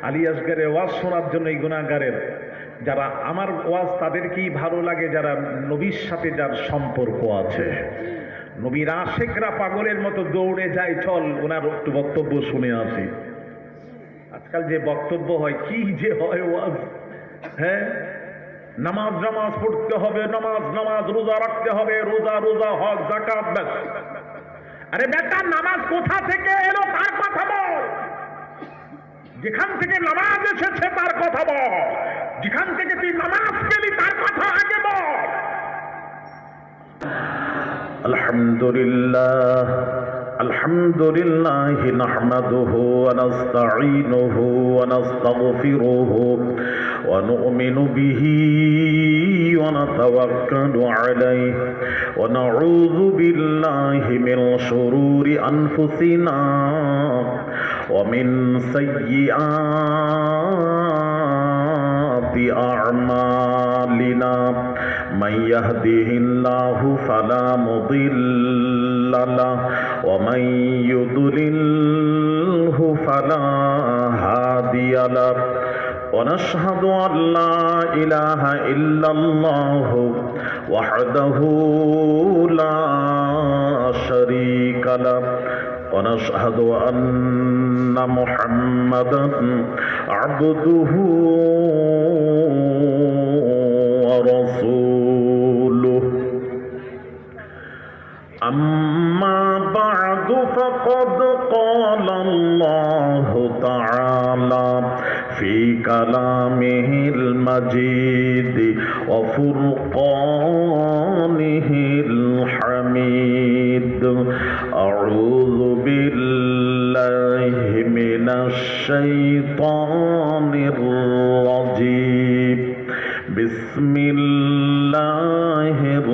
আলী আসগরের ওয়াজ শোনার জন্য এই গুনাহগারের যারা আমার ওয়াজ তাদেরকেই ভালো লাগে যারা নবীর সাথে যার সম্পর্ক আছে। নবীর আশেকরা পাগলের মতো দৌড়ে যায়, চল ওনার একটু বক্তব্য শুনে আসি। আজকাল যে বক্তব্য হয়, কি যে হয় ওয়াজ, হ্যাঁ, নামাজ নামাজ পড়তে হবে, নামাজ নামাজ, রোজা রাখতে হবে, রোজা রোজা, হজ যাকাত, ব্যাস। আরে বেটা, নামাজ কোথা থেকে এলো তার কথা বল। যেখান থেকে নামাজ এসেছে তার কথা বল, যেখান থেকে তুই নামাজ পেলি তার কথা আগে বল। আলহামদুলিল্লাহ আলহামদুলিল্লাহ নাহমাদুহু ওয়া নাস্তাঈনুহু ওয়া নাস্তাগফিরুহু ওয়া নু'মিনু বিহি ওয়া নাতাওয়াক্কালু আলাইহি ওয়া নাউযু বিল্লাহি মিন শুরুরি আনফুসিনা ওয়া মিন সাইয়্যাতি আ'মালিনা মান ইয়াহদিহিল্লাহু ফালা মুদিল্লা লাহু ওয়া মান ইউদ্লিলহু ফালা হাদিয়া লাহু ওয়া নাশহাদু আন লা ইলাহা ইল্লাল্লাহু ওয়াহদাহু লা শারীকা লাহু ওয়া নাশহাদু আন্না মুহাম্মাদান আবদুহু ওয়া রাসূলুহু। আম্মা বা'দু ফাকাদ ক্বালা আল্লাহু তাআলা ফি কালামিহিল মাজিদ ওয়া ফুরকানিহিল হামিদ। আউযু বিল্লাহি মিনাশ শাইতানির রাজীম। বিসমিল্লাহির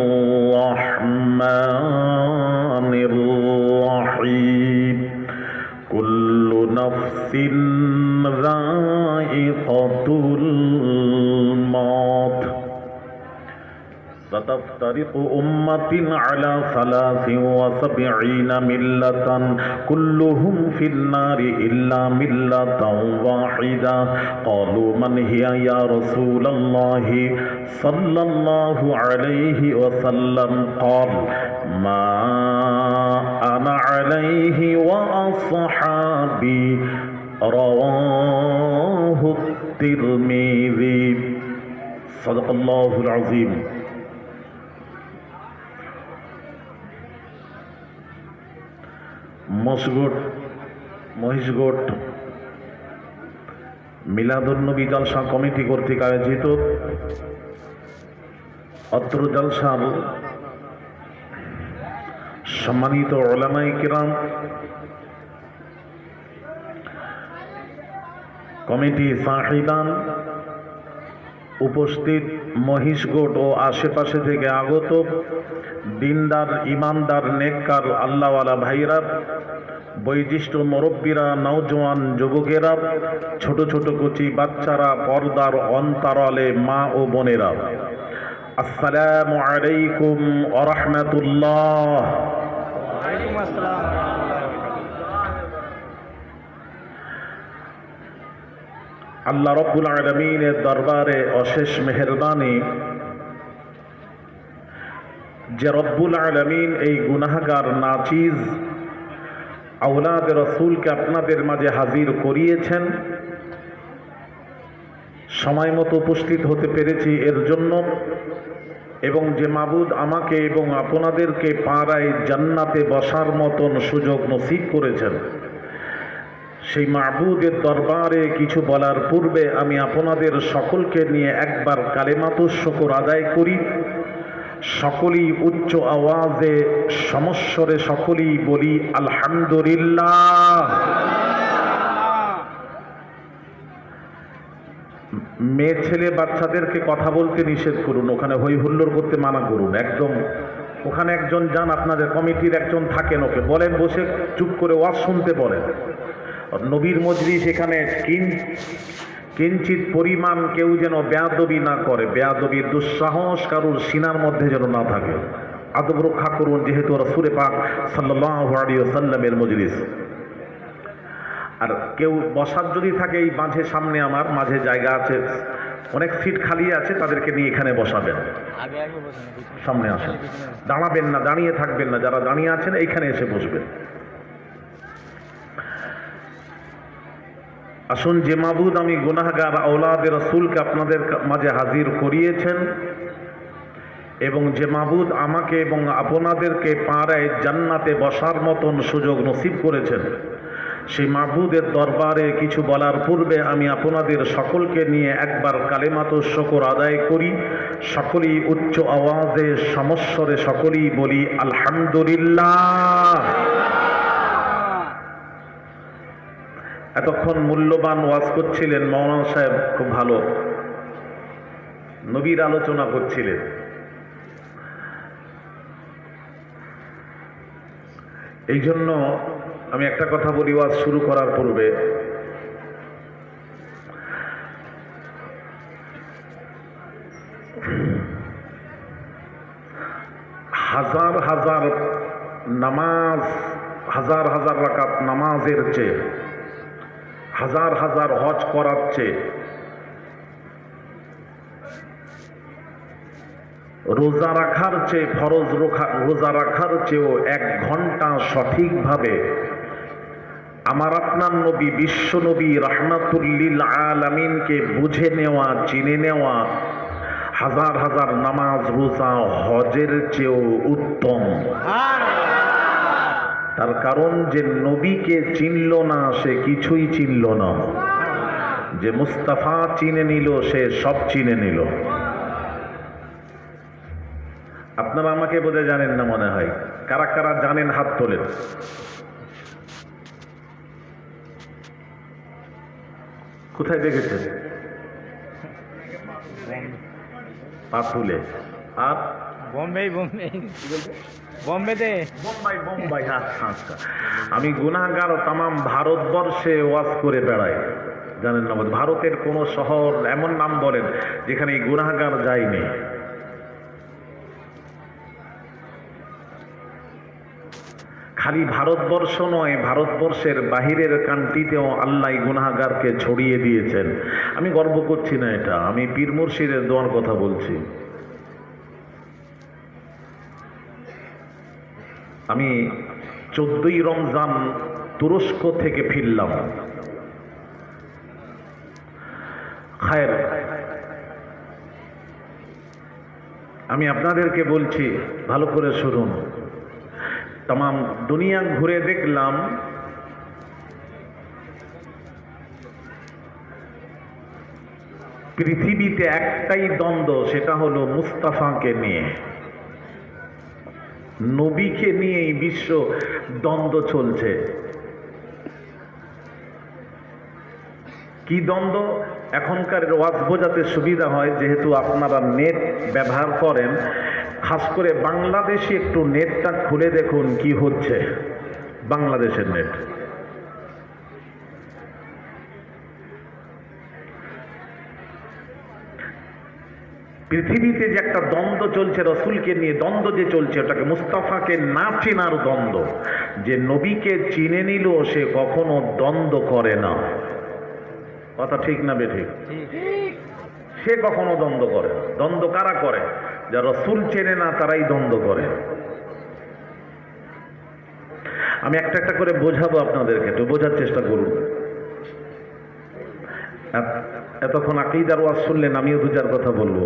রাহমানির রাহিম। কুল্লু নাফসিন যায়িকাতুল মাউত। ستفترق أمتي على 73 ملة كلهم في النار إلا ملة واحدة قالوا من هي يا رسول الله صلى الله عليه وسلم قال ما أنا عليه وأصحابي رواه الترمذي صدق الله العظيم। মহিষগড় মিলাদুন্নবী জলসা কমিটি কর্তৃক আয়োজিত অত্র জলসার সম্মানিত উলামায়ে কিরাম, কমিটি সাহিবান, উপস্থিত মহিষগড় ও আশেপাশে থেকে আগত দিনদার, ইমানদার, নেককার, আল্লাহওয়ালা ভাইরা, বয়োজ্যেষ্ঠ মুরব্বীরা, নওজোয়ান যুবকেরা, ছোট ছোট কচি বাচ্চারা, পর্দার অন্তরালে মা ও বোনেরা, আসসালামু আলাইকুম ওয়া রাহমাতুল্লাহ। আল্লাহ রাব্বুল আলামিনের দরবারে অশেষ মেহেরবানি যে রব্বুল আলামিন এই গুনাহগার নাচিজ আওলাদ রাসূলকে আপনাদের মাঝে হাজির করিয়েছেন। সময় মতো উপস্থিত হতে পেরেছি এর জন্য, এবং যে মাবুদ আমাকে এবং আপনাদেরকে পাড়ায় জান্নাতে বসার মতন সুযোগ নসিব করেছেন, সেই মাবুদের দরবারে কিছু বলার পূর্বে আমি আপনাদের সকলকে নিয়ে একবার কালেমাতুশ শুকর আদায় করি। সকলেই উচ্চ আওয়াজে সমস্বরে সকলেই বলি আলহামদুলিল্লাহ। মেয়ে ছেলে বাচ্চাদেরকে কথা বলতে নিষেধ করুন, ওখানে হই হুল্লোড় করতে মানা করুন। একদম ওখানে একজন যান, আপনাদের কমিটির একজন থাকেন, ওকে বলেন বসে চুপ করে ওয়াজ শুনতে বলেন। নবীর মজলিস, এখানে কিঞ্চিত পরিমাণ কেউ যেন বেয়াদবি না করে, বেয়াদবির দুঃসাহস কারুর সিনার মধ্যে যেন না থাকে। আদব রক্ষা করুন, যেহেতু রাসূল পাক সাল্লাল্লাহু আলাইহি ওয়াসাল্লামের মজলিস। আর কেউ বসার যদি থাকে এই মাঝে সামনে আমার মাঝে জায়গা আছে, অনেক সিট খালি আছে, তাদেরকে নিয়ে এখানে বসাবেন। সামনে আসেন, দাঁড়াবেন না, দাঁড়িয়ে থাকবেন না, যারা দাঁড়িয়ে আছেন এইখানে এসে বসবেন। আসুন, যে মাবুদ আমি গুনাহগার আওলাদে রাসূলকে আপনাদের মাঝে হাজির করিয়েছেন এবং যে মাবুদ আমাকে এবং আপনাদেরকে পাড়ায় জান্নাতে বসার মতন সুযোগ নসিব করেছেন, সেই মাবুদের দরবারে কিছু বলার পূর্বে আমি আপনাদের সকলকে নিয়ে একবার কালেমাতুশ শুকর আদায় করি। সকলেই উচ্চ আওয়াজে সমস্বরে সকলেই বলি আলহামদুলিল্লাহ। এতক্ষণ মূল্যবান ওয়াজ করছিলেন মাওলানা সাহেব, খুব ভালো নবীর আলোচনা করছিলেন। এই জন্য আমি একটা কথা বলি ওয়াজ শুরু করার পূর্বে, হাজার হাজার নামাজ, হাজার হাজার রাকাত নামাজের চেয়ে, হাজার হাজার হজ করার চেয়ে, রোজা রাখার চেয়ে, ফরজ রোজা রাখার চেয়েও 1 ঘন্টা সঠিকভাবে আমার আপনার নবী, বিশ্ব নবী রাহমাতুল লিল আলামিনকে বুঝে নেওয়া, চিনে নেওয়া হাজার হাজার নামাজ, রোজা, হজের চেয়েও উত্তম। তার কারণ যে নবীকে চিনল না সে কিছুই চিনল না, যে মুস্তাফা চিনে নিল সে সব চিনে নিল। আপনারা আমাকে বোধহয় জানেন না মনে হয়, কারা কারা জানেন হাত তোলেন। কোথায় দেখেছেন? পা তুলে। আর বোম্বাই আচ্ছা আচ্ছা। আমি গুনাহগার তামাম ভারতবর্ষে ওয়াজ করে বেড়াই, জানেন না? ভারতের কোন শহর এমন নাম বলেন যেখানে এই গুনাহগার যায়নি। খালি ভারতবর্ষ নয়, ভারতবর্ষের বাহিরের কান্ট্রিতেও আল্লাহ গুনাহগারকে ছড়িয়ে দিয়েছেন। আমি গর্ব করছি না এটা, আমি পীর মুর্শিদের দোয়ার কথা বলছি। আমি 14ই রমজান তুরস্ক থেকে ফিরলাম। খায়ের, আমি আপনাদেরকে বলছি ভালো করে শুনুন। तमाम दुनिया घुरे देखलाम পৃথিবীতে একটাই দ্বন্দ্ব, সেটা হলো মুস্তাফাকে নিয়ে, নবীকে নিয়েই বিশ্ব দ্বন্দ্ব চলছে। কি দ্বন্দ্ব? এখনকার ওয়াজ বোঝাতে সুবিধা হয়, যেহেতু আপনারা নেট ব্যবহার করেন, খাস করে বাংলাদেশে একটু নেটটা খুলে দেখুন কি হচ্ছে। বাংলাদেশের নেট, পৃথিবীতে যে একটা দ্বন্দ্ব চলছে রসুলকে নিয়ে, দ্বন্দ্ব যে চলছে ওটাকে মুস্তাফাকে না চেনার দ্বন্দ্ব। যে নবীকে চিনে নিল সে কখনো দ্বন্দ্ব করে না। কথা ঠিক না বেঠিক? সে কখনো দ্বন্দ্ব করে না। দ্বন্দ্ব কারা করে? যা রসুল চেনে না তারাই দ্বন্দ্ব করে। আমি একটা একটা করে বোঝাবো আপনাদেরকে, একটু বোঝার চেষ্টা করুন। এতক্ষণ আকীদার ওয়াজ শুনলেন, আমিও দু চার কথা বলবো।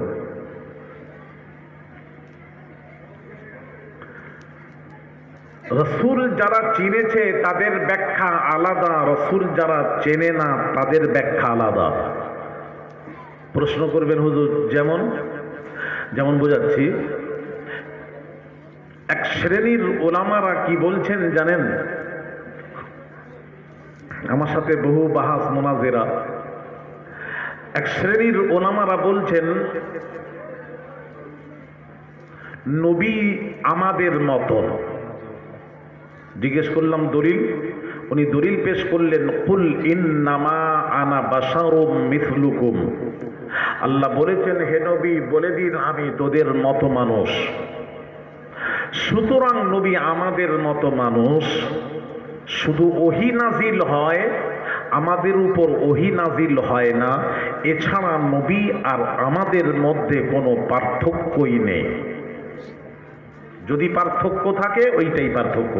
রসুল যারা চিনেছে তাদের ব্যাখ্যা আলাদা, রসুল যারা চেনে না তাদের ব্যাখ্যা আলাদা। প্রশ্ন করবেন হুজুর, যেমন যেমন বোঝাচ্ছি। এক শ্রেণীর ওলামারা কি বলছেন জানেন? আমার সাথে বহু বাহাস মোনাজেরা। এক শ্রেণীর ওলামারা বলছেন নবী আমাদের মতন। জিজ্ঞেস করলাম দলিল, উনি দলিল পেশ করলেন, কুল ইন্নামা আনা বাশারুম মিথলুকুম। আল্লাহ বলেছেন, হে নবী বলে দিন আমি তোদের মতো মানুষ। সুতরাং নবী আমাদের মতো মানুষ। শুধু ওহী নাজিল হয় আমাদের উপর ওহী নাজিল হয় না, এছাড়া নবী আর আমাদের মধ্যে কোনো পার্থক্যই নেই। যদি পার্থক্য থাকে ওইটাই পার্থক্য।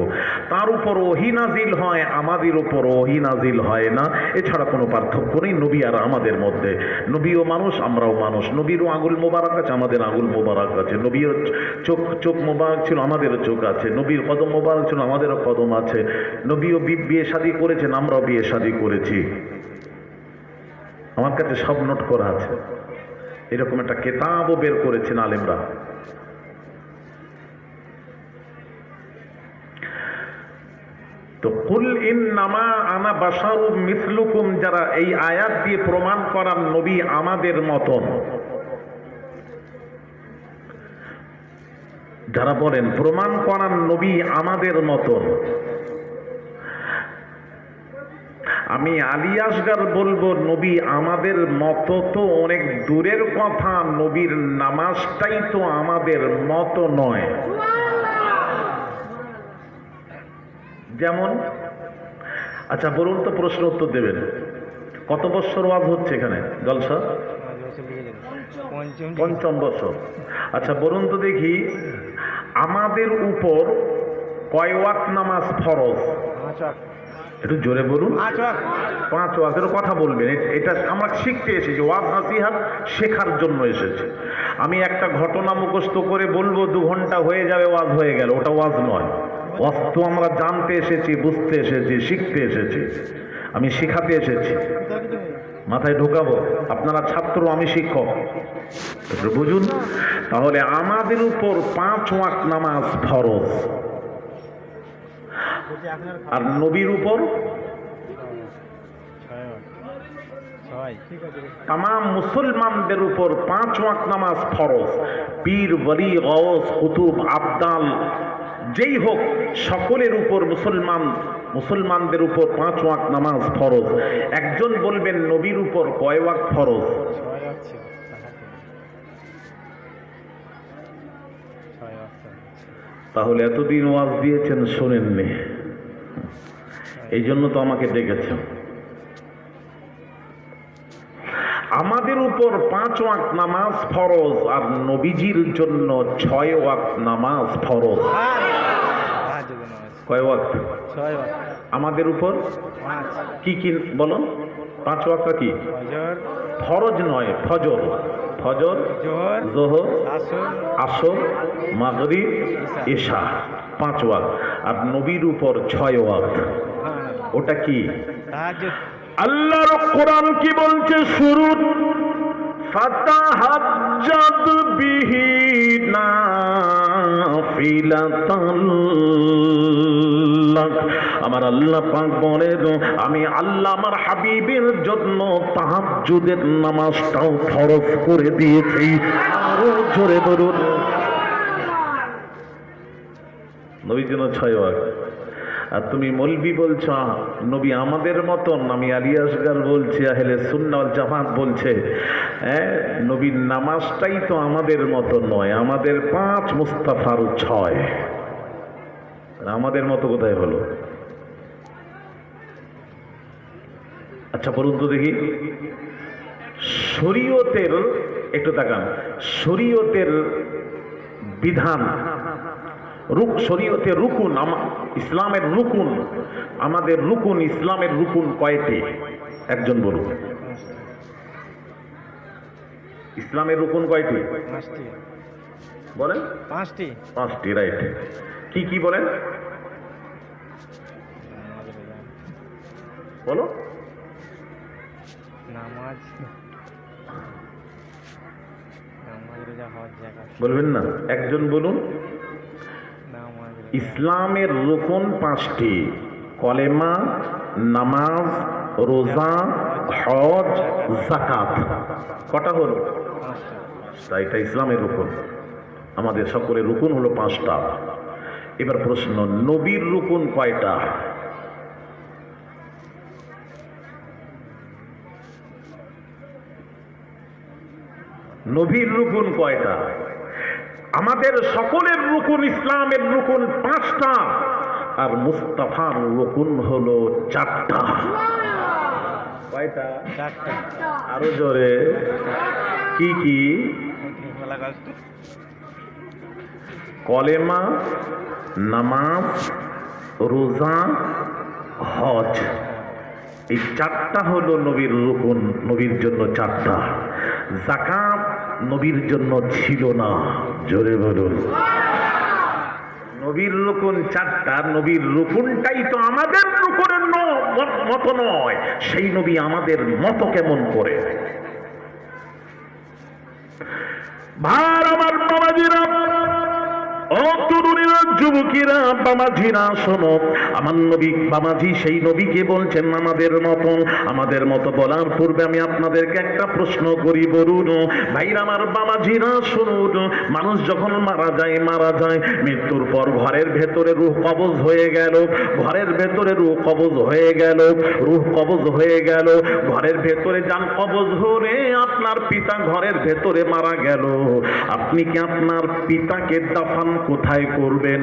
তার উপর ওহী নাজিল হয়, আমাদের উপর ওহী নাজিল হয় না, এছাড়া কোনো পার্থক্য নেই নবী আর আমাদের মধ্যে। নবীও মানুষ, আমরাও মানুষ। নবীরও আঙুল মোবারক আছে, আমাদের আঙুল মোবারক আছে। নবীর চোখ মোবারক ছিল, আমাদেরও চোখ আছে। নবীর কদম মোবারক ছিল, আমাদেরও কদম আছে। নবীও বিয়ে শাদী করেছেন, আমরাও বিয়ে শাদী করেছি। আমার কাছে সব নোট করা আছে। এরকম একটা কেতাবও বের করেছেন আলেমরা। তো কুল ইন্নামা আনা বাশারুম মিসলুকুম, যারা এই আয়াত দিয়ে প্রমাণ করার নবী আমাদের মতন, যারা বলেন প্রমাণ করার নবী আমাদের মতন, আমি আলী আসগার বলবো নবী আমাদের মতো তো অনেক দূরের কথা, নবীর নামাজটাই তো আমাদের মতো নয়। যেমন, আচ্ছা বলুন তো, প্রশ্ন উত্তর দেবেন। কত বছর ওয়াজ হচ্ছে এখানে জলসা? ৫ম বছর। আচ্ছা বলুন তো দেখি, আমাদের উপর কয় ওয়াক্ত নামাজ ফরজ? একটু জোরে বলুন। 5 ওয়াক্তের কথা বলবেন। এটা আমরা শিখতে এসেছি, ওয়াজ নাসিহাত শেখার জন্য এসেছি। আমি একটা ঘটনা মুখস্থ করে বলবো, 2 ঘন্টা হয়ে যাবে, ওয়াজ হয়ে গেল, ওটা ওয়াজ নয়। ওয়াজ তো আমরা জানতে এসেছি, বুঝতে এসেছি, শিখতে এসেছি। আমি শিখাতে এসেছি, মাথায় ঢোকাবো। আপনারা ছাত্র, আমি শিক্ষক, একটু বুঝুন। তাহলে আমাদের উপর 5 ওয়াক্ত নামাজ ফরজ, আর নবীর উপর তাম মুসলমানদের উপর 5 ওয়াক্ত নামাজ ফরজ। পীর, ওলি, গওস, কুতুব, আবদাল যেই হোক, সকলের উপর মুসলমানদের উপর 5 ওয়াক্ত নামাজ ফরজ। একজন বলবেন নবীর উপর কয় ওয়াক্ত ফরজ? তাহলে এতদিন ওয়াজ দিয়েছেন, শোনেননি, এই জন্য তো আমাকে ডেকেছেন। আমাদের উপর 5 ওয়াক্ত নামাজ ফরজ, আর নবীজির জন্য 6 ওয়াক্ত নামাজ ফরজ। কয় ওয়াক্ত? 6 ওয়াক্ত। আমাদের উপর কি কি বলো? 5 ওয়াক্ত কি? ফরজ নয়, ফজর, যোহর, আসর, মাগরিব, ইশা, 5 ওয়াক্ত। আর নবীর উপর 6 ওয়াক্ত। ওটা কি? আল্লাহর কোরআন কি বলছে? শুরু ফাতাহাজ্জাদ বিহি নাফিলাতান লাক। আমার আল্লাহ পাক বলেন, আমি আল্লাহ আমার হাবিবের জন্য তাহাজ্জুদের নামাজটাও ফরজ করে দিয়েছি। আরো জোরে বলুন। নবীর জন্য 6 ওয়াক্ত। আর তুমি মৌলবি বলছো নবী আমাদের মতন। আমি আলী আসগার বলছি, আহলে সুন্নাহ ওয়াল জামাত বলছে নবীর নামাজটাই তো আমাদের মতো নয়, আমাদের 5, মুস্তাফার 6। আমাদের মতো কোথায় হলো? আচ্ছা বলুন তো দেখি, শরীয়তের একটু তাকান, শরীয়তের বিধান, শরীয়তের রুকুন, ইসলামের রুকুন, আমাদের রুকুন, ইসলামের রুকুন কয়টি? একজন বলুন। ইসলামের রুকুন কয়টি? 5টি। বলেন। 5টি। 5টি, রাইট। কি কি বলেন? বলো। নামাজ, বলবেন না? একজন বলুন। ইসলামের রুকুন 5টি: কলেমা, নামাজ, রোজা, হজ, যাকাত। কটা হলো? 5টা। এটা ইসলামের রুকুন। আমাদের সকলের রুকুন হলো 5টা। এবার প্রশ্ন, নবীর রুকুন কয়টা? নবীর রুকুন কয়টা? আমাদের সকলের রুকুন, ইসলামের রুকুন 5টা, আর মুস্তাফার রুকুন হলো 4টা। কয়টা? চারটা। আরো জোরে। কি কি? কলেমা, নামাজ, রোজা, হজ। এই চারটা হলো নবীর রুকুন, নবীর জন্য চারটা। যাকাত নবীর জন্য ছিল না, জোরে বলুন। নবীর রুকুন চারটা, নবীর রুকুনটাই তো আমাদের রুকুনের মতো নয়। সেই নবী আমাদের মতো কেমন করে? ভার আমার বাবাজিরা, ও তরুণীরা, যুবকেরা, বাবাজিরা শোনো, আমার নবী বাবাজি সেই নবীকে বলছেন আমাদের মতো বলার পূর্বে আমি আপনাদেরকে একটা প্রশ্ন করি, বলুন ভাইরা আমার, বাবাজিরা শুনুন, মানুষ যখন মারা যায়, মৃত্যুর পর ঘরের ভেতরে রূহ কবজ হয়ে গেল, ঘরের ভেতরে রূহ কবজ হয়ে গেল, রূহ কবজ হয়ে গেল, ঘরের ভেতরে যান কবজ হলে আপনার পিতা ঘরের ভেতরে মারা গেল, আপনি কি আপনার পিতাকে দাফন কোথায় করবেন?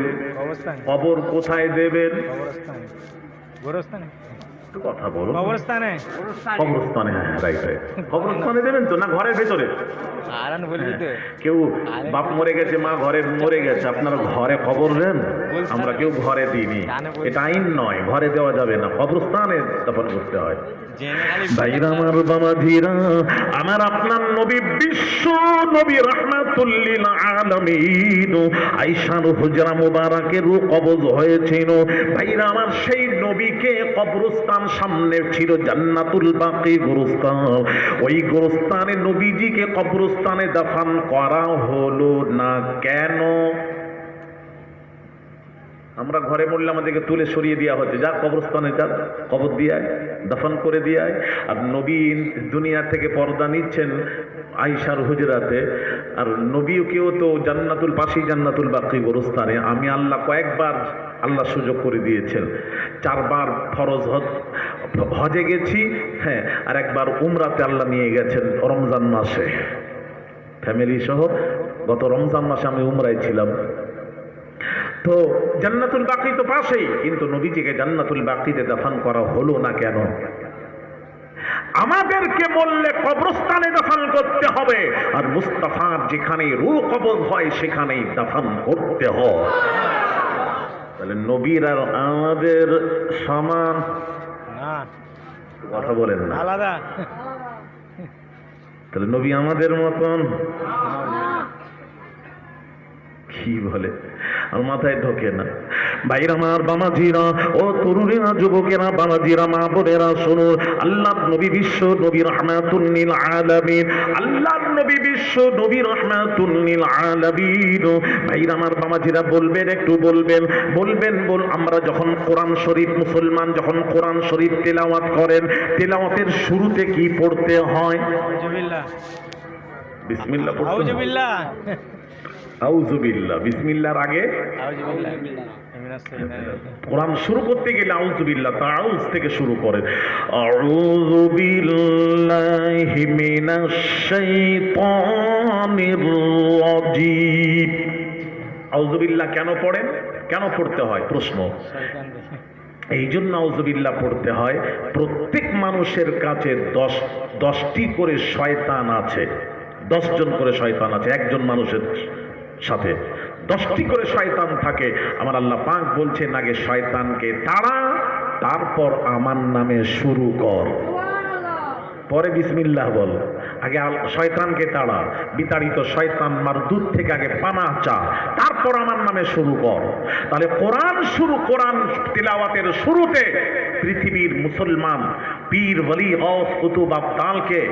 কবর কোথায় দেবেন? কথা বলো। কবরস্থানে। হ্যাঁ, রাইট। কবরস্থানে দেবেন তো, না ঘরের ভেতরে? কেউ বাপ মরে গেছে, মা ঘরে মরে গেছে, আপনারা ঘরে কবর দেন? আমরা কেউ ঘরে দিইনি, এটা আইন নয়, ঘরে দেওয়া যাবে না, কবরস্থানে দাফন করতে হয়। ভাইরা আমার, বাবাজিরা আমার, আপনার নবী বিশ্ব নবী রাহমাতুল লিল আলামিন, আয়েশার হুজরা মুবারাকের রূহ কবজ হয়েছিল। ভাইরা আমার, সেই নবীকে কবরস্থান সামনে ছিল, জান্নাতুল বাকি গোরস্থান, ওই গোরস্থানে নবীজিকে কবরস্থানে দাফন করা হলো না কেন? আমরা ঘরে মরলে আমাদেরকে তুলে সরিয়ে দেওয়া হচ্ছে, যা কবরস্থানে যা, কবর দিয়ে দাফন করে দিয়ে। আর নবী দুনিয়া থেকে পর্দা নিচ্ছেন আয়েশার হুজরাতে, আর নবীকেও তো জান্নাতুল পাশি, জান্নাতুল বাকি গোরস্থানে। আমি আল্লাহ কয়েকবার আল্লাহ সুযোগ করে দিয়েছেন, 4 বার ফরজ হজে গেছি, হ্যাঁ, আর একবার উমরাতে আল্লাহ নিয়ে গেছেন রমজান মাসে, ফ্যামিলি সহ। গত রমজান মাসে আমি উমরায় ছিলাম। তো জান্নাতুল বাকি তো পাশেই, কিন্তু নবীজিকে জান্নাতুল বাকিতে দাফন করা হলো না কেন? আমাদেরকে বললে কবরস্থানে দাফন করতে হবে, আর মুস্তাফার যেখানে রূহ কবজ হয় সেখানেই দাফন করতে হয়। তাহলে নবীর আর আমাদের সমান না, কথা বলেন না, আলাদা। তাহলে নবী আমাদের মতন কি বলে আর মাথায় ঢোকে না। ভাইরা আমার, বাবাজিরা, ও তরুণেরা, যুবকেরা, বাবাজিরা, মা বোনেরা শুনুন, আল্লাহর নবী বিশ্ব নবী রাহমাতুল লিল আলামিন, আল্লাহর নবী বিশ্ব নবী রাহমাতুল লিল আলামিন। ভাইরা আমার, বাবাজিরা বলবেন, একটু বলবেন। আমরা যখন কোরআন শরীফ, মুসলমান যখন কোরআন শরীফ তেলাওয়াত করেন, তেলাওয়াতের শুরুতে কি পড়তে হয়? বিসমিল্লাহ। আউযুবিল্লাহ। আউযুবিল্লাহ। বিসমিল্লাহর আগে কোরআন শুরু করতে গেলে আউযুবিল্লাহ, তাআউয থেকে শুরু করেন। আউযু বিল্লাহি মিনাশ শাইতানির রাজীম। আউযুবিল্লাহ কেন পড়েন, কেন পড়তে হয়? প্রশ্ন। এই জন্য আউযুবিল্লাহ পড়তে হয়, প্রত্যেক মানুষের কাছে 10টি করে শয়তান আছে, 10 জন করে শয়তান আছে একজন মানুষের সাথে, 10টি করে শয়তান থাকে। আমার আল্লাহ পাক বলছেন, আগে শয়তানকে তাড়া, তারপর আমার নামে শুরু কর, পরে বিসমিল্লাহ বল। আগে শয়তানকে তাড়া, বিতাড়িত শয়তান মারদুদ থেকে আগে পানাহ চা, তারপর আমার নামে শুরু কর। তাহলে কোরআন তিলাওয়াতের শুরুতে পৃথিবীর মুসলমান পীর, ওলি, গওস, কুতুব, আবদালকে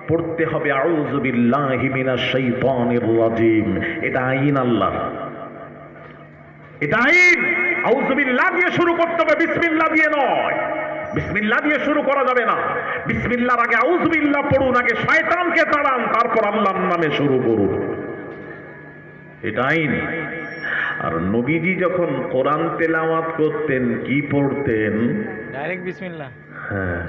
পড়তে হবে আউযু বিল্লাহি মিনাশ শাইতানির রাজীম। এটা আইন আল্লাহ, এটা আইন। আউযু বিল্লাহ দিয়ে শুরু করতে হবে, বিসমিল্লাহ দিয়ে নয়। বিসমিল্লাহ দিয়ে শুরু করা যাবে না। বিসমিল্লাহর আগে আউযু বিল্লাহ পড়ুন, আগে শয়তানকে তাড়ান, তারপর আল্লাহর নামে শুরু করুন, এটা আইন। আর নবীজি যখন কোরআন তেলাওয়াত করতেন কি পড়তেন? ডাইরেক্ট বিসমিল্লাহ। হ্যাঁ,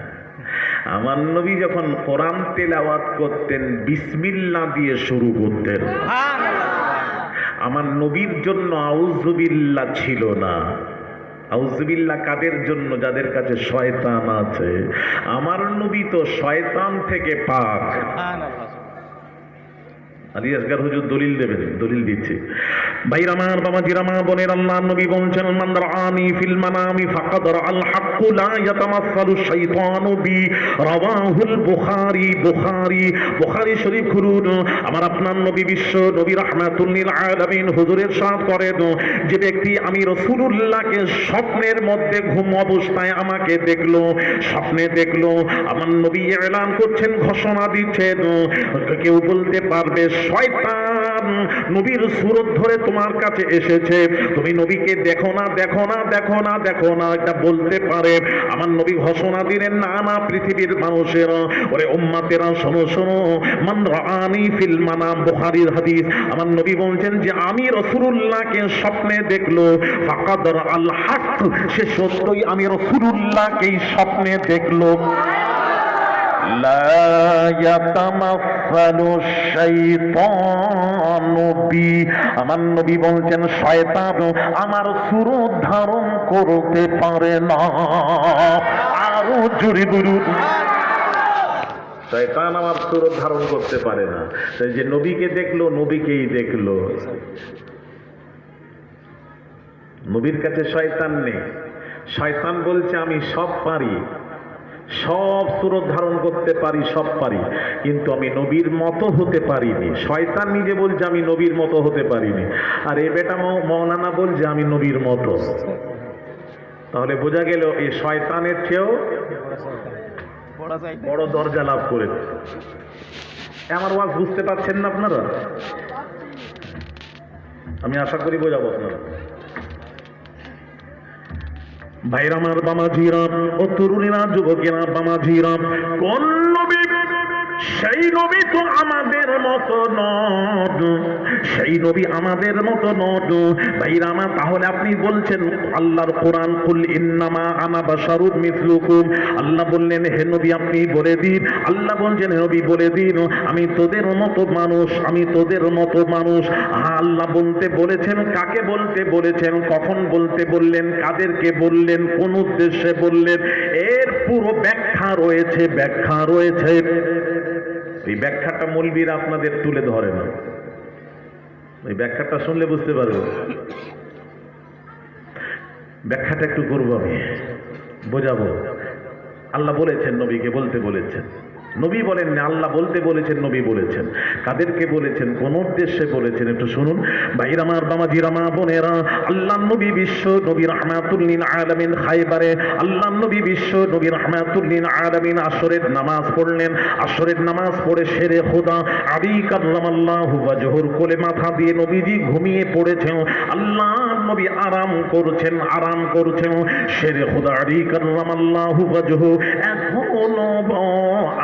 আমার নবী যখন কোরআন তেলাওয়াত করতেন বিসমিল্লাহ দিয়ে শুরু করতেন। আমার নবীর জন্য আউযু বিল্লাহ ছিল না, আউযুবিল্লাহ কাদের জন্য? যাদের কাছে শয়তান আছে। আমার নবী তো শয়তান থেকে পাক। আলী আসগার হুজুর দলিল দেবেন, দলিল দিচ্ছি। ভাইরা আমার, বাবাজিরা, মা বোনের, আল্লাহর নবী বলছেন, মান রাআনি ফিল মানামি ফাকাদ রাআল হাক্কু লা ইয়াতামাসসালু শাইতানু বি। রাওয়াহুল বুখারী। বুখারী শরীফ খুলুন। আমার আপনার নবী, বিশ্ব নবী রাহমাতুল লিল আলামিন হুজুর ইরশাদ করেন, যে ব্যক্তি আমি রাসূলুল্লাহকে স্বপ্নের মধ্যে ঘুম অবস্থায় আমাকে দেখলো, স্বপ্নে দেখলো, আমার নবী এলান করছেন, ঘোষণা দিচ্ছেন, কেউ বলতে পারবে শয়তান নবীর সুরত ধরে তোমার কাছে এসেছে, তুমি নবীকে দেখো না, দেখো না, দেখো না, দেখো না, এটা বলতে পারে? আমার নবী ঘোষণা দিলেন, না না, পৃথিবীর মানুষেরা, ওরে উম্মতেরা, শোনো শোনো, মান রাআনি ফিল মানাম, বুখারীর হাদিস। আমার নবী বলছেন যে আমি রাসূলুল্লাহকে স্বপ্নে দেখলো, ফাকাদ রাআল হক, সে সত্যই আমি রাসূলুল্লাহকেই স্বপ্নে দেখলো। লা ইয়াতামাসসালু শাইতানু বি, আমার নবী বলছেন শয়তান আমার সুরত ধারণ করতে পারে না। আরো জোরে বলুন, শয়তান আমার সুরত ধারণ করতে পারে না। তাই যে নবীকে দেখলো, নবীকেই দেখলো। নবীর কাছে শয়তান নেই। শয়তান বলছে আমি সব পারি, সব সুরত ধারণ করতে পারি, সব পারি, কিন্তু আমি নবীর মতো হতে পারিনি। শয়তান নিজে বলছে আমি নবীর মতো হতে পারিনি, আর এ বেটা মৌলানা বলছে আমি নবীর মতো। তাহলে বোঝা গেল এই শয়তানের চেয়েও বড় দরজা লাভ করে। আমার ওয়াজ বুঝতে পারছেন না আপনারা? আমি আশা করি বোঝাবো আপনারা। ভাইরা আমার, বামাজিরা ও তরুণীরা, যুবকেরা, বামাজিরা, কোন নবী? সেই নবী তো আমাদের মতো নন, সেই নবী আমাদের মতো নন। ভাইরা আমার, তাহলে আপনি বলছেন আল্লাহর কোরআন, কুল ইন্নামা আনা বাশারুম মিসলুকুম, আল্লাহ বললেন হে নবী আপনি বলে দিন, আল্লাহ বলছেন হে নবী বলে দিন আমি তোদের মতো মানুষ, আমি তোদের মতো মানুষ। আল্লাহ বলতে বলেছেন, কাকে বলতে বলেছেন, কখন বলতে বললেন, কাদেরকে বললেন, কোন উদ্দেশ্যে বললেন, এর পুরো ব্যাখ্যা রয়েছে, ব্যাখ্যা রয়েছে। এই ব্যাখ্যাটা মৌলবীরা আপনাদের তুলে ধরে না, এই ব্যাখ্যাটা শুনলে বুঝতে পারবেন। ব্যাখ্যাটা একটু করবো, আমি বোঝাবো। আল্লাহ বলেছেন নবীকে বলতে বলেছেন, নবী বলেন না, আল্লাহ বলতে বলেছেন, নবী বলেছেন। কাদেরকে বলেছেন, কোন উদ্দেশ্যে বলেছেন, একটু শুনুন। ভাইরা আমার, বামাজিরা, মা বোনেরা, আল্লাহ নবী বিশ্ব নবী রাহমাতুল লিল আলামিন খায়বারে, আল্লাহ নবী বিশ্ব নবী রাহমাতুল লিল আলামিন আসরের নামাজ পড়লেন। আসরের নামাজ পড়ে শেরে খোদা আলী কাররামাল্লাহু ওয়াজহুর কোলে মাথা দিয়ে নবীজি ঘুমিয়ে পড়েছেন। আল্লাহ নবী আরাম করছেন, আরাম করছেন। শেরে খোদা আলী কাররামাল্লাহু ওয়াজহু এখনো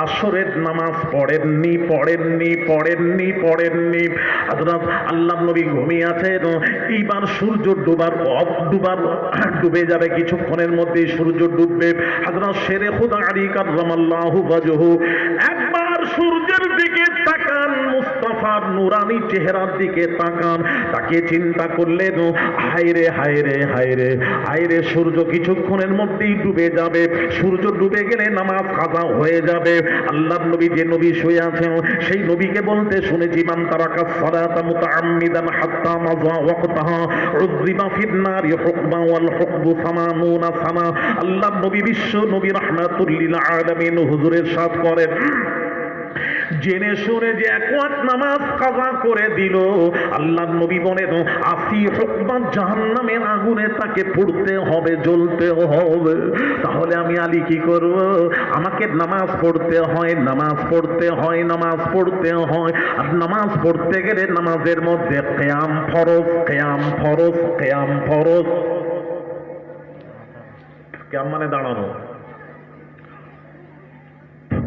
আসরের নামাজ পড়েননি, পড়েননি, পড়েননি, পড়েননি। হযরত আল্লাহ নবী ঘুমিয়ে আছেন। এইবার সূর্য ডুবে যাবে, কিছুক্ষণের মধ্যে সূর্য ডুববে। হযরত শেরে খোদা আলী কাররামাল্লাহু ওয়াজহু একবার সূর্যের দিকে তাকান, মুস্তাফার নুরানি চেহারার দিকে তাকান, তাকে চিন্তা করলেন, হায়রে হায়রে হায়রে হায়রে, সূর্য কিছুক্ষণের মধ্যেই ডুবে যাবে। সূর্য ডুবে গেলে নামাজ কাজা হয়ে যাবে। আল্লাহর নবী যে নবী শুয়ে আছেন, সেই নবীকে বলতে শুনেছি, মান তারাকা সালাতা মুতাআম্মিদান হাত্তা মাযা ওয়াক্তাহা উযিবা ফিন নারি হুকমা ওয়াল হুকমু 80 সানা। আল্লাহর নবী বিশ্ব নবী রাহমাতুল লিল আলামিন হুজুর ইরশাদ করেন, জেনে শুনে যে এক ওয়াক্ত নামাজ কাজা করে দিল, আল্লাহর নবী বলেন 80 হুকমা জাহান্নামের আগুনে তাকে পুড়তে হবে, জ্বলতে হবে। তাহলে আমি আলী কি করব? আমাকে নামাজ পড়তে হয়, নামাজ পড়তে হয়, নামাজ পড়তে হয়। আর নামাজ পড়তে গেলে নামাজের মধ্যে কিয়াম ফরজ, কিয়াম ফরজ, কিয়াম ফরজ। কিয়াম মানে দাঁড়ানো,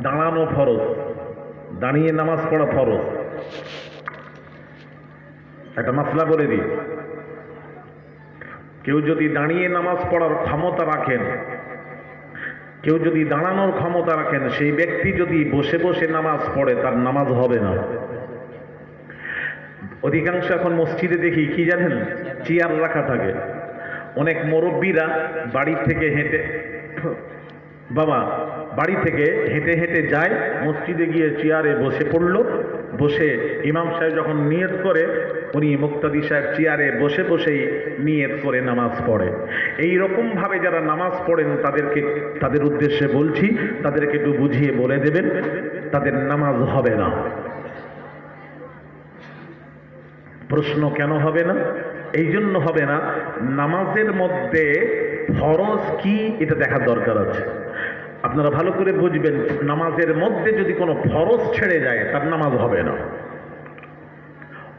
দাঁড়ানো ফরজ, দাঁড়িয়ে নামাজ পড়া ফরজ। একটা মাসলা বলে দিই, কেউ যদি দাঁড়িয়ে নামাজ পড়ার ক্ষমতা রাখেন, কেউ যদি দাঁড়ানোর ক্ষমতা রাখেন, সেই ব্যক্তি যদি বসে বসে নামাজ পড়ে তার নামাজ হবে না। অধিকাংশ এখন মসজিদে দেখি কি জানেন, চেয়ার রাখা থাকে, অনেক মুরব্বীরা বাড়ি থেকে হেঁটে বাড়ি থেকে হেঁটে হেঁটে যায়, মসজিদে গিয়ে চেয়ারে বসে পড়ল, বসে ইমাম সাহেব যখন নিয়ত করে উনি মুক্তাদি সাহেব চেয়ারে বসে বসেই নিয়ত করে নামাজ পড়ে। এই রকম ভাবে যারা নামাজ পড়েন তাদের উদ্দেশ্যে বলছি, তাদেরকে একটু বুঝিয়ে বলে দেবেন, তাদের নামাজ হবে না। প্রশ্ন কেন হবে না? এই জন্য হবে না, নামাজের মধ্যে ফরজ কি এটা দেখার দরকার আছে। আপনারা ভালো করে বুঝবেন, নামাজের মধ্যে যদি কোনো ফরজ ছেড়ে যায় তার নামাজ হবে না।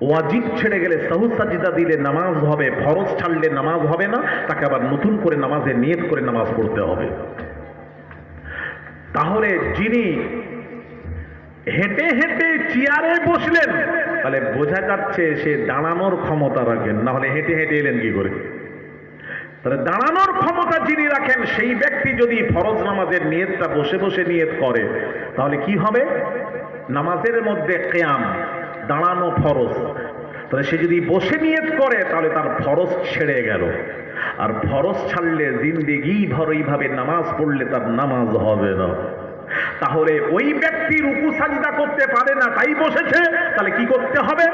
ওয়াজিব ছেড়ে গেলে সাহু সাজিদা দিলে নামাজ হবে, ফরজ ছাড়লে নামাজ হবে না, তাকে আবার নতুন করে নামাজে নিয়ত করে নামাজ পড়তে হবে। তাহলে যিনি হেঁটে হেঁটে চেয়ারে বসলেন, তাহলে বোঝা যাচ্ছে সে দাঁড়ানোর ক্ষমতা রাখেন, না হলে হেঁটে হেঁটে এলেন কি করে? তাহলে দাঁড়ানোর ক্ষমতা যিনি রাখেন সেই ব্যক্তি যদি ফরজ নামাজের নিয়তটা বসে বসে নিয়ত করে, তাহলে কি হবে? নামাজের মধ্যে কিয়াম, দাঁড়ানো ফরজ। তাহলে সে যদি বসে নিয়ত করে তাহলে তার ফরজ ছেড়ে গেল, আর ফরজ ছাড়লে জিন্দেগি ভর এইভাবে নামাজ পড়লে তার নামাজ হবে না। তাহলে ওই ব্যক্তি রুকু সাজদা করতে পারে না, তাই বসেছে, তাহলে কি করতে হবে?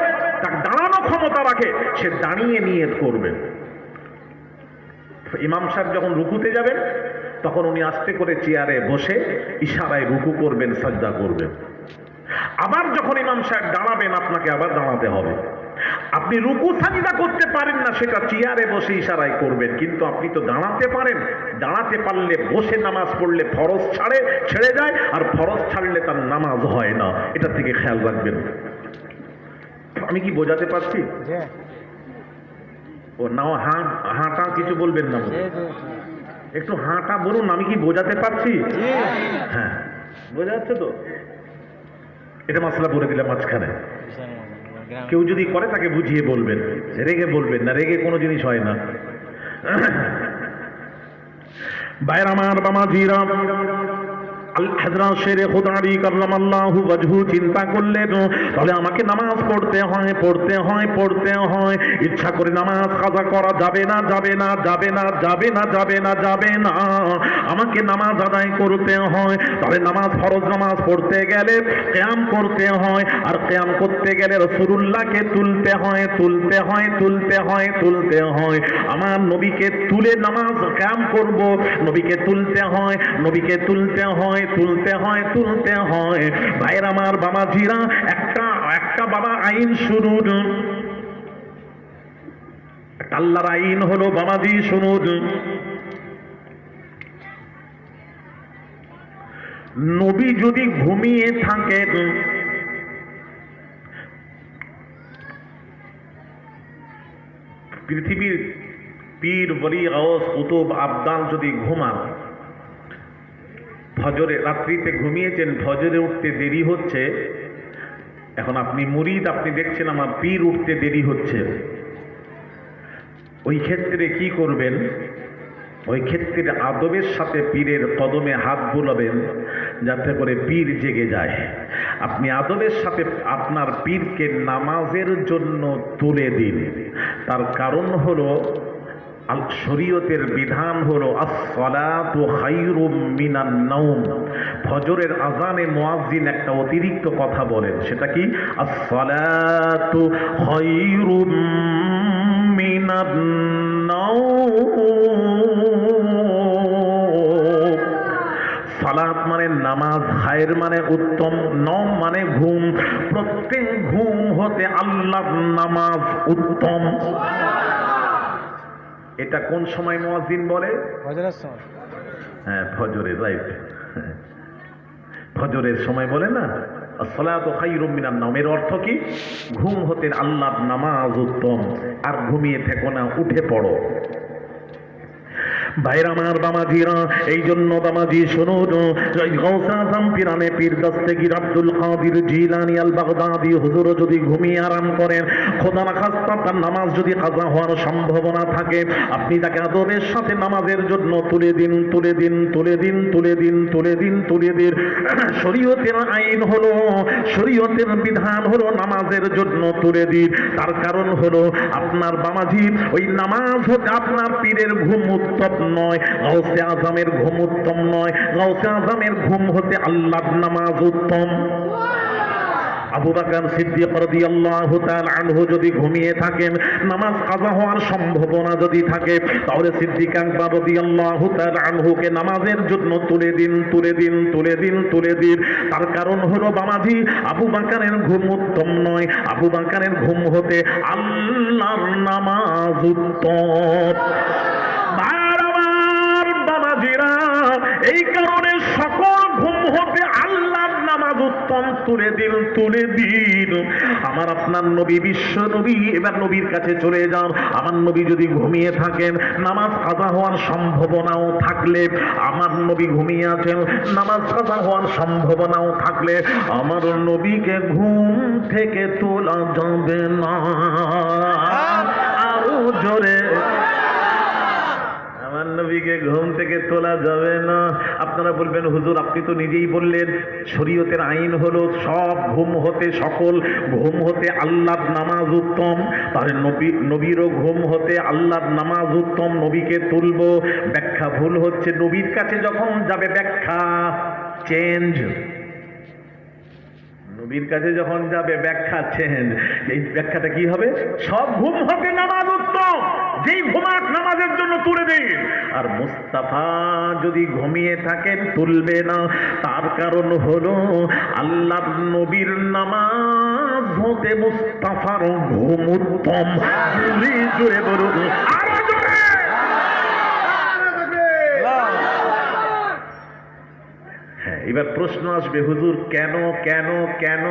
তার দাঁড়ানো ক্ষমতা রাখে, সে দাঁড়িয়ে নিয়ত করবে। ইমাম সাহেব যখন রুকুতে যাবেন তখন উনি আস্তে করে চেয়ারে বসে ইশারায় রুকু করবেন, সাজদা করবেন। আবার যখন ইমাম সাহেব দাঁড়াবেন আপনাকে আবার দাঁড়াতে হবে। আপনি রুকু সাজদা করতে পারেন না, সেটা চেয়ারে বসে ইশারায় করবেন, কিন্তু আপনি তো দাঁড়াতে পারেন। দাঁড়াতে পারলে বসে নামাজ পড়লে ফরজ ছেড়ে যায়, আর ফরজ ছাড়লে তার নামাজ হয় না। এটা থেকে খেয়াল রাখবেন। আমি কি বোঝাতে পারছি? ও না, হাঁটা কিছু বলবেন না, একটু হাঁটা বলুন। আমি কি বোঝাতে পারছি? হ্যাঁ, বোঝা যাচ্ছে তো? এটা মাসলা বলে দিলাম মাঝখানে। কেউ যদি করে তাকে বুঝিয়ে বলবেন, রেগে বলবেন না, রেগে কোনো জিনিস হয় না। বাইরে আমার বামাজিরা, হযরত শেরে খুদারি কাররামাল্লাহু ওয়াজহু চিন্তা করলেন, তাহলে আমাকে নামাজ পড়তে হয়। ইচ্ছা করে নামাজ কাজা করা যাবে না। আমাকে নামাজ আদায় করতে হয়। তাহলে নামাজ, ফরজ নামাজ পড়তে গেলে কিয়াম করতে হয়, আর কিয়াম করতে গেলে রাসূলুল্লাহকে তুলতে হয়। আমার নবীকে তুলে নামাজ কিয়াম করব, নবীকে তুলতে হয়। ভাইয়ের আমার বাবাজিরা, একটা বাবা আইন শুনুন, আল্লাহর আইন হলো বাবাজি শুনুন, নবী যদি ঘুমিয়ে থাকেন, পৃথিবীর পীর, বলি, গাউস, কুতুব, আবদাল যদি ঘুমান, ফজরে রাত্রিতে ঘুমিয়েছেন, ফজরে উঠতে দেরি হচ্ছে, এখন আপনি মুরিদ, আপনি দেখছেন আমার পীর উঠতে দেরি হচ্ছে, ওই ক্ষেত্রে কি করবেন? ওই ক্ষেত্রে আদবের সাথে পীরের কদমে হাত বুলাবেন, যাতে করে পীর জেগে যায়। আপনি আদবের সাথে আপনার পীরকে নামাজের জন্য তুলে দিন। তার কারণ হলো, শরীয়তের বিধান হলো আসসালাতু খায়রুম মিনান নাওম। ফজরের আযানে মুয়াজ্জিন একটা অতিরিক্ত কথা বলেন, সেটা কি? আসসালাতু খায়রুম মিনান নাওম। সালাত মানে নামাজ, খায়র মানে উত্তম, নওম মানে ঘুম। প্রত্যেক ঘুম হতে আল্লাহর নামাজ উত্তম। এটা কোন সময় মুয়াজ্জিন বলে? ফজরের সময়। হ্যাঁ, ফজরে, রাইট, ফজরের সময় বলে না আসসালাতু খায়রুম মিনান নাওম। এর অর্থ কি? ঘুম হতে আল্লাহর নামাজ উত্তম। আর ঘুমিয়ে থেকো না, উঠে পড়ো। ভাইরা আমার বামাজিরা, এই জন্য বামাজি শুনুন, গৌসে আযম পিরানে পীর দস্তগীর আব্দুল কাদের জিলানী আল বাগদাদি হুজুর যদি ঘুমিয়ে আরাম করেন, খোদা না খাস্তা তার নামাজ যদি কাজা হওয়ার সম্ভাবনা থাকে, আপনি তাকে আদবের সাথে নামাজের জন্য তুলে দিন, তুলে দিন, তুলে দিন, তুলে দিন, তুলে দিন, তুলে দিন। শরীয়তের আইন হলো, শরীয়তের বিধান হলো নামাজের জন্য তুলে দিন। তার কারণ হলো আপনার বামাজি ওই নামাজ হতে আপনার পীরের ঘুম উত্তম নয়, গৌসে আযমের ঘুম উত্তম নয়। গৌসে আযমের ঘুম হতে আল্লাহর নামাজ উত্তম। আবু বকর সিদ্দিক রাদিয়াল্লাহু তাআলা আনহু যদি ঘুমিয়ে থাকেন, নামাজ কাজা হওয়ার সম্ভাবনা যদি থাকে, তাহলে সিদ্দিক আকবর রাদিয়াল্লাহু তাআলা আনহুকে নামাজের জন্য তুলে দিন, তুলে দিন, তুলে দিন, তুলে দিন। তার কারণ হলো বামাজি আবু বকরের ঘুম উত্তম নয়, আবু বকরের ঘুম হতে আল্লাহর নামাজ উত্তম। বামাজিরা, এই কারণে সকল ঘুম হতে আল্লাহর নামাজ উত্তম, তুলে দিন, তুলে দিন। আমার আপনার নবী, বিশ্ব নবী, এবার নবীর কাছে চলে যান। আমার নবী যদি ঘুমিয়ে থাকেন, নামাজ কাজা হওয়ার সম্ভাবনাও থাকলে, আমার নবী ঘুমিয়ে আছেন, নামাজ কাজা হওয়ার সম্ভাবনাও থাকলে, আমার নবীকে ঘুম থেকে তোলা যাবে না। আরো জোরে, আমার নবীকে ঘুম থেকে তোলা যাবে না। আপনারা বলবেন হুজুর আপনি তো নিজেই বললেন শরীয়তের আইন হলো সব ঘুম হতে, সকল ঘুম হতে আল্লাহর নামাজ উত্তম। তাহলে নবীরও ঘুম হতে আল্লাহর নামাজ উত্তম, নবীকে তুলব। ব্যাখ্যা ভুল হচ্ছে। নবীর কাছে যখন যাবে ব্যাখ্যা চেঞ্জ, নবীর কাছে যখন যাবে ব্যাখ্যা চেঞ্জ। এই ব্যাখ্যাটা কি হবে? সব ঘুম হতে নামাজ উত্তম, যেই ঘুমাক নামাজের জন্য তুলে দিন। আর মুস্তাফা যদি ঘুমিয়ে থাকেন তুলবে না। তার কারণ হলো আল্লাহর নবীর নামাজ হতে মুস্তাফার ঘুম উত্তম। জোরে জোরে বলুন, আরো জোরে। হ্যাঁ, এবার প্রশ্ন আসবে হুজুর কেন কেন কেন?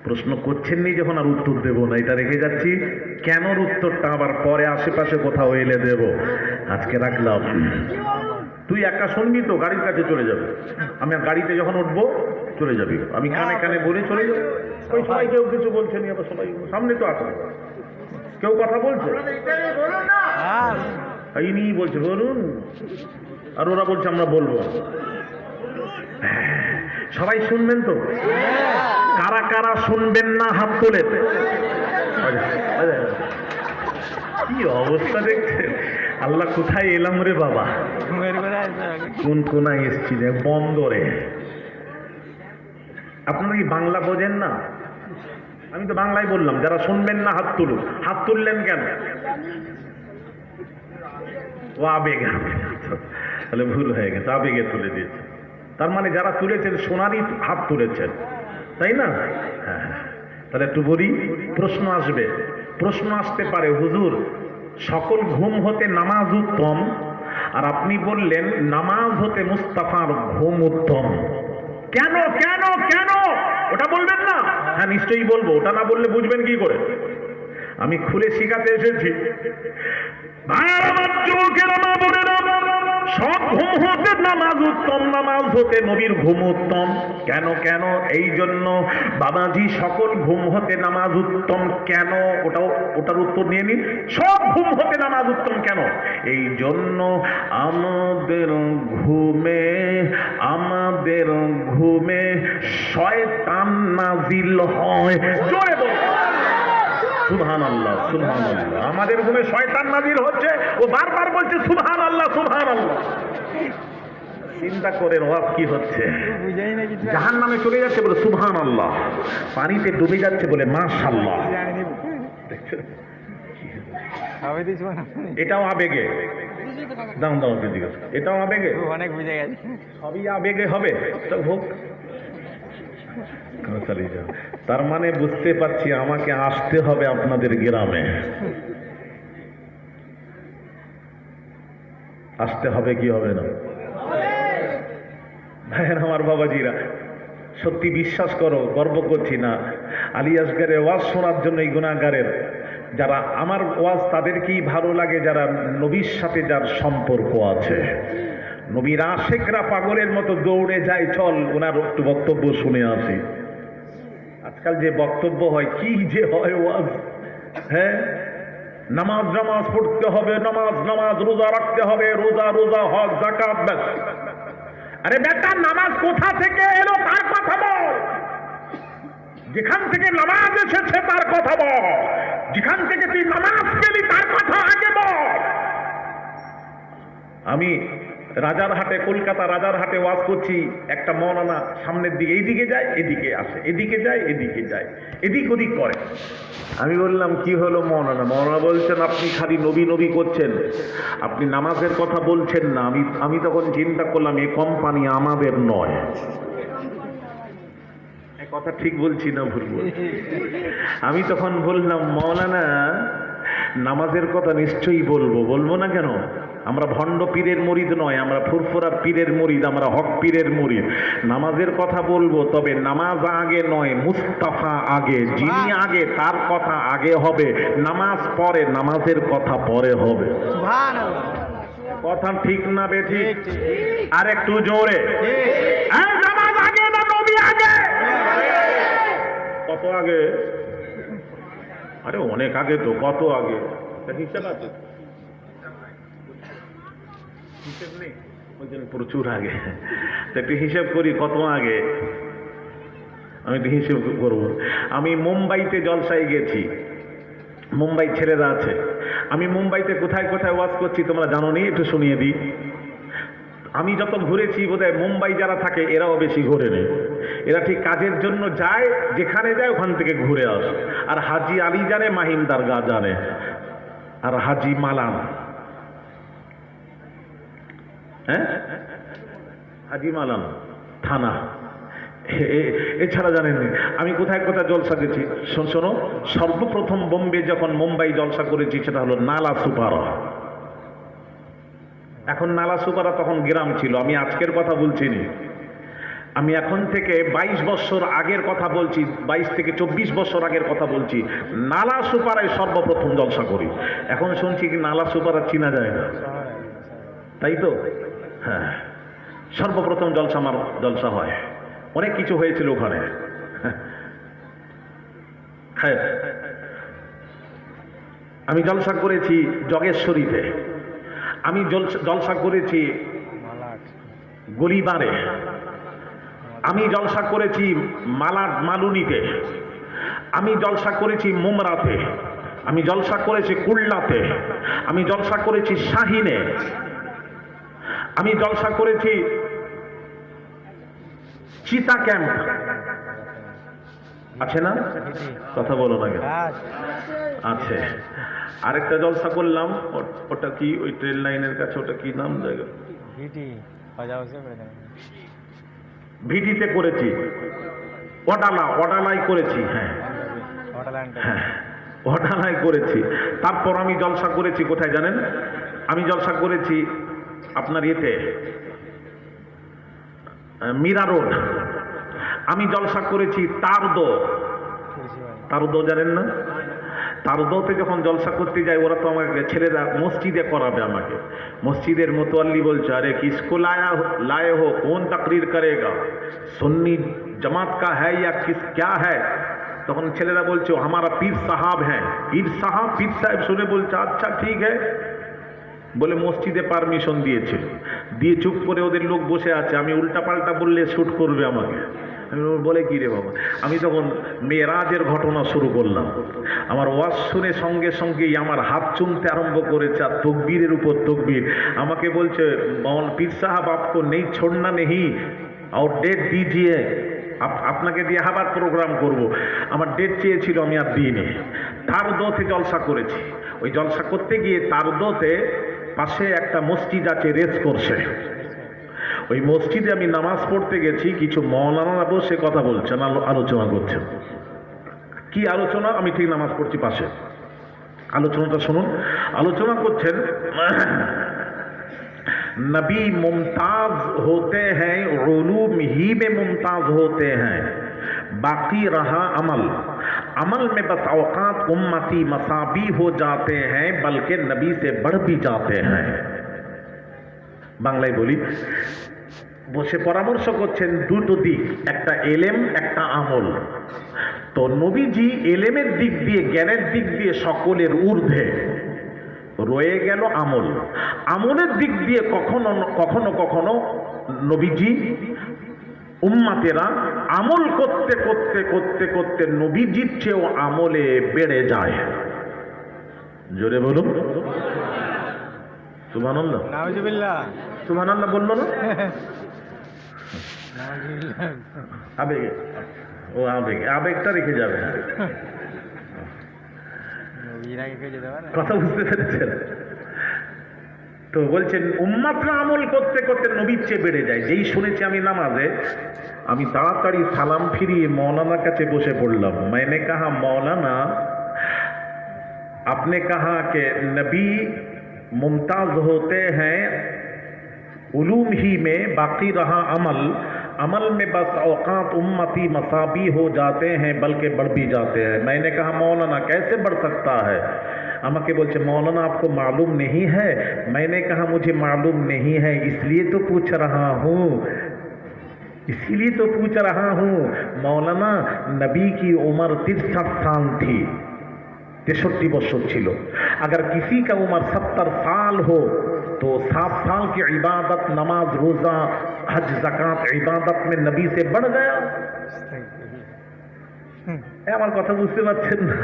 প্রশ্ন করছেননি যখন আর উত্তর দেব না, এটা রেখে যাচ্ছি। কেনর উত্তরটা আবার পরে আশেপাশে কোথাও এলে দেব, আজকে রাখলাম। তুই একা শুনবি তো, গাড়ির কাছে চলে যাবে। আমি গাড়িতে যখন উঠবো চলে যাবি, আমি কানে কানে বলে চলে যাবো। ওই সবাই কেউ কিছু বলছে নি, আবার সবাই সামনে তো আছে, কেউ কথা বলছে ইনি বলছে বলুন, আর ওরা বলছে আমরা বলবো। সবাই শুনবেন তো? কারা কারা শুনবেন না হাত তোলে। কি অবস্থা দেখছেন? আল্লাহ কোথায় এলাম রে বাবা, কোন কোনায় এসছি রে, বন্দরে। আপনারা কি বাংলা বোঝেন না? আমি তো বাংলায় বললাম। যারা শুনবেন না হাত তুলুন। হাত তুললেন কেন? ও আবেগে, তাহলে ভুল হয়ে গেছে, আবেগে তুলে দিয়েছে। তার মানে যারা তুলেছেন সোনারই হাত তুলেছেন, তাই না? হ্যাঁ, তাহলে একটু বলি, প্রশ্ন আসবে। প্রশ্ন আসতে পারে হুজুর সকল ঘুম হতে নামাজ উত্তম, আর আপনি বললেন নামাজ হতে মুস্তাফার ঘুম উত্তম। কেন কেন কেন? ওটা বলবেন না? হ্যাঁ নিশ্চয়ই বলবো, ওটা না বললে বুঝবেন কি করে? আমি খুলে শিখাতে এসেছি। সব ঘুম হতে নামাজ উত্তম, নামাজ হতে নবীর ঘুম উত্তম। কেন কেন? এই জন্য বাবাজি সকল ঘুম হতে নামাজ উত্তম কেন, ওটার উত্তর নিয়ে নিন। সব ঘুম হতে নামাজ উত্তম কেন? এই জন্য আমাদের ঘুমে শয়তান নাজিল হয়। জোরে বলুন সুবহানাল্লাহ, সুবহানাল্লাহ। আমাদের ঘুমে শয়তান নাজিল হচ্ছে, ও বারবার বলছে সুবহানাল্লাহ, সুবহানাল্লাহ। চিন্তা করেন ওয়াজ কি হচ্ছে। জাহান্নামে চলে যাচ্ছে বলে সুবহানাল্লাহ, পানিতে ডুবে যাচ্ছে বলে মাশাআল্লাহ। এটাও আবেগে। দাও দাও দিদি, এটাও আবেগে, অনেক বুঝে গেছে। সবই আবেগে হবে তো হোক। তার মানে বুঝতে পারছি আমাকে আসতে হবে আপনাদের গ্রামে, আসতে হবে কি হবে না? ভাইয়ের আমার বাবাজিরা, সত্যি বিশ্বাস করো, গর্ব করছি না, আলী আসগরের ওয়াজ শোনার জন্য এই গুনাহগারের যারা আমার ওয়াজ তাদেরকেই ভালো লাগে যারা নবীর সাথে যার সম্পর্ক আছে। নবীর আশেকরা পাগলের মতো দৌড়ে যায়, চল ওনার একটু বক্তব্য শুনে আসি। আজকাল যে বক্তব্য হয়, কি যে হয় ওয়াজ, হ্যাঁ, নামাজ নামাজ পড়তে হবে, নামাজ নামাজ, রোজা রাখতে হবে, রোজা রোজা, হজ যাকাত, ব্যাস। আরে বেটা, নামাজ কোথা থেকে এলো তার কথা বল, যেখান থেকে নামাজ এসেছে তার কথা বল, যেখান থেকে তুই নামাজ পেলি তার কথা আগে বল। আমি রাজারহাটে, কলকাতা রাজারহাটে ওয়াজ করছি, একটা মৌলানা সামনের দিকে এইদিকে যায় এদিকে আসে, এদিকে যায় এদিকে যায়, এদিক ওদিক করে। আমি বললাম কি হলো মৌলানা? মৌলানা বলছেন আপনি খালি নবী নবী করছেন, আপনি নামাজের কথা বলছেন না। আমি তখন চিন্তা করলাম এ কোম্পানি আমাদের নয়। কথা ঠিক বলছি না ভুল বলছি? আমি তখন বললাম মৌলানা নামাজের কথা নিশ্চয়ই বলবো, বলবো না কেন? আমরা ভণ্ড পীরের মুরিদ নয়, আমরা ফুরফুরা পীরের মুরিদ, আমরা হক পীরের মুরিদ। নামাজের কথা বলবো, তবে নামাজ আগে নয়, মুস্তাফা আগে। যিনি আগে তার কথা আগে হবে, নামাজ পরে, নামাজের কথা পরে হবে। কথা ঠিক না বেঠিক? আর একটু জোরে। নামাজ আগে না নবী আগে? কত আগে? আরে অনেক আগে তো। কত আগে হিসাব আছে? হিসেব নেই, ওই জন্য প্রচুর আগে। একটু হিসেব করি কত আগে, আমি একটু হিসেব করব। আমি মুম্বাইতে জলসায় গেছি, মুম্বাই ছেলেরা আছে। আমি মুম্বাইতে কোথায় কোথায় ওয়াজ করছি তোমরা জানো নি? একটু শুনিয়ে দিই। আমি যত ঘুরেছি বোধহয় মুম্বাই যারা থাকে এরাও বেশি ঘুরে নেই। এরা ঠিক কাজের জন্য যায়, যেখানে যায় ওখান থেকে ঘুরে আসে। আর হাজি আলী জানে, মাহিম দারগা জানে, আর হাজি মালান, হ্যাঁ, হাজি মালান থানা, এছাড়া জানেননি। আমি কোথায় কোথায় জলসা গেছি শোনো। সর্বপ্রথম বোম্বে যখন মুম্বাই জলসা করেছি সেটা হলো নালা সুপারা। এখন নালা সুপারা তখন গ্রাম ছিল। আমি আজকের কথা বলছি না, আমি এখন থেকে 22 বছর আগের কথা বলছি, 22 থেকে 24 বছর আগের কথা বলছি। নালা সুপারায় সর্বপ্রথম জলসা করি। এখন শুনছি কি নালা সুপারা চিনা যায় না, তাই তো? হ্যাঁ, সর্বপ্রথম জলসা আমার জলসা হয়। অনেক কিছু হয়েছিল ওখানে। হ্যাঁ, আমি জলসা করেছি জগেশ্বরীতে, আমি জলসা করেছি গলিবারে, আমি জলসা করেছি মালুনিতে, আমি জলসা করেছি মুমরাতে, আমি জলসা করেছি কুল্লাতে, আমি জলসা করেছি শাহিনে, আমি জলসা করেছি চিতা ক্যাম্প আছে না? কথা বলো না কেন? আছে। আরেকটা জলসা করলাম, ওটা কি ওই ট্রেন লাইনের কাছে, ওটা কি নাম জায়গা? ভিটিতে করেছি, ওডালাই করেছি। হ্যাঁ হ্যাঁ, ওডালাই করেছি। তারপর আমি জলসা করেছি কোথায় জানেন? আমি জলসা করেছি আপনার ইয়েতে, মীরা রোড। আমি জলসা করেছি তারদো জানেন না? তারদোতে যখন জলসা করতে যাই, ওরা তো আমাকে, ছেলেরা মসজিদে করাবে আমাকে। মসজিদের মোতোয়াল্লি বলছে, আরে কিসকো লায়ে হো, কোন তাকরির করেগা, সুন্নি জামাত কা হ্যায় ইয়া ক্যা হ্যায়? তখন ছেলেরা বলছে হামারা পীর সাহাব হ্যাঁ। পীর সাহেব শুনে বলছে আচ্ছা ঠিক হ্যায়, বলে মসজিদে পারমিশন দিয়েছিল। দিয়ে চুপ করে ওদের লোক বসে আছে। আমি উল্টাপাল্টা বললে শ্যুট করবে আমাকে। আমি বলে কি রে বাবা? আমি তখন মেরাজের ঘটনা শুরু করলাম। আমার ওয়াজ শুনে সঙ্গে সঙ্গেই আমার হাত চুমতে আরম্ভ করেছে, আর তকবীরের উপর তকবীর। আমাকে বলছে পীর সাহাব আপকো নেই ছোড়না নেহি, আর ডেট দিজিয়ে, আপনাকে দিয়ে আবার প্রোগ্রাম করব। আমার ডেট চেয়েছিল, আমি আর দিইনি। তারদোতে জলসা করেছি। ওই জলসা করতে গিয়ে তারদোতে পাশে একটা মসজিদ আছে, রেস করছে। ওই মসজিদে আমি নামাজ পড়তে গেছি, কিছু মৌলানা বসে কথা বলছেন, আলোচনা করছেন। কি আলোচনা? আমি ঠিক নামাজ পড়ছি পাশে, আলোচনাটা শুনুন। আলোচনা করছেন, नबी मुमताज होते हैं, उलूम ही में मुमताज होते हैं, बाकी रहा अमल। अमल में बस औकात उम्मती मसाबी हो जाते हैं बल्कि नबी से बढ़ भी जाते हैं। বাংলায় বলি, বসে পরামর্শ করছেন দুটো দিক, একটা এলেম একটা আমল। তো নবীজি এলেমের দিক দিয়ে জ্ঞানের দিক দিয়ে সকলের ঊর্ধ্বে, রয়ে গেল আমল। আমলের দিক দিয়ে কখনো কখনো কখনো নবীজি উম্মাতেরা আমল করতে করতে করতে করতে নবীজির চেয়েও আমলে বেড়ে যায়। জোরে বলুন সুবহানাল্লাহ। নাউজুবিল্লাহ। সুবহানাল্লাহ বললো না? আবেগে, ও আবেগে, আবেগটা রেখে যাবে। কথা বুঝতে পেরেছেন? তো বলছেন উম্মাতরা আমল করতে করতে নবীর চেয়ে বেড়ে যায়। যেই শুনেছি আমি নামাজে, আমি তাড়াতাড়ি সালাম ফিরিয়ে মৌলানার কাছে বসে পড়লাম। मैंने कहा मौलाना आपने कहा कि नबी मुमताज होते हैं उलूम ही में, बाकी रहा अमल, अमल में बस औकात उम्मती मसाबी हो जाते हैं बल्कि बढ़ भी जाते हैं। मैंने कहा मौलाना कैसे बढ़ सकता है? আমাকে বলছে मौलाना आपको मालूम नहीं है? मैंने कहा मुझे मालूम नहीं है इसलिए तो पूछ रहा हूँ, इसीलिए तो पूछ रहा हूँ। मौलाना नबी की उम्र 63 साल थी, 63 বছর ছিল। अगर किसी का उम्र 70 साल हो तो 7 साल की इबादत, नमाज रोजा हज ज़कात इबादत में नबी से बढ़ गया। আমার কথা বুঝতে পারছেন না?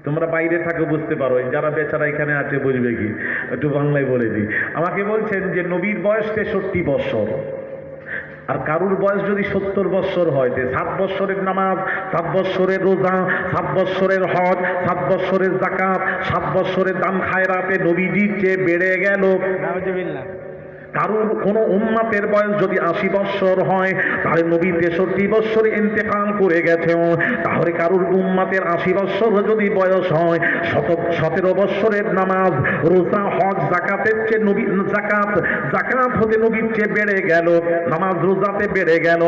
তোমরা বাইরে থাকো বুঝতে পারো, যারা বেচারা এখানে আছে বুঝবে কি, একটু বাংলায় বলে দিই। আমাকে বলছেন যে নবীর বয়স 63 বছর, আর কারুর বয়স যদি 70 বছর হয়, 7 বছরের নামাজ, 7 বছরের রোজা, 7 বছরের হজ, 7 বছরের যাকাত, 7 বছরের দান খায়রাতে নবীজির চেয়ে বেড়ে গেল। নাউজুবিল্লাহ। কারুর কোন উম্মাতের বয়স যদি 80 বছর হয়, তাহলে নবী 63 বছরে ইন্তেকাল করে গেছে। তাহলে কারুর উম্মাতের 80 বছর যদি বয়স হয়, 17 বছরের নামাজ রোজা হজ যাকাতের চেয়ে নবী যাকাত হতে নবীর চেয়ে বেড়ে গেল, নামাজ রোজাতে বেড়ে গেল,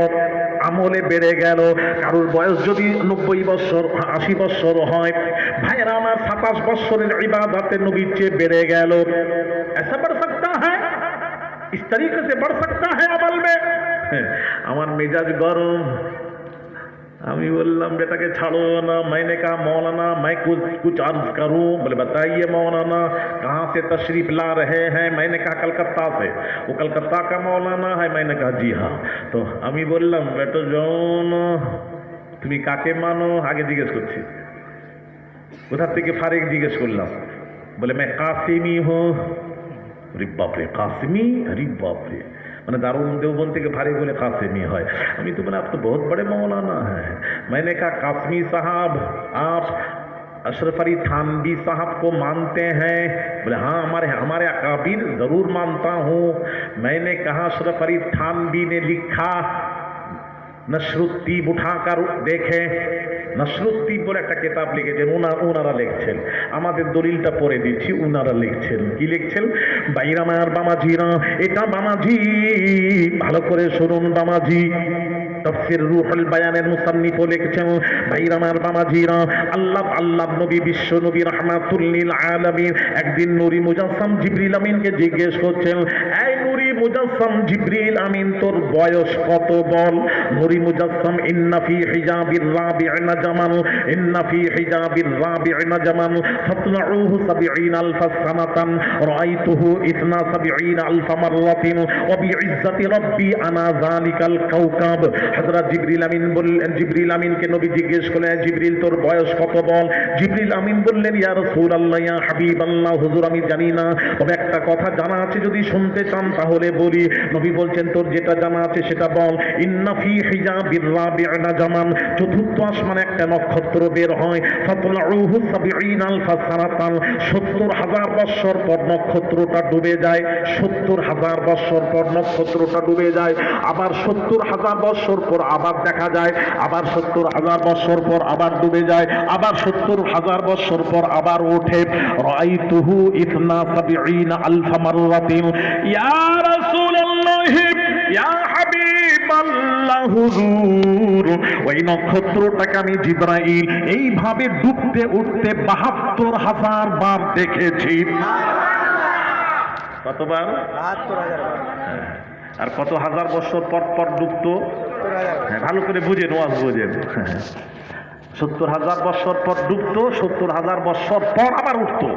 আমলে বেড়ে গেল। কারুর বয়স যদি 90 বছর 80 বছর হয়, ভাইরা আমার 27 বছরের ইবাদতে নবীর চেয়ে বেড়ে গেল। ऐसा बढ़ सकता है, इस तरीके से बढ़ सकता है अमल में। আমার মেজাজ গরম, আমি বললাম বেটাকে ছাড়ো না। मैंने कहा मौलाना मैं कुछ अर्ज करूं? बोले बताइए मौलाना कहाँ से तशरीफ ला रहे हैं? मैंने कहा कलकत्ता से। वो कलकत्ता का मौलाना है? मैंने कहा जी हाँ। तो আমি বললাম বেটা জন তুমি কাকে মানো? আগে জিজ্ঞেস করছি, কোথা থেকে ফারিক জিজ্ঞেস করলাম। বলে मैं कासिमी हूँ। अरे बाप रे कासिमी, अरे बाप रे, मैंने दारुल देवबंद के भारी बोले कासिमी है। अभी तो मैंने आप तो बहुत बड़े मौलाना है। मैंने कहा कासिमी साहब आप अशरफ अली थानवी साहब को मानते हैं? बोले हाँ हमारे अकाबिर जरूर मानता हूँ। मैंने कहा अशरफ अली थानवी ने लिखा, नशरुत्तीब उठाकर देखे, नशरुत्तीब বলে একটা কিতাব লিখেছেন, ওনারা লিখছেন। আমাদের দলিলটা পড়ে দিচ্ছি, ওনারা লিখছেন কি লিখছেন। বাইরা মার বামাজিরা, এটা বামাজি ভালো করে শুনুন। বামাজি তাফসীর রুহুল বায়ানের মুসান্নিফও লিখছেন, বাইরা মার বামাজিরা, আল্লাহ নবী বিশ্ব নবী রাহমাতুল লিল আলামিন একদিন নূরি মুজাসসাম জিবরিল আমিনকে জিজ্ঞেস করছেন, এই নূরি মুজাসসাম জিবরিল আমিন তোর বয়স কত বল? নূরি মুজাসসাম ইন্না ফি হিজাবির রাবি'ি নাজামান, ইন্না ফি হিজাবির রাবি'ি নাজামান ফাতলাউহু ৭০,০০০ সানাতান রাআইতুহু ৭২,০০০ মাররাতিন ওয়া বিইজ্জাতি রাব্বি আনা যালিকাল কাওকাব। হযরত জিবরিল আমিন বললেন, জিবরিল আমিনকে নবী জিজ্ঞেস করলেন, জিবরিল তোর বয়স কত বল? জিবরিল আমিন বললেন, ইয়া রাসূলুল্লাহ ইয়া হাবিবাল্লাহ, হুজুর আমি জানি না, তবে একটা কথা জানা আছে, যদি শুনতে চান তাহলে বলি। নবী বলছেন তোর যেটা জানা আছে সেটা বল। ইন্না ফি হিজাবির রাবি'ি নাজামান, চতুর্থ আসমানে একটা নক্ষত্র বের হয়, ফাতলাউহু ৭০,০০০ সানাতান, ৭০,০০০ বছর পর নক্ষত্রটা ডুবে যায়। ৭০,০০০ বছর পর নক্ষত্রটা ডুবে যায়, আবার ৭০,০০০ বছর পর আবার দেখা যায়, আবার ৭০,০০০ বছর পর আবার ডুবে যায়, আবার ৭০,০০০ বছর পর আবার ওঠে। রাআইতুহু ৭২,০০০ মাররাতিন। ইয়া রাসূলুল্লাহ ইয়া হাবিবাল্লাহ হুজুর ওই নক্ষত্রটাকে আমি জিবরাইল এইভাবে ডুবতে উঠতে ৭২,০০০ বার দেখেছি। কতবার? ৭২,০০০ বার। আর কত হাজার বছর পর পর ডুবতো? ভালো করে বুঝেন, ওয়াজ বুঝেন। ৭০,০০০ বছর পর ডুবতো, ৭০,০০০ বছর পর আবার উঠতো।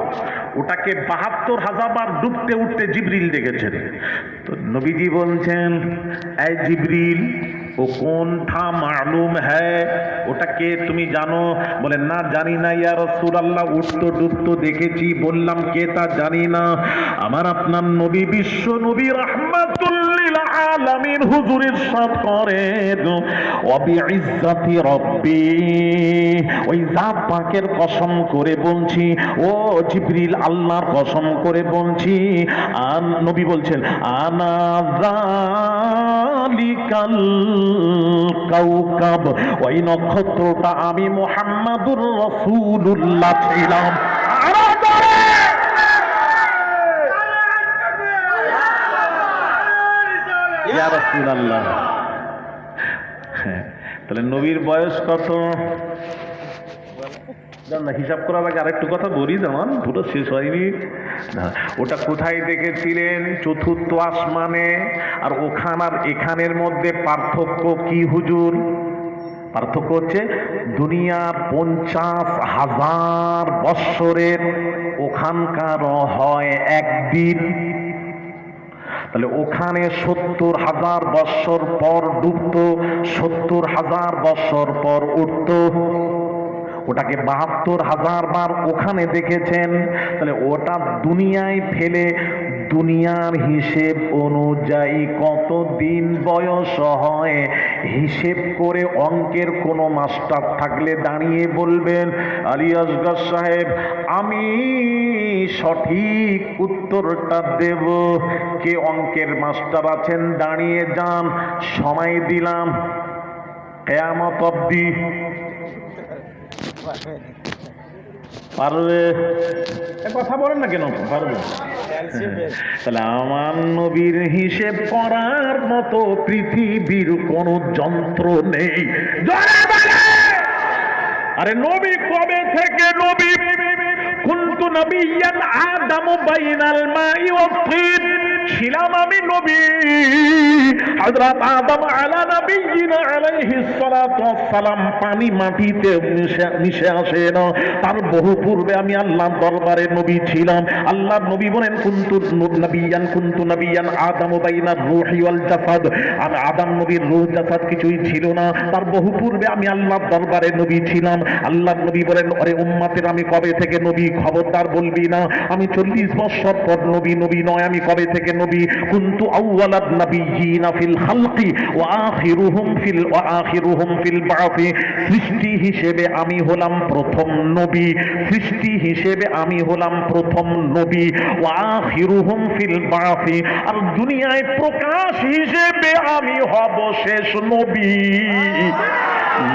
ওটাকে ৭২,০০০ বার ডুবতে উঠতে জিবরিল দেখেছেন। তো নবীজি বলছেন, এই জিবরিল ও কোনটা মালুম হ্যায়, ওটাকে তুমি জানো? বলেন না, জানি না ইয়া রাসূলুল্লাহ, উঠতো ডুবতো দেখেছি। বললাম কে তা জানি না। আমার আপনার নবী, বিশ্ব নবী রাহমাতুল লিল আলামিন হুজুর ইরশাদ করেন, ওয়া বিইজ্জাতি রাব্বি, ওই জাত পাকের কসম করে বলছি, ও জিবরিল আল্লাহর কসম করে বলছি। আর নবী বলছেন, আনা যালিকাল কাওকাব, ওই নক্ষত্রটা আমি মুহাম্মাদুর রাসূলুল্লাহ ছিলাম। ইয়া রাসূলুল্লাহ। তাহলে নবীর বয়স কত? হিসাব করার আগে আরেকটু কথা বলি, যেমন পুরো শেষ হয়নি। ওটা কোথায় দেখেছিলেন? চতুর্থ আসমানে। আর ওখান আর এখানের মধ্যে পার্থক্য কি হুজুর? পার্থক্য হচ্ছে দুনিয়া ৫০,০০০ বৎসরের, ওখানকার হয় একদিন। তাহলে ওখানে ৭০,০০০ বৎসর পর ডুবতো, ৭০,০০০ বৎসর পর উঠতো। ওটাকে ৭২,০০০ বার ওখানে দেখেছেন। তাহলে ওটা দুনিয়ায় ফেলে দুনিয়ার হিসেব অনুযায়ী কত দিন বয়স হয় হিসেব করে অঙ্কের কোনো মাস্টার থাকলে দাঁড়িয়ে বলবেন, আলী আসগর সাহেব আমি সঠিক উত্তরটা দেব। কে অঙ্কের মাস্টার আছেন দাঁড়িয়ে যান, সময় দিলাম কিয়ামত অবধি। পারবে? কথা বলেন না কেন? পারবে? তাহলে আমার নবীর হিসেব করার মতো পৃথিবীর কোন যন্ত্র নেই। আরে নবী কবে থেকে নবী? কুনতু নবিয়্যান আদামু বাইনাল মাই ওয়াত তিন, ছিলাম আমি নবী। হযরত আদম আলা নবিয়্যিনা আলাইহিস সালাতু ওয়াস সালাম পানি মাটিতে মিশে আসে না, তার বহু পূর্বে আমি আল্লাহর দরবারে নবী ছিলাম। আল্লাহর নবী বলেন, কুনতু নবিয়্যান আদামু বাইনার রূহি ওয়াল জাসাদ, আর আদম নবীর রূহ জাসাদ কিছুই ছিল না, তার বহু পূর্বে আমি আল্লাহর দরবারে নবী ছিলাম। আল্লাহর নবী বলেন, আরে উম্মতের আমি কবে থেকে নবী? খবরদার বলবি না আমি ৪০ বছর পর নবী। নবী নয়, আমি কবে থেকে নবী? কুনতু আউওয়ালান নাবিয়্যিনা ফিল খালকি ওয়া আখিরুহুম ফিল বা'থি, সৃষ্টি হিসেবে আমি হলাম প্রথম নবী, সৃষ্টি হিসেবে আমি হলাম প্রথম নবী। ওয়া আখিরুহুম ফিল বা'থি, আর দুনিয়ায় প্রকাশ হিসেবে আমি হব শেষ নবী।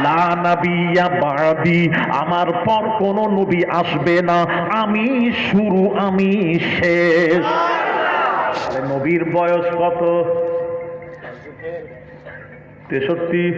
লা নাবিয়্যা বা'দি, আমার পর কোন নবী আসবে না, আমি শুরু, আমি শেষ। নবীর বয়স কত? ৬৩।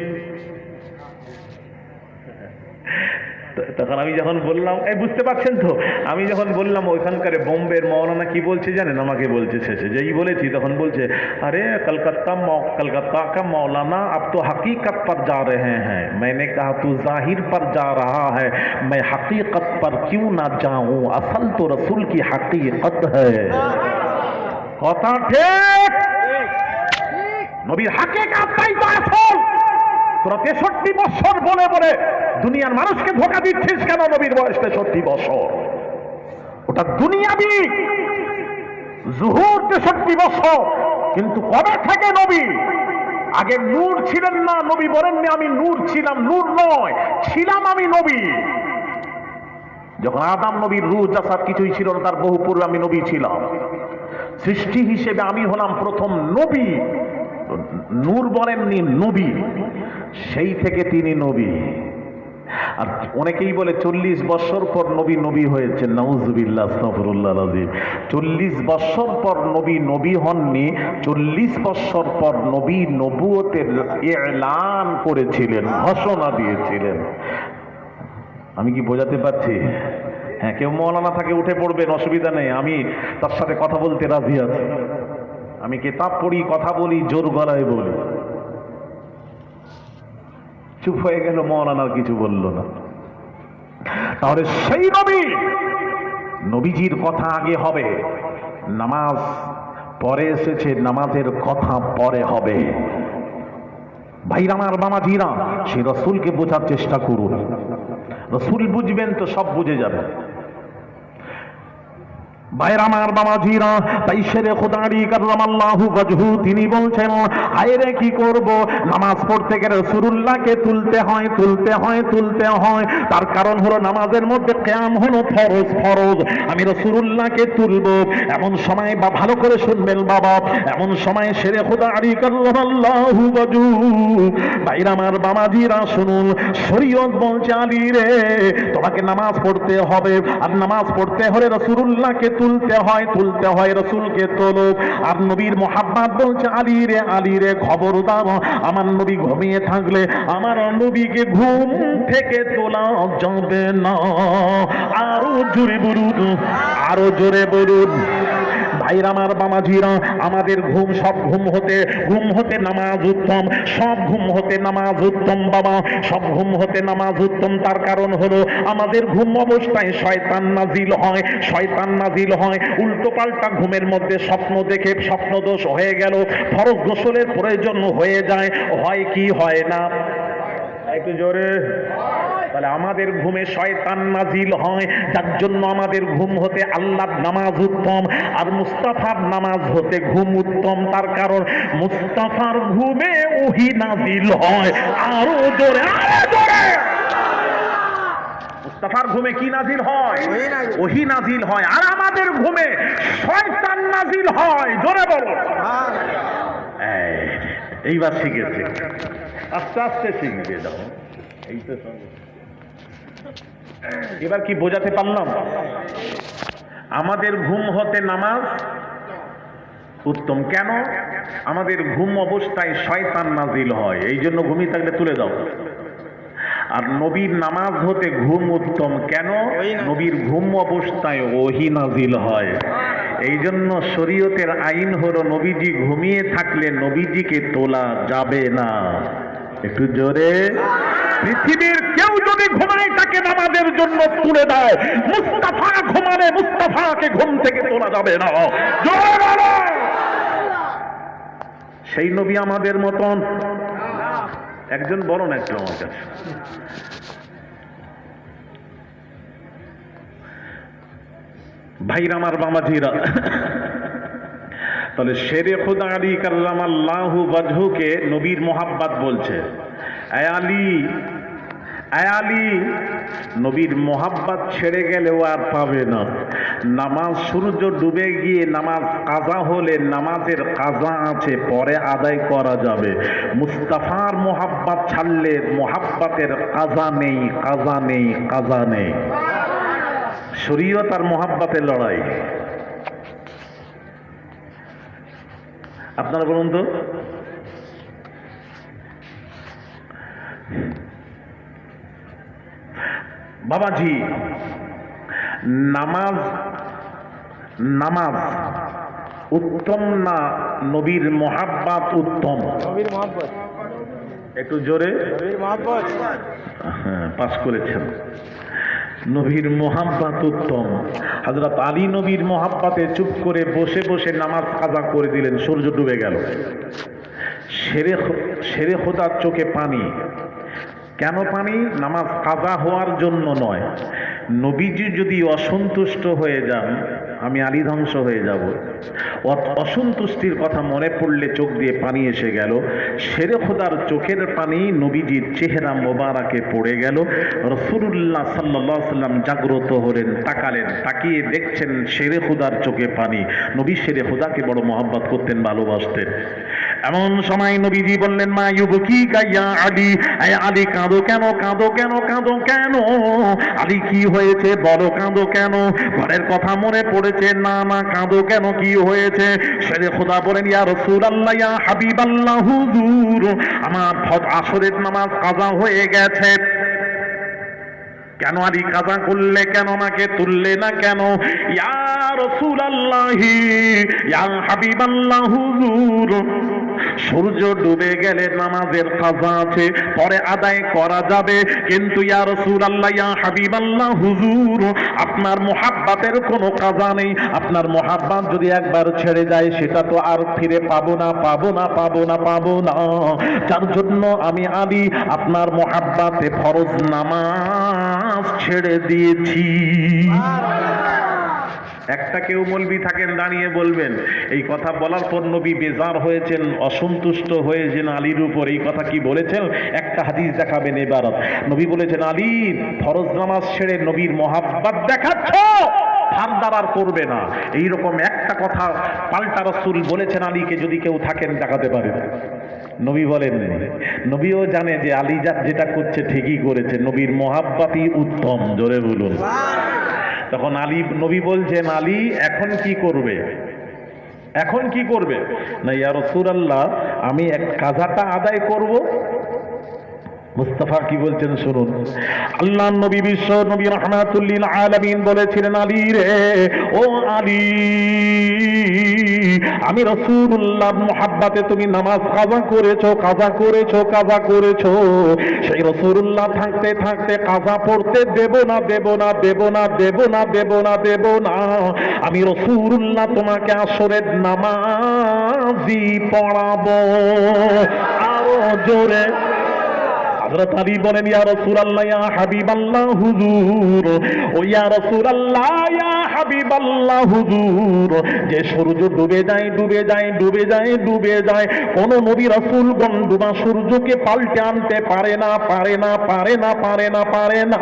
তখন আমি যখন বললাম, এই বুঝতে পারছেন তো, আমি যখন বললাম ওইখানকার বোম্বের মৌলানা কি বলছে জানেন? আমাকে বলছে শেষে যেই বলেছি তখন বলছে, আরে कलकत्ता का मौलाना अब तो हकीकत पर जा रहे हैं। मैंने कहा तू जाहिर पर जा रहा है, मैं हकीकत पर क्यों ना जाऊं, असल तो रसूल की हकीकत है। কথা ঠিক, নবীর হাকিকতটাই তো আসল। তোরা ৬৩ বছর বলে বলে দুনিয়ার মানুষকে ধোঁকা দিচ্ছিস কেন? নবীর বয়স ৬৩ বছর, ওটা দুনিয়াবি জুহুর ৬৩ বছর। কিন্তু কবে থেকে নবী? আগে নূর ছিলেন না, নবী বলেননি আমি নূর ছিলাম, নূর নয়, ছিলাম আমি নবী। যখন আদম নবীর রূহ জাসাদ কিছুই ছিল না, তার বহু পূর্বে আমি নবী ছিলাম। সৃষ্টি হিসেবে আমি হলাম প্রথম নবী। নূর বলেননি, নবী, সেই থেকে তিনি নবী। আর অনেকেই বলে 40 বছর পর নবী নবী হয়েছেন, নাউজুবিল্লাহ, আস্তাগফিরুল্লাহ আযীম। 40 বছর পর নবী নবী হননি, 40 বছর পর নবী নবুয়তের ইলান করেছিলেন, ঘোষণা দিয়েছিলেন। আমি কি বোঝাতে পারছি? হ্যাঁ, কেউ মওলানা থাকে উঠে পড়বেন, অসুবিধা নেই, আমি তার সাথে কথা বলতে রাজি আছি। আমি কিতাব পড়ি, কথা বলি, জোর গলায় বলি। চুপ হয়ে গেল, মওলানা কিছু বলল না। তাহলে সেই নবীজির কথা আগে হবে, নামাজ পরে এসেছে, নামাজের কথা পরে হবে। ভাইরা আমার, বাবাজিরা, সেই রসুলকে বোঝার চেষ্টা করুন। রসুল বুঝবেন তো সব বুঝে যাবেন। ভাইরা আমার, বাবাজিরা, তাই শেরে খোদা আলী কাররামাল্লাহু ওয়াজহু তিনি বলছেন, হায়রে কি করব, নামাজ পড়তে গেলে রাসূলুল্লাহকে তুলতে হয়, তুলতে হয়, তুলতে হয়। তার কারণ হলো নামাজের মধ্যে কিয়াম হলো ফরজ, ফরজ। আমি রাসূলুল্লাহকে তুলব, এমন সময়, বা ভালো করে শুনবেন বাবা, এমন সময় শেরে খোদা আলী কাররামাল্লাহু ওয়াজহু, ভাইরা আমার, বাবাজিরা শুনুন, শরীয়ত বলছে, আলী রে তোমাকে নামাজ পড়তে হবে, আর নামাজ পড়তে হলে রাসূলুল্লাহকে তুলতে হয়, তুলতে হয়, রসুলকে তোলো। আর নবীর মোহাব্বত বলছে, আলী রে, আলী রে, খবরদার, আমার নবী ঘুমিয়ে থাকলে আমার নবীকে ঘুম থেকে তোলা যাবে না। আরো জোরে বলুন, আরো জোরে বলুন। ভাইরা আমার, বাবাজিরা, আমাদের ঘুম, সব ঘুম হতে নামাজ উত্তম, সব ঘুম হতে নামাজ উত্তম বাবা, সব ঘুম হতে নামাজ উত্তম। তার কারণ হলো আমাদের ঘুম অবস্থায় শয়তান নাজিল হয়, শয়তান নাজিল হয়। উল্টো পাল্টা ঘুমের মধ্যে স্বপ্ন দেখে স্বপ্নদোষ হয়ে গেল, ফরজ গোসলের প্রয়োজন হয়ে যায়, হয় কি হয় না? একটু জোরে। তাহলে আমাদের ঘুমে শয়তান নাজিল হয়, যার জন্য আমাদের ঘুম হতে আল্লাহর নামাজ উত্তম, আর মুস্তাফার নামাজ হতে ঘুম উত্তম। তার কারণ মুস্তাফার ঘুমে ওহী নাজিল হয়। আরো জোরে, আরো জোরে। মুস্তাফার ঘুমে কি নাজিল হয়? ওহী নাজিল হয়। আর আমাদের ঘুমে শয়তান নাজিল হয়। জোরে বলো। এইবার শিখেছে, আস্তে আস্তে শিখবে। দাও, এই তো এবার কি বোঝাতে পারলাম? আমাদের ঘুম হতে নামাজ উত্তম। কেন? আমাদের ঘুম অবস্থায় শয়তান নাজিল হয়, এই জন্য ঘুমিয়ে থাকলে তুলে দাও। আর নবীর নামাজ হতে ঘুম উত্তম। কেন? নবীর ঘুম অবস্থায় ওহী নাজিল হয়। এই জন্য শরীয়তের আইন হলো, নবীজি ঘুমিয়ে থাকলে নবীজিকে তোলা যাবে না। একটু জোরে। পৃথিবীর কেউ যদি ঘুমায় তাকে নামাজের জন্য তুলে দাও, মুস্তাফা ঘুমালে মুস্তাফাকে ঘুম থেকে তোলা যাবে না। জোরে বলো। সেই নবী আমাদের মতন একজন বলো না একটু আমার কাছে। ভাইরা আমার, বাবাজিরা, তাহলে শেরে খুদা আলী কাররামাল্লাহু ওয়াজহুকে নবীর মোহাব্বত বলছে, আয় আলী, আয় আলী। নবীর মোহাব্বত ছেড়ে গেলেও আর পাবে না। নামাজ সূর্য ডুবে গিয়ে নামাজ কাজা হলে নামাজের কাজা আছে, পরে আদায় করা যাবে। মুস্তাফার মোহাব্বত ছাড়লে মোহাব্বতের কাজা নেই, কাজা নেই, কাজা নেই। শরীয়ত আর মোহাব্বতের লড়াই। আপনারা বলুন তো, বাবাজি, নামাজ নামাজ উত্তম না নবীর মোহাব্বত উত্তম? নবীর মহব্বত। একটু জোরে। নবীর মহব্বত। হ্যাঁ, পাস করেছেন। নবীর মোহাব্বত উত্তম। হযরত আলী নবীর মোহাব্বতে চুপ করে বসে বসে নামাজ কাজা করে দিলেন, সূর্য ডুবে গেল। শেরে খোদার চোখে পানি। কেন পানি? নামাজ কাজা হওয়ার জন্য নয়। নবীজি যদি অসন্তুষ্ট হয়ে যান, আমি আলী ধ্বংস হয়ে যাব। অসন্তুষ্টির কথা মনে পড়লে চোখ দিয়ে পানি এসে গেল। শেরে খোদার চোখের পানি নবীজির চেহারা মোবারকে পড়ে গেল। রাসূলুল্লাহ সাল্লাল্লাহু আলাইহি সাল্লাম জাগ্রত হলেন, তাকালেন, তাকিয়ে দেখছেন শেরে খোদার চোখে পানি। নবী শেরে খোদাকে বড় মহব্বত করতেন, ভালোবাসতেন। এমন সময় নবীজি বললেন, মা ইউবকিকা ইয়া আলী, এই আলী কাঁদো কেন, কাঁদো কেন, কাঁদো কেন? আলী কি হয়েছে বলো, কাঁদো কেন? ঘরের কথা মনে পড়েছে? না না, কাঁদো কেন, কি হয়েছে? শেরে খোদা বলেন, ইয়া রাসূলুল্লাহ, ইয়া হাবিবাল্লাহ, হুজুর আমার আসরের নামাজ কাজা হয়ে গেছে। কেন আলী কাজা করলে কেন, আমাকে তুললে না কেন? ইয়া রাসূলুল্লাহ, ইয়া হাবিবাল্লাহ, হুজুর সূর্য ডুবে গেলে নামাজের কাজা আছে, পরে আদায় করা যাবে, কিন্তু ইয়া রাসূলুল্লাহ, ইয়া হাবিবাল্লাহ, হুজুর আপনার মুহাব্বতের কোনো কাজা নেই। আপনার মুহাব্বত যদি একবার ছেড়ে যায় সেটা তো আর ফিরে পাবো না, পাবো না, পাবো না, পাবো না। যার জন্য আমি আলী আপনার মুহাব্বতে ফরজ নামাজ ছেড়ে দিয়েছি। একটা কেউ মৌলবি থাকেন দাঁড়িয়ে বলবেন, এই কথা বলার পর নবী বেজার হয়েছেন, অসন্তুষ্ট হয়েছেন আলীর উপর, এই কথা কি বলেছেন? একটা হাদিস দেখাবেন এবারত। নবী বলেছেন, আলী ফরজ নামাজ ছেড়ে নবীর মহাব্বত দেখাচ্ছ, ফারদার আর করবে না। এইরকম একটা কথা পাল্টা রাসূল বলেছেন আলীকে, যদি কেউ থাকেন দেখাতে পারেন। নবী বলেন, নবীও জানে যে আলী যেটা করছে ঠিকই করেছে, নবীর মহাব্বতই উত্তম, জোরে বলুন। তখন আলী, নবী বলছেন, আলী এখন কি করবে, এখন কি করবে? না ইয়া রাসূলুল্লাহ, আমি এক কাজাটা আদায় করব। মুস্তাফা কি বলছেন শুনুন। আল্লাহ নবী, বিশ্ব নবী রাহমাতুল লিল আলামিন বলেছিলেন, আলী রে, ও আলী, আমি রাসূলুল্লাহ মুহাব্বতে তুমি নামাজ কাজা করেছো, কাজা করেছো, কাজা করেছো। সেই রাসূলুল্লাহ থাকতে থাকতে কাজা পড়তে দেব না, দেব না, দেব না, দেব না, দেব না, দেব না। আমি রাসূলুল্লাহ তোমাকে আসরের নামাজই পড়াবো। আরো জোরে হযরত আলী বলেন, ইয়া রাসূলুল্লাহ, ইয়া হাবিবাল্লাহ, হুজুর ও ইয়া রাসূলুল্লাহ, ইয়া হাবিবাল্লাহ, হুজুর যে সূর্য ডুবে যায়, ডুবে যায়, ডুবে যায়, ডুবে যায়, কোন নবী রাসূলগণ ডুবা সূর্যকে পাল্টে আনতে পারে না, পারে না, পারে না, পারে না, পারে না।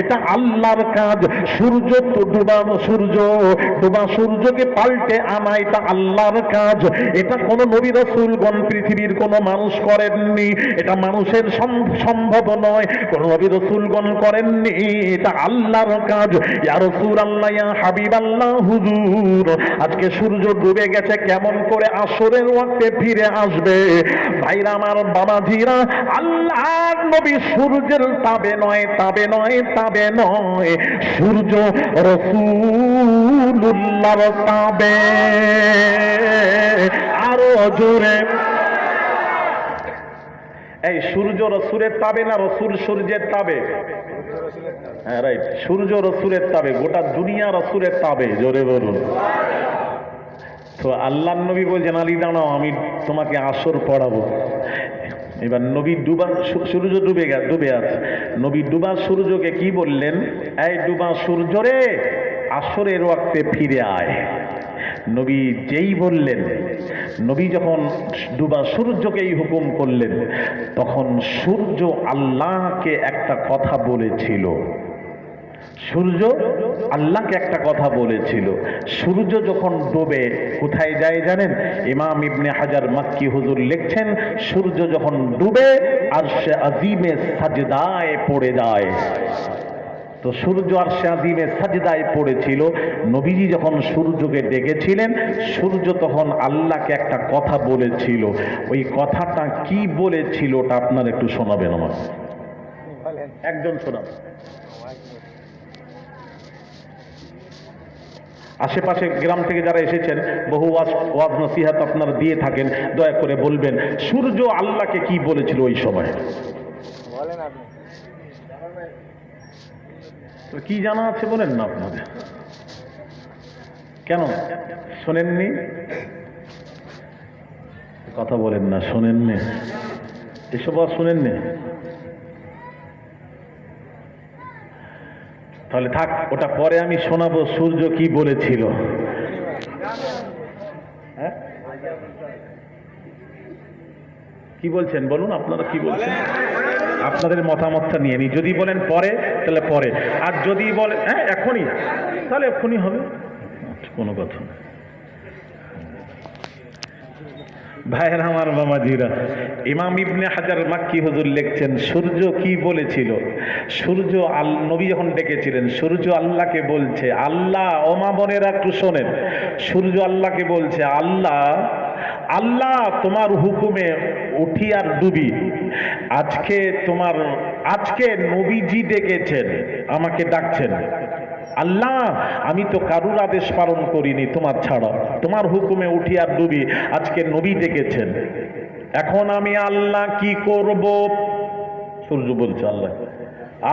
এটা আল্লাহর কাজ। সূর্য তো ডুবা, সূর্য ডুবা সূর্যকে পাল্টে আনা এটা আল্লাহর কাজ। এটা কোন নবী রাসূলগণ পৃথিবীর কোন মানুষ করেননি, এটা মানুষের সম্ভব নয়, কোন নবী রাসূলগণ করেননি, এটা আল্লাহর কাজ। ইয়া রাসূলুল্লাহ, ইয়া হাবিবাল্লাহ, হুজুর আজকে সূর্য ডুবে গেছে, কেমন করে আসরের ওয়াক্তে ফিরে আসবে? ভাইরা আমার, বাবাজিরা, আল্লাহর নবী সূর্যের তাবে নয়, তাবে নয়, তাবে নয়, সূর্য রাসূলুল্লাহর তাবে। আরো জোরে, এই সূর্য রাসূলের তাবে না রাসূল সূর্যের তাবে? হ্যাঁ, রাইট, সূর্য রাসূলের তাবে, গোটা দুনিয়া রাসূলের তাবে, জোরে বলুন। তো আল্লাহর নবী বলছেন, আলী দাঁড়াও, আমি তোমাকে আসর পড়াবো। এবার নবী ডুবা, সূর্য ডুবে ডুবে আছে, নবী ডুবা সূর্যকে কি বললেন? এই ডুবা সূর্য রে, আসরের ওয়াক্তে ফিরে আয়। নবী যেই বললেন, নবী যখন ডুবা সূর্যকেই হুকুম করলেন, তখন সূর্য আল্লাহকে একটা কথা বলেছিল। সূর্য আল্লাহকে একটা কথা বলেছিল। সূর্য যখন ডুবে কোথায় যায় জানেন? ইমাম ইবনে হাজার মাক্কি হুজুর লিখছেন, সূর্য যখন ডুবে আরশে আজিমে সাজদায় পড়ে যায়। তো সূর্য আরশে আজিমে সাজদায় পড়েছিল। নবীজি যখন সূর্যকে ডেকেছিলেন, সূর্য তখন আল্লাহকে একটা কথা বলেছিল। ওই কথাটা কি বলেছিল ওটা আপনার একটু শোনাবেন আমার, একজন শোনান। আশেপাশে গ্রাম থেকে যারা এসেছেন, বহু ওয়াজ নসিহত আপনারা দিয়ে থাকেন, দয়া করে বলবেন সূর্য আল্লাহকে কি বলেছিল ওই সময়। কি জানা আছে বলেন না আপনাদের? কেন শোনেননি? কথা বলেন না, শোনেননি? এসব আর শোনেননি? তাহলে থাক, ওটা পরে আমি শোনাবো সূর্য কি বলেছিল। হ্যাঁ, কি বলছেন বলুন, আপনারা কি বলছেন? আপনাদের মতামতটা নিয়ে নি। যদি বলেন পরে তাহলে পরে, আর যদি বলেন হ্যাঁ এখনই তাহলে এখনই হবে, কোনো কথা না। ভাইয়ের আমার বাবাজিরা, ইমাম ইবনে হাজার মাক্কি হুজুর লিখছেন সূর্য কি বলেছিল। সূর্য নবী যখন ডেকেছিলেন, সূর্য আল্লাহকে বলছে, আল্লাহ, ও মা বোনেরা একটু শোনেন, সূর্য আল্লাহকে বলছে, আল্লাহ, আল্লাহ তোমার হুকুমে উঠি আর ডুবি। আজকে নবীজি ডেকেছেন, আমাকে ডাকছেন। আল্লাহ, আমি তো কারুর আদেশ পালন করিনি তোমার ছাড়া, তোমার হুকুমে উঠি আর ডুবি, আজকে নবী ডেকেছেন, এখন আমি আল্লাহ কি করব? সূর্য বলছে আল্লাহ।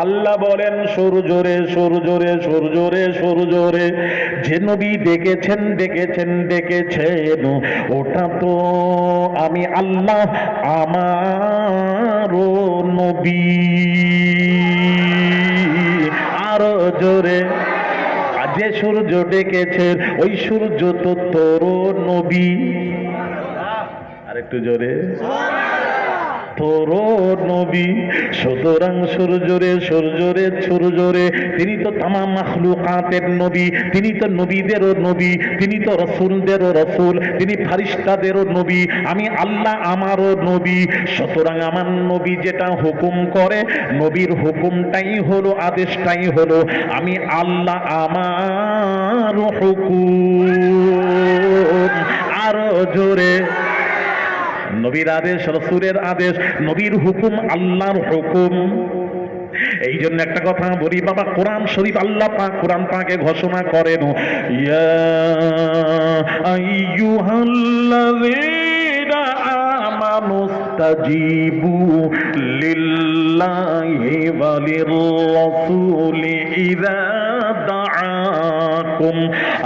আল্লাহ বলেন, সূর্যরে সূর্যরে সূর্যরে সূর্যরে, যে নবী ডেকেছেন ডেকেছেন ডেকেছেন, ওটা তো আমি আল্লাহ, আমারও নবী। আরো জোরে, যে সূর্য ডেকেছেন ওই সূর্য তো তোরও নবী। আরেকটু জোরে, তোরও নবী। সুতরাং সূর্যরে সূর্যরে সূর্যরে, তিনি তো তামাম মাখলুকাতের নবী, তিনি তো নবীদেরও নবী, তিনি তো রাসূলদেরও রাসূল, তিনি ফারিস্তাদেরও নবী, আমি আল্লাহ আমারও নবী। সুতরাং আমার নবী যেটা হুকুম করে, নবীর হুকুমটাই হলো, আদেশটাই হলো, আমি আল্লাহ আমার হুকুম। আরো জোরে, নবীর আদেশ রাসূলের আদেশ, নবীর হুকুম আল্লাহর হুকুম। এই জন্য একটা কথা বলি বাবা, কোরআন শরীফ আল্লাহ পাক কোরআন পাকে ঘোষণা করেন, ইয়া আইয়ুহাল্লাযীনা আমানুস্তাজিবু লিল্লাহি ওয়া লির-রাসূলি ইযা দাআকুম।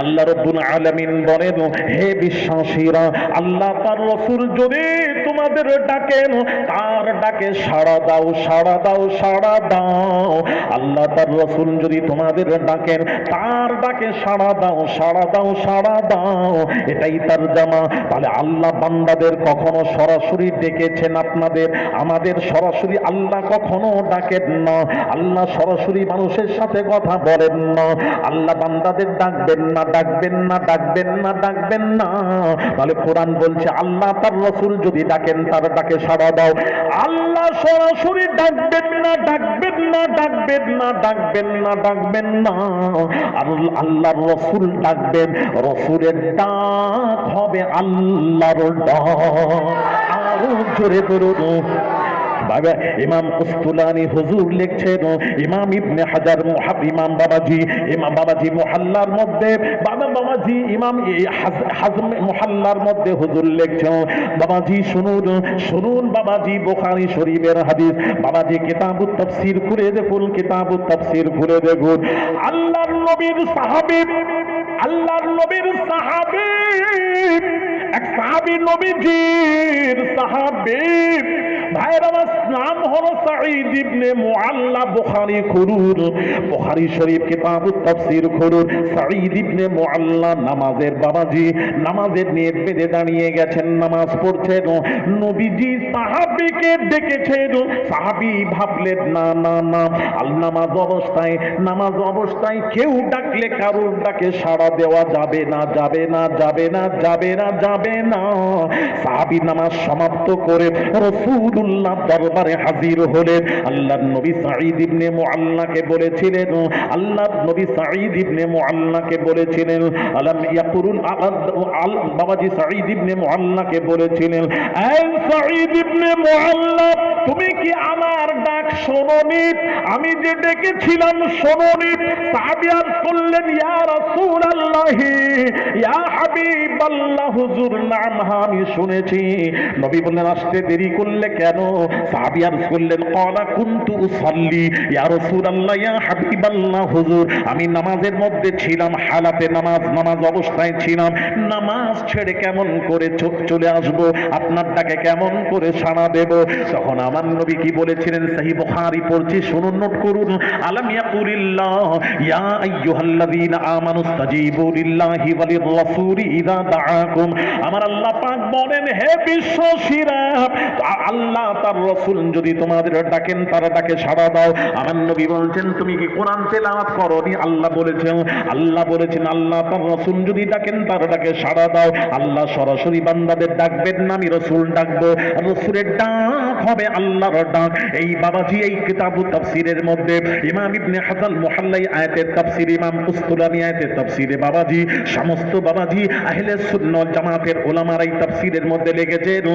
আল্লাহ রাব্বুল আলামিন বলেন, হে বিশ্বাসীরা, আল্লাহ তার রাসূল যদি তোমাদের ডাকেন, তার ডাকে সাড়া দাও, সাড়া দাও, সাড়া দাও। আল্লাহ তার রাসূল যদি তোমাদের ডাকেন, তার ডাকে সাড়া দাও, সাড়া দাও, সাড়া দাও। এটাই তারজামা। তাহলে আল্লাহ বান্দাদের কখনো সরাসরি ডেকেছেন, আপনাদের আমাদের সরাসরি আল্লাহ কখনো ডাকেন না। আল্লাহ সরাসরি মানুষের সাথে কথা বলেন না। আল্লাহ বান্দাদের ডাকবেন না, ডাকবেন না, ডাকবেন না, ডাকবেন না। তাহলে কোরআন বলছে, আল্লাহ তার রাসূল যদি ডাকেন, তার ডাকে সাড়া দাও। আল্লাহ সরাসরি ডাকবেন না, ডাকবেন না, ডাকবেন না, ডাকবেন না, ডাকবেন না। আর আল্লাহর রাসূল ডাকবেন, রাসূলের ডাক হবে আল্লাহর ডাক। আরো জোরে বলুন। বাবা ইমাম কুস্তুলানি হুজুর লিখছেন, ইমাম ইবনে হাজার ইমাম বাবাজি মুহাল্লার মধ্যে, বাবাজি ইমাম হাজম মুহাল্লার মধ্যে হুজুর লিখছেন, বাবাজি শুনুন শুনুন, বাবাজি বুখারী শরীফের হাদিস, বাবাজি কিতাবুত তাফসীর খুলে দেখুন, কিতাবুত তাফসীর খুলে দেখুন। আল্লাহর নবীর সাহাবী, আল্লাহর নবীর সাহাবী, এক সাহাবী, নবীজির সাহাবী, ভাইরা আমার, নাম হলো সাঈদ ইবনে মুআল্লা। বুখারী খুলুন, বুখারী শরীফ কিতাবুত তাফসীর খুলুন। সাঈদ ইবনে মুআল্লা নামাজের, বাবাজি নামাজের নিয়ত বেঁধে দাঁড়িয়ে গেছেন, নামাজ পড়ছেন। নবীজি সাহাবীকে ডেকেছেন। সাহাবী ভাবলেন, না না না, নামাজ অবস্থায় কেউ ডাকলে কারোর ডাকে সাড়া দেওয়া যাবে না, যাবে না, যাবে না, যাবে না, যাবে না। সাহাবী নামাজ সমাপ্ত করে রাসূলুল্লাহ দরবারে হাজির হলেন। আল্লাহর নবী সাঈদ ইবনে মুআল্লাকে বলেছিলেন, আল্লাহর নবী সাঈদ ইবনে মুআল্লাকে বলেছিলেন, আলাম ইয়াকুরুন, বাবাজি সাঈদ ইবনে মুআল্লাকে বলেছিলেন, এই সাঈদ ইবনে মুআল্লা, তুমি কি আমার ডাক শোনোনি? আমি যে ডেকেছিলাম শোনোনি? সাহাবী আরজ করলেন, ইয়া রাসূলুল্লাহ, ইয়া হাবিবাল্লাহ, হুজুর নাম, আমি শুনেছি। নবী বললেন, আসতে দেরি করলে কেন? সাহাবী আরজ করলেন, ক্বালা কুনতু উসাল্লি ইয়া রাসূলুল্লাহ, ইয়া হাবিবাল্লাহ, হুজুর আমি নামাজের মধ্যে ছিলাম, হালাতে নামাজ অবস্থায় ছিলাম। নামাজ ছেড়ে কেমন করে চলে আসব? আপনার ডাকে কেমন করে সাড়া দেব? তখন আমার নবী কি বলেছিলেন? সহিহ বুখারী পড়ছি, শুনুন, নোট করুন। আলাম ইয়াকুলিল্লাহ ইয়া আইয়ুহাল্লাযীনা আমানুস্তাজীবু লিল্লাহি ওয়া লির-রাসূলি ইযা দাআকুম। আমার আল্লাহ পাক বলেন, হে বিশ্বাসীরা, আল্লাহ তার রাসূল যদি তোমাদের ডাকেন, তার ডাকে সাড়া দাও। আমার নবী বলছেন, তুমি কি কোরআন তেলাওয়াত করোনি? আল্লাহ বলেছেন আল্লাহ তার রাসূল যদি ডাকেন, তার ডাকে সাড়া দাও। আল্লাহ সরাসরি বান্দাদের ডাকবেন না, আমি রাসূল ডাকবো। রাসূলের ডাক হবে আল্লাহর ডাক। এই বাবাজি এই কিতাবুত তাফসীরের মধ্যে ইমাম ইবনে হাজাল মুহাল্লাই আয়াতের তাফসীর, ইমাম কুস্তুলানী আয়াতের তাফসীরে বাবাজি, সমস্ত বাবাজি আহলে সুন্নাহ ওয়াল জামাতের উলামারা এই তাফসীরের মধ্যে লিখেছেন,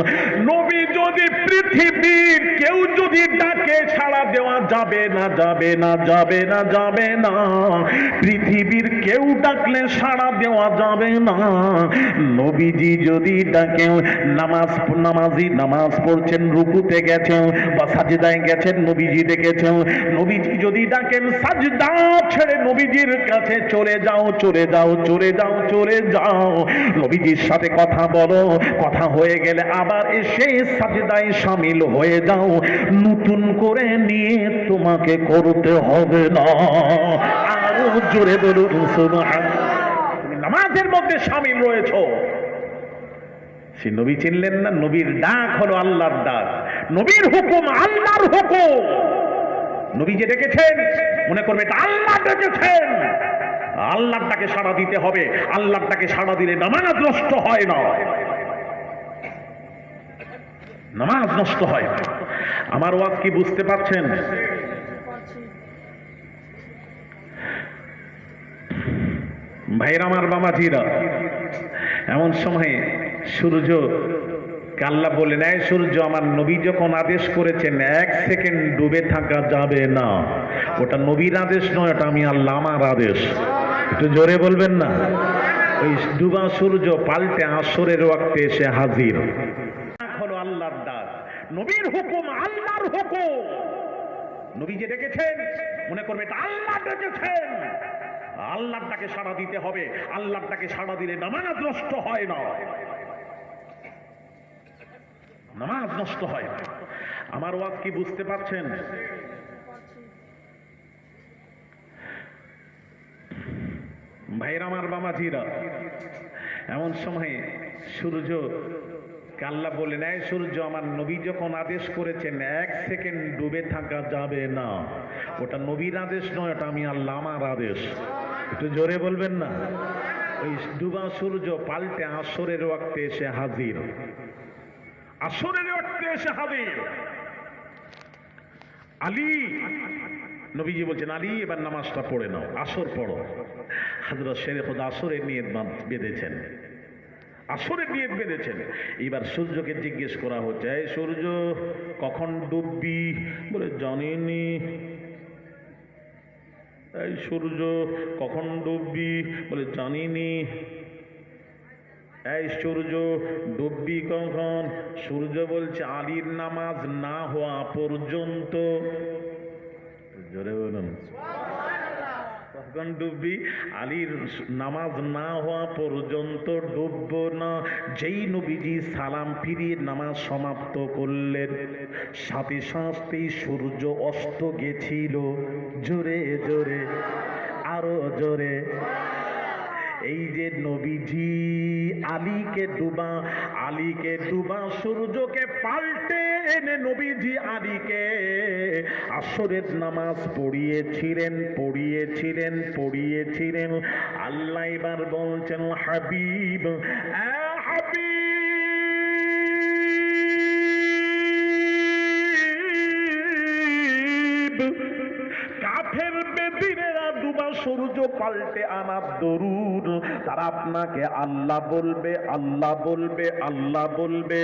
নবী যদি পৃথিবীর কেউ যদি ডাকে সাড়া দেওয়া যাবে না, যাবে না, যাবে না, যাবে না। পৃথিবীর কেউ ডাকলে সাড়া দেওয়া যাবে না। নবীজি যদি ডাকে, নামাজি নামাজ পড়ছেন, রুকুতে গেছেন বা সাজদায় গেছেন, নবীজি দেখেছেন, নবীজি যদি ডাকেন সাজদা ছেড়ে নবীজির কাছে চলে যাও, চলে যাও, চলে যাও, চলে যাও। নবীজির সাথে কথা বলো, কথা হয়ে গেলে আবার এসে সাজদায় শামিল হয়ে যাও। নতুন করে নিয়ে তোমাকে করতে হবে না। আরো জোরে বলুন সুবহানাল্লাহ। তুমি নামাজের মধ্যে শামিল রয়েছো। সে নবী চিনলেন না? নবীর ডাক হলো আল্লাহর ডাক, নবীর হুকুম আল্লাহর হুকুম। নবী যে ডেকেছেন, মনে করবে এটা আল্লাহ ডেকেছেন। আল্লাহর ডাকে সাড়া দিতে হবে। আল্লাহর ডাকে সাড়া দিলে নামাজ নষ্ট হয় না, নামাজ নষ্ট হয়। আমার ওয়াজ কি বুঝতে পারছেন? ভাইরা আমার, বাবাজিরা, এমন সময় সূর্য আল্লাহ বললেন, এই সূর্য, আমার নবী যখন আদেশ করেছেন 1 সেকেন্ড ডুবে থাকা যাবে না, ওটা নবীর আদেশ নয়, ওটা আমি আল্লাহ আমার আদেশ। একটু জোরে বলবেন না? ওই ডুবা সূর্য পাল্টে আসরের ওয়াক্তে এসে হাজির। হলো আল্লাহর ডাক, নবীর হুকুম আল্লাহর হুকুম। নবী যে ডেকেছেন, মনে করবে এটা আল্লাহ ডেকেছেন। আল্লাহর ডাকে সাড়া দিতে হবে। আল্লাহর ডাকে সাড়া দিলে নামাজ নষ্ট হয় না, নামাজ নষ্ট হয় না। আমার ওয়াজ কি বুঝতে পারছেন? ভাইরা আমার, বাবাজিরা, এমন সময় সূর্য আল্লাহ বললেন, এই সূর্য, আমার নবী যখন আদেশ করেছেন 1 সেকেন্ড ডুবে থাকা যাবে না, ওটা নবীর আদেশ নয়, ওটা আমি আল্লাহ আমার আদেশ। একটু জোরে বলবেন না? ওই ডুবা সূর্য পাল্টে আসরের ওয়াক্তে এসে হাজির। আসরের ওয়াক্তে এসে হাজির। আলী, নবীজি বলছেন, আলী এবার নামাজটা পড়ে নাও, আসর পড়ো। হযরত শেরে খোদা আসরের নিয়ত বেঁধেছেন, আসরের নিয়ত বেঁধেছেন। এবার সূর্যকে জিজ্ঞেস করা হচ্ছে, এই সূর্য, কখন ডুববি? বলে, জানিনি। এই সূর্য, কখন ডুববি? বলে, জানিনি। এই সূর্য, ডুববি কখন? সূর্য বলছে, আলীর নামাজ না হওয়া পর্যন্ত। জোরে বলুন, কখন ডুববি? আলীর নামাজ না হওয়া পর্যন্ত ডুবব না। যেই নবীজি সালাম ফিরিয়ে নামাজ সমাপ্ত করলেন, সাথে সাথেই সূর্য অস্ত গেছিল। জোরে জোরে, আরো জোরে। এই যে নবীজি আলীকে ডুবা সূর্যকে পাল্টে এনে নবীজি আলীকে আসরের নামাজ পড়িয়েছিলেন। আল্লাহ এবার বলছেন, হাবিব, কাফের বেদিনেরা ডুবা সূর্য পাল্টে আমার দরুদ, তারা আপনাকে আল্লাহ বলবে, আল্লাহ বলবে, আল্লাহ বলবে।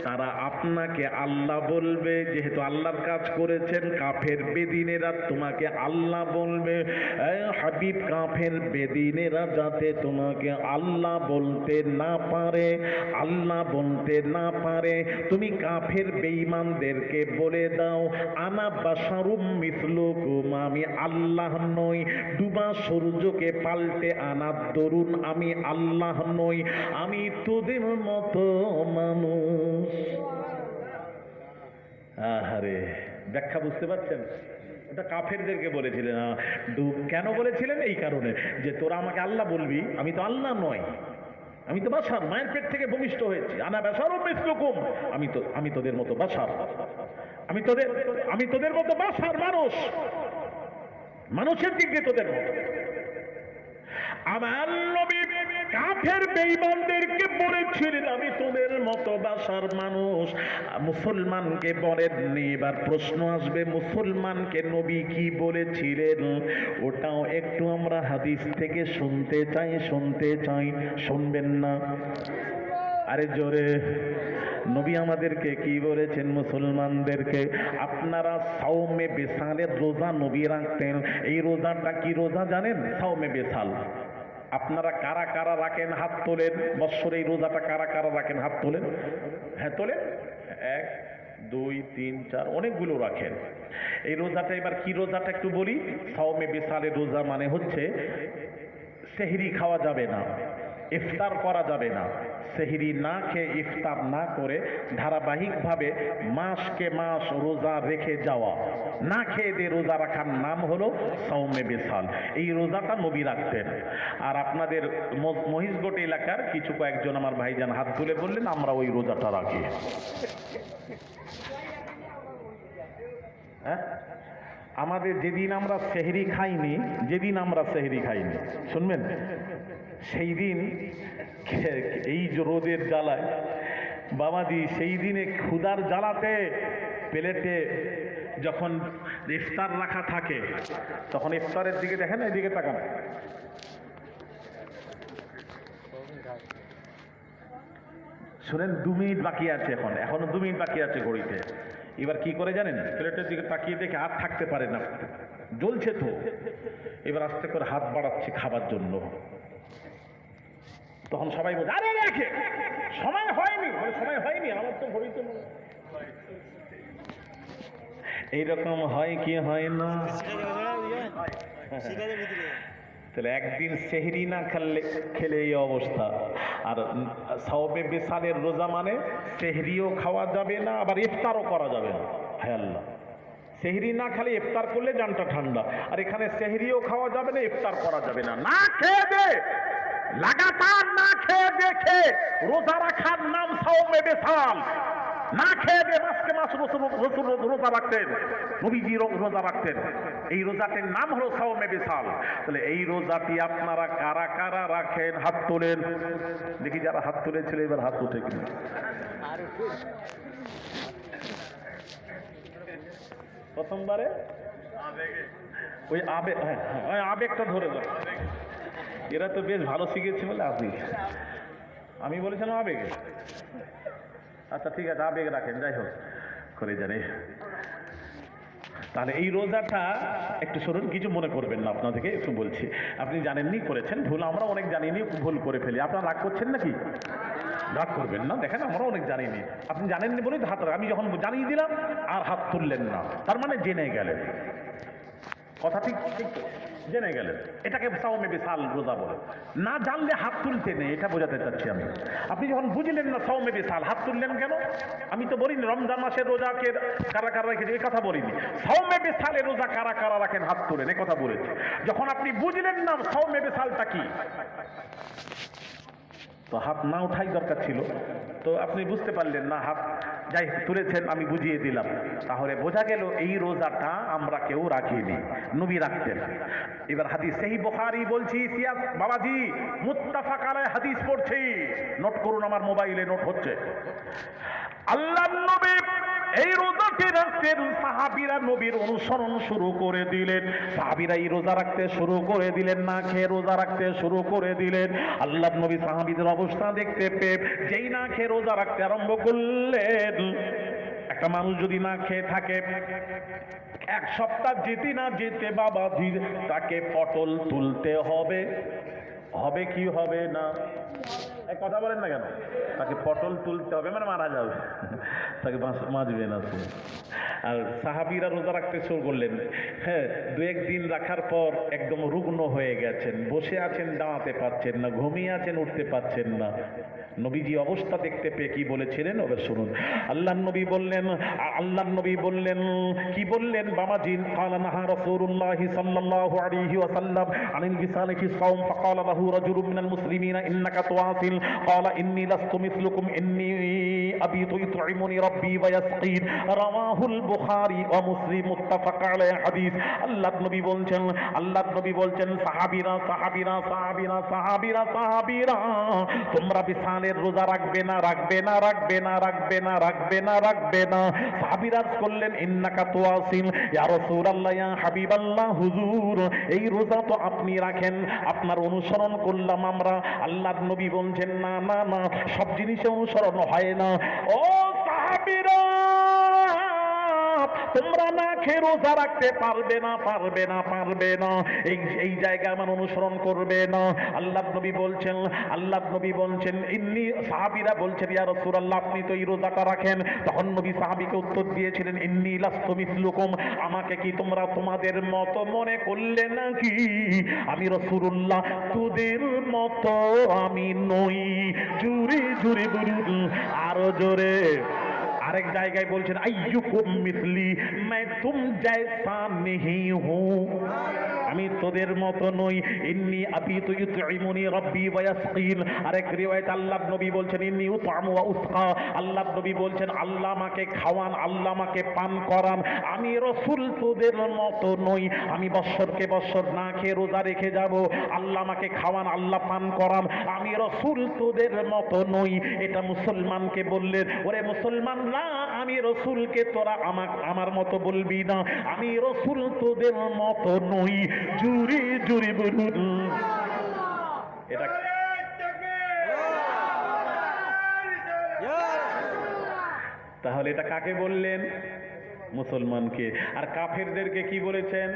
তারা আপনাকে আল্লাহ বলবে, যেহেতু আল্লাহর কাজ করেছেন। কাফের বেদিনেরা তোমাকে আল্লাহ বলবে। হাবিব, কাফের বেদিনেরা যাতে তোমাকে আল্লাহ বলতে না পারে, আল্লাহ বলতে না পারে, তুমি কাফের বেঈমানদেরকে বলে দাও, আনা বাশারুম মিসলুকুম, আমি আল্লাহ নই। ডুবা সূর্যকে পাল্টে আনার দরুন আমি আল্লাহ নই, আমি তোদের মতো মানুষ। আহারে, ব্যাখ্যা বুঝতে পারছেন? ওটা কাফেরদেরকে বলেছিলেন। কেন বলেছিলেন? এই কারণে যে তোরা আমাকে আল্লাহ বলবি, আমি তো আল্লাহ নয়, আমি তো বাশার, মায়ের পেট থেকে ভূমিষ্ঠ হয়েছি। আনা বাশারুম মিসলুকুম, আমি তোদের মতো বাশার, আমি তোদের মতো বাশার, মানুষের দিক দিয়ে তোদের মতো। আমার নবী কাফের বেঈমানদেরকে বলেছিলেন আমি তোদের মতো বাশার, মানুষ। মুসলমানকে বলেননি। এবার প্রশ্ন আসবে, মুসলমানকে নবী কি বলেছিলেন? ওটাও একটু আমরা হাদিস থেকে শুনতে চাই। শুনবেন না? আরে জোরে। নবী আমাদেরকে কি বলেছেন? মুসলমানদেরকে, আপনারা সাওমে বেসালের রোজা নবী রাখতেন। এই রোজাটা কি রোজা জানেন? সাওমে বেসাল। আপনারা কারা কারা রাখেন? হাত তোলেন। বৎসরে এই রোজাটা কারা কারা রাখেন? হাত তোলেন। হ্যাঁ তোলেন। 1 2 3 4, অনেকগুলো রাখেন এই রোজাটা। এবার কি রোজাটা একটু বলি। সাওমে বেসালের রোজা মানে হচ্ছে সেহরি খাওয়া যাবে না, ইফতার করা যাবে না। সেহরি না খেয়ে, ইফতার না করে ধারাবাহিকভাবে মাসকে মাস রোজা রেখে যাওয়া, না খেয়ে দিয়ে রোজা রাখার নাম হলো সাওমে বেসাল। এই রোজাটা নবী রাখতেন। আর আপনাদের মহিষগোট এলাকার কিছু কয়েকজন আমার ভাইজান হাত তুলে বললেন আমরা ওই রোজাটা রাখি। হ্যাঁ, আমাদের যেদিন আমরা সেহরি খাইনি, শুনবেন, সেই দিন এই যে রোদের জ্বালায় বাবাজি, সেই দিনে ক্ষুধার জ্বালাতে প্লেটে যখন ইফতার রাখা থাকে, তখন ইফতারের দিকে দেখেন, এইদিকে তাকান, শুনেন 2 মিনিট বাকি আছে, এখনো 2 মিনিট বাকি আছে ঘড়িতে। এবার কি করে জানেন? প্লেটের দিকে তাকিয়ে দেখে আর থাকতে পারে না, জ্বলছে তো। এবার আস্তে করে হাত বাড়াচ্ছে খাবার জন্য। তখন সবাই বলছে আরে রেখে সময় হয়নি, সময় হয়নি, আমার তো ঘড়িতে। এইরকম হয় কি হয় না? তাহলে একদিন সেহরি না খেলে এই অবস্থা। আর সাওমে বেসালের রোজা মানে সেহরিও খাওয়া যাবে না, আবার ইফতারও করা যাবে না। হায় আল্লাহ, সেহরি না খেলে ইফতার করলে জানটা ঠান্ডা, আর এখানে সেহরিও খাওয়া যাবে না, ইফতার করা যাবে না। না খেয়ে দে, লাগাতার না খেয়ে দেখে রোজা রাখার নাম সাওমে বেসাল। না খেয়ে দে মাসকে মাস রসুল রোজা রাখতেন, নবীজি রোজা রাখতেন। এই রোজাটির নাম হলো সাওমে বেসাল। তাহলে এই রোজাটি আপনারা কারা কারা রাখেন? হাত তোলেন দেখি। যারা হাত তুলেছিল এবার হাত উঠে কিনা? প্রথমবারে ওই আবেগ, হ্যাঁ আবেগটা ধরে ধরে, এরা তো বেশ ভালো শিখেছে বলে আপনি, আমি বলেছিলাম আবেগে। আচ্ছা ঠিক আছে, আবেগ রাখেন, যাই হোক করে জানে। তাহলে এই রোজাটা একটু শুনুন, কিছু মনে করবেন না, আপনাদেরকে একটু বলছি। আপনি জানেননি, করেছেন ভুল, আমরা অনেক জানিনি, ভুল করে ফেলি। আপনারা রাগ করছেন নাকি? রাগ করবেন না, দেখেন আমরা অনেক জানিনি, আপনি জানেননি বলেই তো হাত, আমি যখন জানিয়ে দিলাম আর হাত তুললেন না, তার মানে জেনে গেলেন। কথা ঠিক জেনে গেলেন, এটাকে সাওমে বেসাল রোজা বলে। না জানলে হাত তুলতে নেই, এটা বোঝাতে চাচ্ছি আমি। আপনি যখন বুঝলেন না সাওমে বেসাল, হাত তুললেন কেন? আমি তো বলিনি রমজান মাসের রোজাকে কারা কারা রেখেছে, এই কথা বলিনি। সাওমে বেসালের রোজা কারা কারা রাখেন হাত তুলেন, এই কথা বলেছি। যখন আপনি বুঝলেন না সাওমে বেসালটা কি, তো হাত না উঠাই দরকার ছিল, তো আপনি বুঝতে পারলেন না, হাত যাই তুলেছেন, আমি বুঝিয়ে দিলাম। তাহলে বোঝা গেল এই রোজাটা আমরা কেউ রাখিনি, নবী রাখতেন। এবার হাদিস সহিহ বুখারী বলছি, সিয়াস বাবাজি মুত্তাফাক আলাইহি হাদিস পড়ছি, নোট করুন, আমার মোবাইলে নোট হচ্ছে। আল্লাহর নবী এই রোজাটি রাখতেন, সাহাবীরা নবীর অনুসরণ শুরু করে দিলেন। সাহাবীরা এই রোজা রাখতে শুরু করে দিলেন, না খেয়ে রোজা রাখতে শুরু করে দিলেন। আল্লাহর নবী সাহাবীদের অবস্থা দেখতে পেয়ে যেই না খেয়ে রোজা রাখতে আরম্ভ করলেন। একটা মানুষ যদি না খেয়ে থাকে 1 সপ্তাহ যেতে না যেতে বাবা তাকে পটল তুলতে হবে, হবে কি হবে না? এই কথা বলেন না কেন? তাকে পটল তুলতে হবে মানে মারা যাবে, তাকে মাজবে না সে। আর সাহাবীরা রোজা রাখতে শুরু করলেন। হ্যাঁ, দু একদিন রাখার পর একদম রুগ্ন হয়ে গেছেন, বসে আছেন, দাঁড়াতে পারছেন না, ঘুমিয়ে আছেন, উঠতে পারছেন না। নবীজি অবস্থা দেখতে পেয়ে কি বলেছিলেন ওদের শুনুন। আল্লাহর নবী বললেন কি বললেন বাবাজি? ক্বালা নাহা রাসূলুল্লাহি সাল্লাল্লাহু আলাইহি ওয়াসাল্লাম আনিল বিসালি ফি সাওম ফাকালা লাহু রাজুলুম মিনাল মুসলিমিনা ইন্নাকা তুওয়াসিল ক্বালা ইন্নী লাস্তু মিসলুকুম ইন্নী আবিতু ইউতঈমুনি রাব্বি ওয়া ইয়াসকিন রাওয়াহুল বুখারী ওয়া মুসলিম মুত্তাফাক আলাইহি হাদিস। আল্লাহর নবী বলছেন সাহাবীরা তোমরা বিসালের রোজা রাখবে না। সাহাবীরা করলেন ইন্নাকা তুওয়াসিল ইয়া রাসূলুল্লাহ ইয়া হাবিবাল্লাহ, হুজুর এই রোজা তো আপনি রাখেন, আপনার অনুসরণ করলাম আমরা। আল্লাহর নবী বলছেন না, সব জিনিসে অনুসরণ হয় না। ও সাহাবীরা, তোমরা না খেয়ে রোজা রাখতে পারবে না। এই জায়গায় আমার অনুসরণ করবে না। আল্লাহর নবী বলছেন ইন্নী, সাহাবীরা বলছেন ইয়া রাসূলুল্লাহ আপনি তো এই রোজাটা রাখেন। তখন নবী সাহাবীকে উত্তর দিয়েছিলেন ইন্নী লাস্তু মিসলুকুম, আমাকে কি তোমরা তোমাদের মতো মনে করলে নাকি? আমি রাসূলুল্লাহ তোদের মতো আমি নই। জোরে বলুন, আরো জোরে। আরেক জায়গায় বলছেন আইয়ুকুম মিসলি मैं तुम जैसा नहीं हूँ, আমি তোদের মতো নই। ইন্নী আবিতু ইউতঈমুনি রাব্বি ওয়া ইয়াসকিন। আরেক রিওয়ায়াত আল্লাহর নবী বলছেন ইন্নী উতআমু ওয়া উসকা, আল্লাহর নবী বলছেন আল্লাহ আমাকে খাওয়ান, আল্লাহ আমাকে পান করান। আমি রাসূল তোদের মতো নই, আমি বৎসরকে বৎসর না খেয়ে রোজা রেখে যাব, আল্লাহ আমাকে খাওয়ান, আল্লাহ পান করান। আমি রাসূল তোদের মতো নই। এটা মুসলমানকে বললেন, ওরে মুসলমান না, আমি রাসূলকে তোরা আমার মতো বলবি না, আমি রাসূল তোদের মতো নই। জোরে বলুন। এটা তাহলে এটা কাকে বললেন? মুসলমানকে। আর কাফেরদেরকে কি বলেছেন?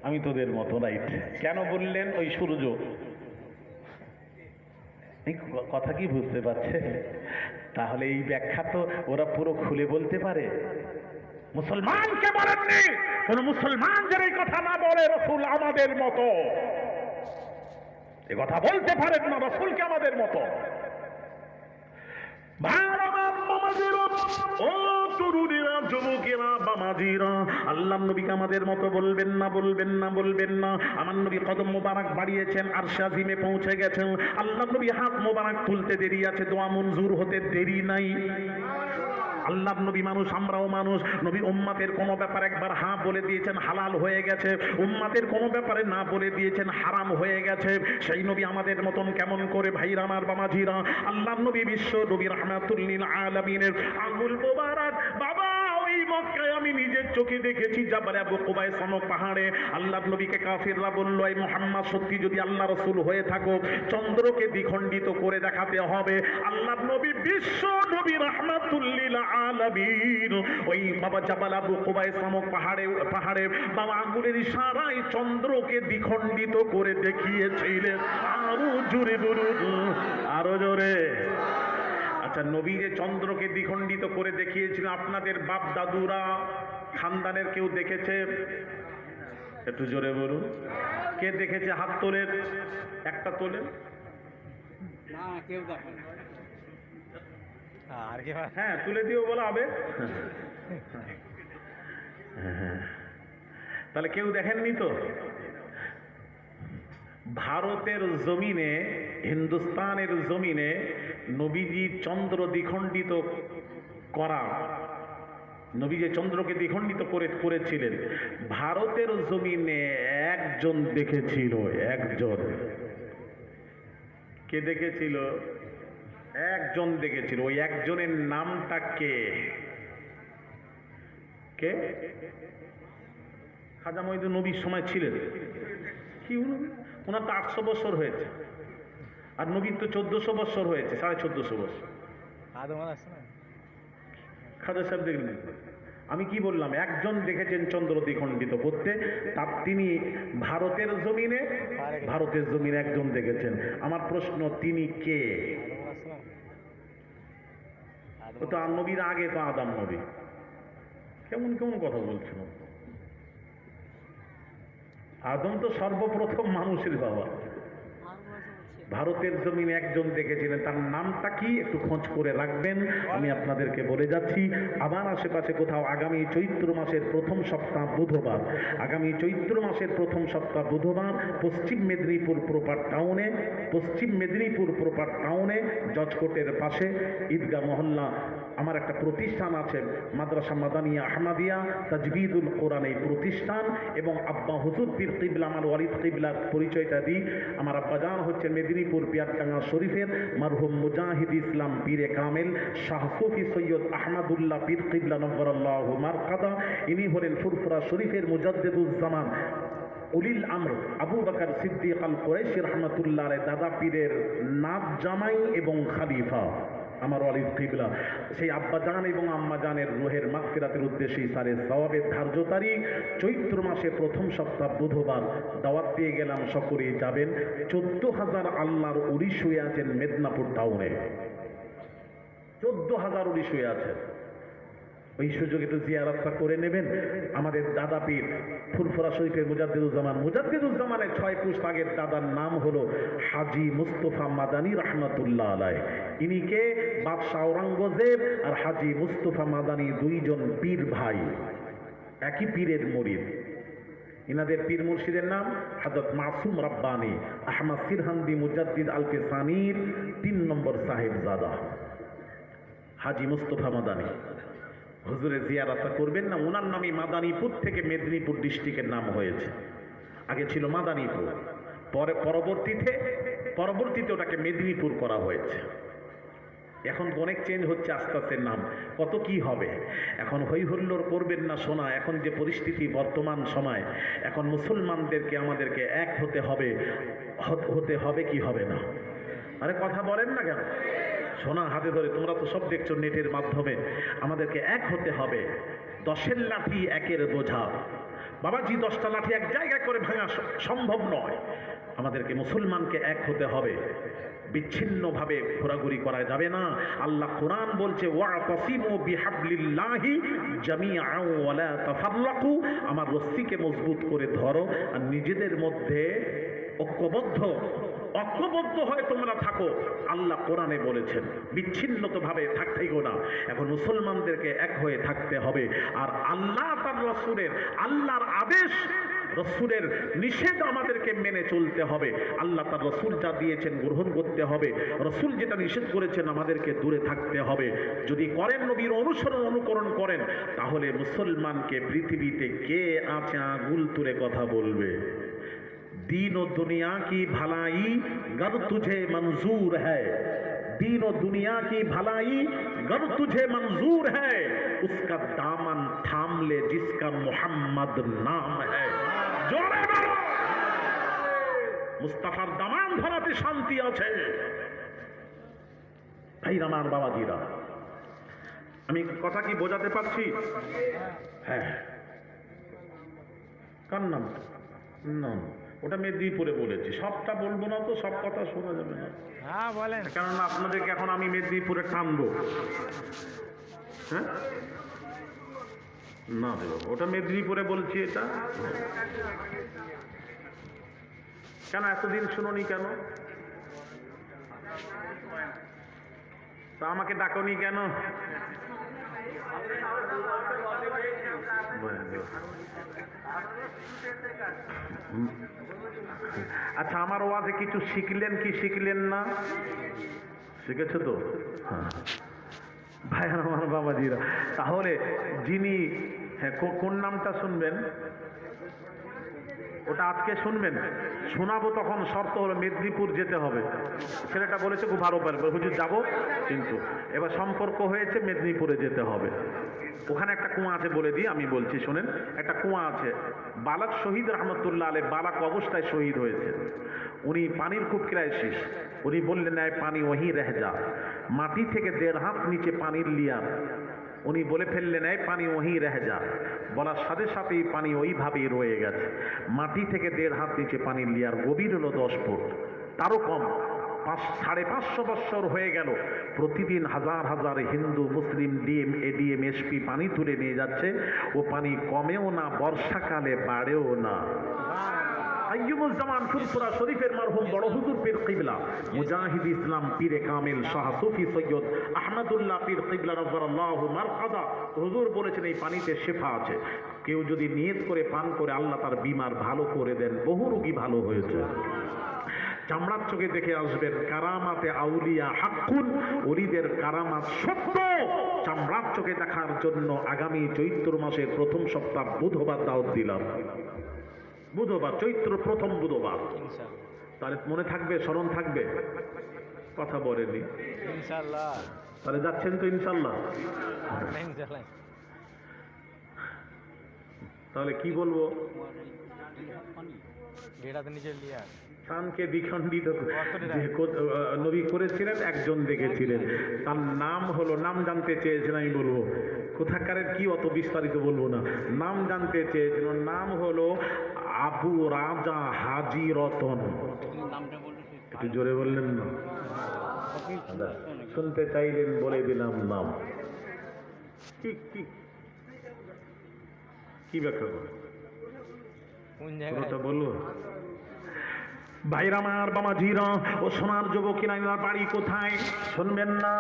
আমি তোদের মতো। রাইট। কেন বললেন? ওই সূর্য। এই কথা কি বুঝতে পারছে? তাহলে এই ব্যাখ্যা তো ওরা পুরো খুলে বলতে পারে। মুসলমানকে বলেননি, কোন মুসলমান যেন এই কথা না বলে রাসূল আমাদের মতো, এ কথা বলতে পারেন না রাসূলকে আমাদের মতো। ও তরুণীরা, যুবকেরা, বামাজিরা, আল্লাহর নবীকে আমাদের মতো বলবেন না। আমার নবী কদম মোবারক বাড়িয়েছেন, আরশে আজিমে পৌঁছে গেছেন। আল্লাহর নবী হাত মোবারক তুলতে দেরি আছে, দোয়া মঞ্জুর হতে দেরি নাই। আল্লাহর নবী মানুষ, আমরাও মানুষ। নবী উম্মতের কোনো ব্যাপার একবার হ্যাঁ বলে দিয়েছেন, হালাল হয়ে গেছে। উম্মতের কোনো ব্যাপারে না বলে দিয়েছেন, হারাম হয়ে গেছে। সেই নবী আমাদের মতন কেমন করে? ভাইরা আমার, বামাজিরা, আল্লাহর নবী বিশ্ব নবী রাহমাতুল লিল আলামিনের আঙ্গুল মোবারক বাবা ওই মক্কায় আমি নিজের চোখে দেখেছি, জাবালে আবু কুবাইস নামক পাহাড়ে আল্লাহর নবীকে কাফিররা বলল, এই মুহাম্মদ সত্যি যদি আল্লাহ রাসূল হয়ে থাকো, চন্দ্রকে দ্বিখণ্ডিত করে দেখাতে হবে। আল্লাহর নবী বিশ্ব নবী রাহমাতুল লিল আলামিন ওই বাবা জাবাল আবু কুবাইস নামক পাহাড়ে বাবা আঙ্গুলের ইশারায় চন্দ্রকে দ্বিখণ্ডিত করে দেখিয়েছিলেন। আরো জোরে বলুন, আরো জোরে। আচ্ছা, নবী যে চন্দ্রকে দ্বিখণ্ডিত করে দেখিয়েছিলেন, আপনাদের বাপ দাদুরা খানদানের কেউ দেখেছে? একটু জোরে বলুন, কে দেখেছে? হাত তোলেন, একটা তোলেন। না, কেউ দেখে না। হ্যাঁ, তুলে দিও বলা হবে। তাহলে কেউ দেখেননি তো? ভারতের জমিনে, হিন্দুস্তানের জমিনে নবীজি চন্দ্র দ্বিখণ্ডিত করা, নবী যে চন্দ্রকে দ্বিখণ্ডিত করেছিলেন, ভারতের জমিনে একজন দেখেছিল। একজন। কে দেখেছিল? একজন দেখেছিল। ওই একজনের নামটা কে? কে? খাজা মঈনুদ্দিন নবীর সময় ছিলেন। কি হলো? ওনার তো 800 বছর হয়েছে, আর নবীর তো 1400 বছর হয়েছে, 1450 বছর। খাজা সাহেব দেখলেন আমি কি বললাম, একজন দেখেছেন চন্দ্র দ্বিখণ্ডিত করতে, তার তিনি ভারতের জমিনে একজন দেখেছেন। আমার প্রশ্ন, তিনি কে? ও তো নবীর আগে তো আদম নবী। কেমন কেমন কথা বলছেন? আদম তো সর্বপ্রথম মানুষের বাবা। ভারতের জমিনে একজন দেখেছিলেন, তার নামটা কি একটু খোঁজ করে রাখবেন, আমি আপনাদেরকে বলে যাচ্ছি। আমার আশেপাশে কোথাও আগামী চৈত্র মাসের প্রথম সপ্তাহ বুধবার পশ্চিম মেদিনীপুর প্রপার টাউনে জজকোর্টের পাশে ঈদগাহ মহল্লা আমার একটা প্রতিষ্ঠান আছে, মাদ্রাসা মাদানিয়া আহমাদিয়া তাজবিদুল কোরআন এই প্রতিষ্ঠান। এবং আব্বা হুজুর পীর কিবলা, আমার ওয়ালিদ কিবলার পরিচয়টা দিই। আমার আব্বাজান হচ্ছে মেদিনীপুর পিয়ারটাঙ্গা শরীফের মরহুম মুজাহিদ ইসলাম পীরে কামেল শাহ সুফি সৈয়দ আহমদুল্লাহ পীর কিবলা নব্বরাল্লাহু মারকাদা। ইনি হলেন ফুরফুরা শরীফের মুজাদ্দিদুজ্জামান উলিল আমর আবু বকর সিদ্দিক আল কুরাইশি রহমাতুল্লাহ আলাইহি দাদা পীরের নাত জামাই এবং খলিফা আমার ওয়ালিদ কিবলা। সেই আব্বাজান এবং আম্মাজানের রুহের মাগফিরাতের উদ্দেশ্যে ইসারের সওয়াবের ধার্য তারিখ চৈত্র মাসে প্রথম সপ্তাহ বুধবার। দাওয়াত দিয়ে গেলাম, সকলেই যাবেন। 14,000 আল্লাহর ওলি শুয়ে আছেন মেদিনীপুর টাউনে, 14,000 ওলি শুয়ে আছেন। ওই সুযোগে একটু জিয়ারতটা করে নেবেন। আমাদের দাদা পীর ফুরফুরা শরীফের মুজাদ্দিদুজ্জামানের 6 পুস্তকের দাদার নাম হলো হাজী মুস্তফা মাদানী রহমাতুল্লাহ আলাইহি। ইনি কে? বাদশাহ আওরঙ্গজেব আর হাজী মুস্তফা মাদানী দুইজন পীর ভাই, একই পীরের মুরিদ। ইনাদের পীর মুর্শিদের নাম হযরত মাসুম রাব্বানী আহমদ সিরহান্দি মুজাদ্দিদ আলকে সানির 3 নম্বর সাহেবজাদা হাজী মুস্তফা মাদানী। হুজুরের জিয়ারতটা করবেন না। ওনার নামে মাদানীপুর থেকে মেদিনীপুর ডিস্ট্রিক্টের নাম হয়েছে। আগে ছিল মাদানীপুর, পরবর্তীতে ওটাকে মেদিনীপুর করা হয়েছে। এখন অনেক চেঞ্জ হচ্ছে আস্তে আস্তে নাম, কত কি হবে। এখন হই হুল্লোড় করবেন না শোনা। এখন যে পরিস্থিতি বর্তমান সময়, এখন মুসলমানদেরকে আমাদেরকে এক হতে হবে কি হবে না? আরে কথা বলেন না কেন? সোনা হাতে ধরে, তোমরা তো সব দেখছো নেটের মাধ্যমে, আমাদেরকে এক হতে হবে। 10-এর লাঠি 1-এর বোঝা। বাবাজি, 10টা লাঠি এক জায়গায় করে ভাঙা সম্ভব নয়। আমাদেরকে মুসলমানকে এক হতে হবে, বিচ্ছিন্নভাবে ঘোরাঘুরি করা যাবে না। আল্লাহ কোরআন বলছে, ওয়াতাসিমু বিহাবলিল্লাহি জামিআন ওয়া লা তাফাররাকু, আমার রস্সিকে মজবুত করে ধরো আর নিজেদের মধ্যে ঐক্যবদ্ধ হয়ে তোমরা থাকো। আল্লাহ কোরআনে বলেছেন বিচ্ছিন্নভাবে থাকতেই না। এখন মুসলমানদেরকে এক হয়ে থাকতে হবে। আর আল্লাহ তার রাসূলের, আল্লাহর আদেশ রাসূলের নিষেধ আমাদেরকে মেনে চলতে হবে। আল্লাহ তার রাসূল যা দিয়েছেন গ্রহণ করতে হবে, রাসূল যেটা নিষেধ করেছেন আমাদেরকে দূরে থাকতে হবে। যদি করেন, নবীর অনুকরণ করেন, তাহলে মুসলমানকে পৃথিবীতে কে আছে আঙুল তুলে কথা বলবে? दीन और दुनिया की भलाई गर तुझे मंजूर है, दीन और दुनिया की भलाई गर तुझे मंजूर है, उसका दामन थाम ले जिसका मोहम्मद नाम है। जोरे बोलो, मुस्तफार दामान धराते शांति আছে। ভাই আমার বাবাজিরা, আমি কথা কি বোঝাতে পারছি? হ্যাঁ, কার নাম? না, ওটা মেদিনীপুরে বলেছি। সবটা বলবো না তো, সব কথা শোনা যাবে না। হ্যাঁ বলেন। কেননা আপনাদেরকে এখন আমি মেদিনীপুরে টানবো। হ্যাঁ না দেব, ওটা মেদিনীপুরে বলছি। এটা কেন এতদিন শুনোনি কেন? তা আমাকে ডাকনি কেন? আচ্ছা, আমার ওয়াজে কিছু শিখলেন কি শিখলেন না? শিখেছো তো? ভাই আমার বাবাজিরা, তাহলে যিনি, হ্যাঁ, কোন নামটা শুনবেন? ওটা আজকে শুনবেন, শোনাবো। তখন শর্ত হলো মেদিনীপুর যেতে হবে। ছেলেটা বলেছে খুব ভালো পারবে, হুজুর যাবো, কিন্তু এবার সম্পর্ক হয়েছে মেদিনীপুরে যেতে হবে। ওখানে একটা কুয়া আছে, বলে দিই, আমি বলছি শোনেন। একটা কুয়া আছে, বালাক শহীদ রহমতুল্লাহ আলাইহি বালাক অবস্থায় শহীদ হয়েছে। উনি পানির খুব ক্রাইসিস। উনি বললেন, পানি ওহি রহ যা, মাটি থেকে 1.5 হাত নিচে পানির লিয়ার উনি বলে ফেললেন, এই পানি ওহি রেহে যা। বলার সাথে সাথেই পানি ওইভাবেই রয়ে গেছে। মাটি থেকে 1.5 হাত নিচে পানির লেয়ার, গভীর হলো 10 ফুট, তারও কম। 550 বছর হয়ে গেল, প্রতিদিন হাজার হাজার হিন্দু মুসলিম ডিএম এডিএম এসপি পানি তুলে নিয়ে যাচ্ছে। ও পানি কমেও না, বর্ষাকালে বাড়েও না। আইয়ুমুজ্জামান ফুরফুরা শরীফের মারহুম বড় হুজুর পীর কিবলা মুজাহিদ ইসলাম পীরে কামিল শাহ সুফি সৈয়দ আহমদুল্লাহ পীর কিবলা রাদিয়াল্লাহু মারকাদা হুজুর বলেছেন, এই পানিতে শিফা আছে। কেউ যদি নিয়ত করে পান করে, আল্লাহ তার বিমার ভালো করে দেন। বহু রোগী ভালো হয়েছে। চামড়ার চোখে দেখে আসবেন, কারামাতে আউলিয়া হাক্কুন, ওলিদের কারামাত সত্য। চামড়ার চোখে দেখার জন্য আগামী চৈত্র মাসের প্রথম সপ্তাহ বুধবার দাওয়াত দিলাম। বুধবার, চৈত্র প্রথম বুধবার। তাহলে মনে থাকবে, স্মরণ থাকবে? কথা বলেনি ইনশাআল্লাহ। তাহলে যাচ্ছেন তো ইনশাল্লাহ? ইনশাআল্লাহ। তাহলে কি বলবো? গেড়াতে নিচে লিয়া কানকে দ্বিখণ্ডিত যে নবী করেছিলেন, একজন দেখেছিলেন, তার নাম হলো, নাম জানতে চেয়েছেন, আমি বলবো কোথাকারের কি অত বিস্তারিত বলবো না, নাম জানতে চেয়েছেন। ওর নাম হলো আবু রাজা হাজি রতন। নামটা বলতে একটু জোরে বললেন না? শুনতে চাইলেন, বলে দিলাম নাম। কি কি কি ব্যাখ্যা করে কোন পুরোটা জায়গায় বলবো? ভাইরা আমার, বামাজিরা ও সোনার যুবকেরা, এনার বাড়ি কোথায় শুনবেন না?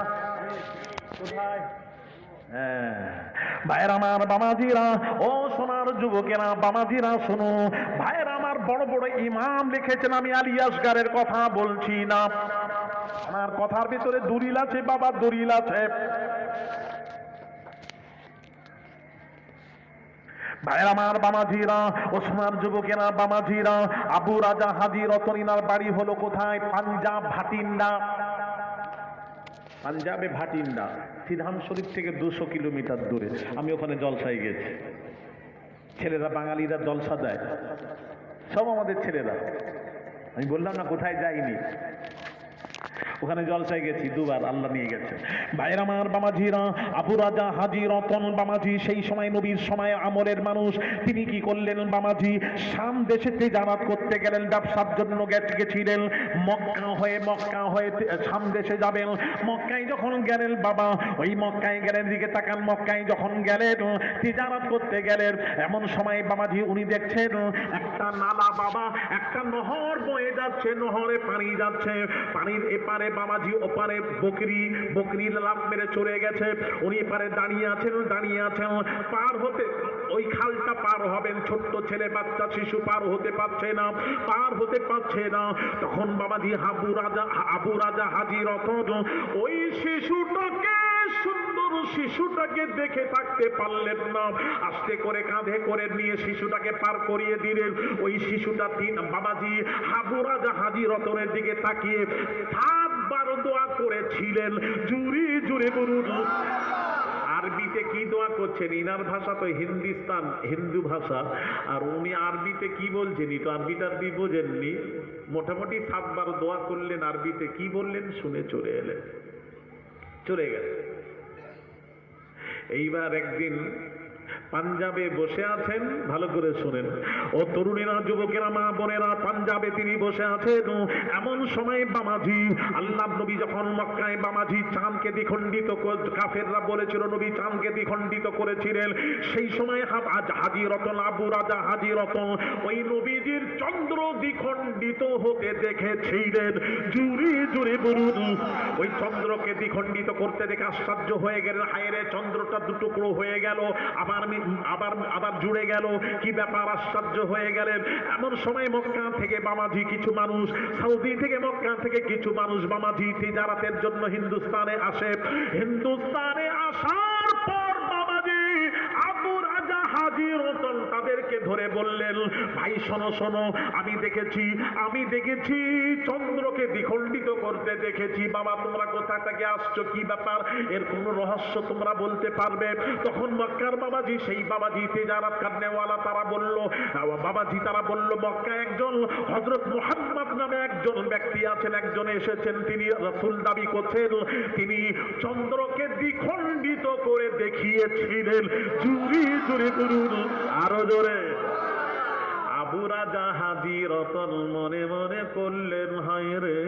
কোথায়? হ্যাঁ, ভাইরা আমার, বামাজিরা ও সোনার যুবকেরা, বামাজিরা শোনো। ভাইরা আমার, বড় বড় ইমাম লিখেছেন, আমি আলী আসগারের কথা বলছি না। আমার কথার ভিতরে দলিল আছে বাবা, দলিল আছে। ভাইরা আমার, বামাজিরা ও সোনার যুবকেরা, বামাজিরা, আবু রাজা হাজি রতন, ইনার বাড়ি হলো কোথায়? পাঞ্জাব, ভাটিন্ডা। পাঞ্জাবে ভাটিন্ডা, সিধাম শরীফ থেকে 200 কিলোমিটার দূরে। আমি ওখানে জলসায় গেছি। ছেলেরা, বাঙালিরা জলসা দেয়, সব আমাদের ছেলেরা। আমি বললাম না কোথায় যাইনি, ওখানে জলসায় গেছি দুবার, আল্লাহ নিয়ে গেছে। ভাইরা আমার, বামাজিরা, আবু রাজা হাজি রতন বামাজি সেই সময় নবীর সময় আমলের মানুষ। তিনি কি করলেন? বামাজি শাম দেশে তেজারাত করতে গেলেন, ব্যবসার জন্য গেছিলেন। মক্কা হয়ে শাম দেশে যাবেন। মক্কায় যখন গেলেন বাবা, ওই মক্কায় গেলেন, দিকে তাকান, মক্কায় যখন গেলেন তেজারাত করতে গেলেন, এমন সময় বামাজি উনি দেখছেন একটা নালা বাবা, একটা নহর বয়ে যাচ্ছে, নহরে পানি যাচ্ছে, পানির এপারে বাবাজি, ওপারে বকরি লাফ মেরে চলে গেছে। উনি এপারে দাঁড়িয়ে আছেন, পার হতে, ওই খালটা পার হবেন, ছোট্ট ছেলে বাচ্চা শিশু পার হতে পারছে না। তখন বাবাজি আবু রাজা হাজি রতন ওই শিশুটাকে, সুন্দর শিশুটাকে দেখে থাকতে পারলেন না। আস্তে করে কাঁধে করে নিয়ে শিশুটাকে পার করিয়ে দিলেন। ওই শিশুটা বাবাজি আবু রাজা হাজি রতনের দিকে তাকিয়ে 7 বার দোয়া করেছিলেন। জুড়ে জুড়ে বলুন। আরবিতে কি দোয়া করছেন? ইনার ভাষা তো হিন্দু ভাষা, আর উনি আরবিতে কি বলছেন? তো আরবিটা বোঝেননি। মোটামুটি 7 বার দোয়া করলেন। আরবিতে কি বললেন শুনে চলে গেলেন। এইবার একদিন পাঞ্জাবে বসে আছেন, ভালো করে শোনেন ও তরুণীরা, যুবকেরা, মা বোনেরা, পাঞ্জাবে তিনি বসে আছেন। এমন সময় বামাজি, আল্লাহ নবী যখন মক্কায় বামাজি চাঁদকে দ্বিখণ্ডিত, কাফেররা বলেছিল নবী চাঁদকে দ্বিখণ্ডিত করেছিলেন, সেই সময় হাজি রতন, আবু রাজা হাজি রতন ওই নবীজির চন্দ্র দ্বিখণ্ডিত হতে দেখেছিলেন। জুড়ে জুড়ে বলুন। ওই চন্দ্রকে দ্বিখণ্ডিত করতে দেখে আশ্চর্য হয়ে গেলেন। হায়রে, চন্দ্রটা দুটুকরো হয়ে গেল, আবার জুড়ে গেল, কি ব্যাপার? আশ্চর্য হয়ে গেলেন। এমন সময় মক্কা থেকে বামাজি কিছু মানুষ, সৌদি থেকে মক্কা থেকে কিছু মানুষ বামাজি তিজারাতের জন্য হিন্দুস্তানে আসে। হিন্দুস্তানে আসার পর বামাজি আবু রাজা হাজি রতন তাদেরকে ধরে বললেন, ভাই শোনো শোনো, আমি দেখেছি চন্দ্রকে দ্বিখণ্ডিত করতে দেখেছি। বাবা তোমরা কোথা থেকে আসছো, কি ব্যাপার, এর কোন রহস্য তোমরা বলতে পারবে? তখন মক্কার বাবাজি, সেই বাবাজি তিজারাত কারনেওয়ালা, তারা বলল মক্কা একজন হযরত মুহাম্মদ নামে একজন ব্যক্তি আছেন, একজন এসেছেন, তিনি রাসূল দাবি করছেন, তিনি চন্দ্রকে দ্বিখণ্ডিত করে দেখিয়েছিলেন। জুরি জুরি বলুন, আরো জোরে। আবু রাজা হাজী রতন মনে মনে করলেন, হায় রে,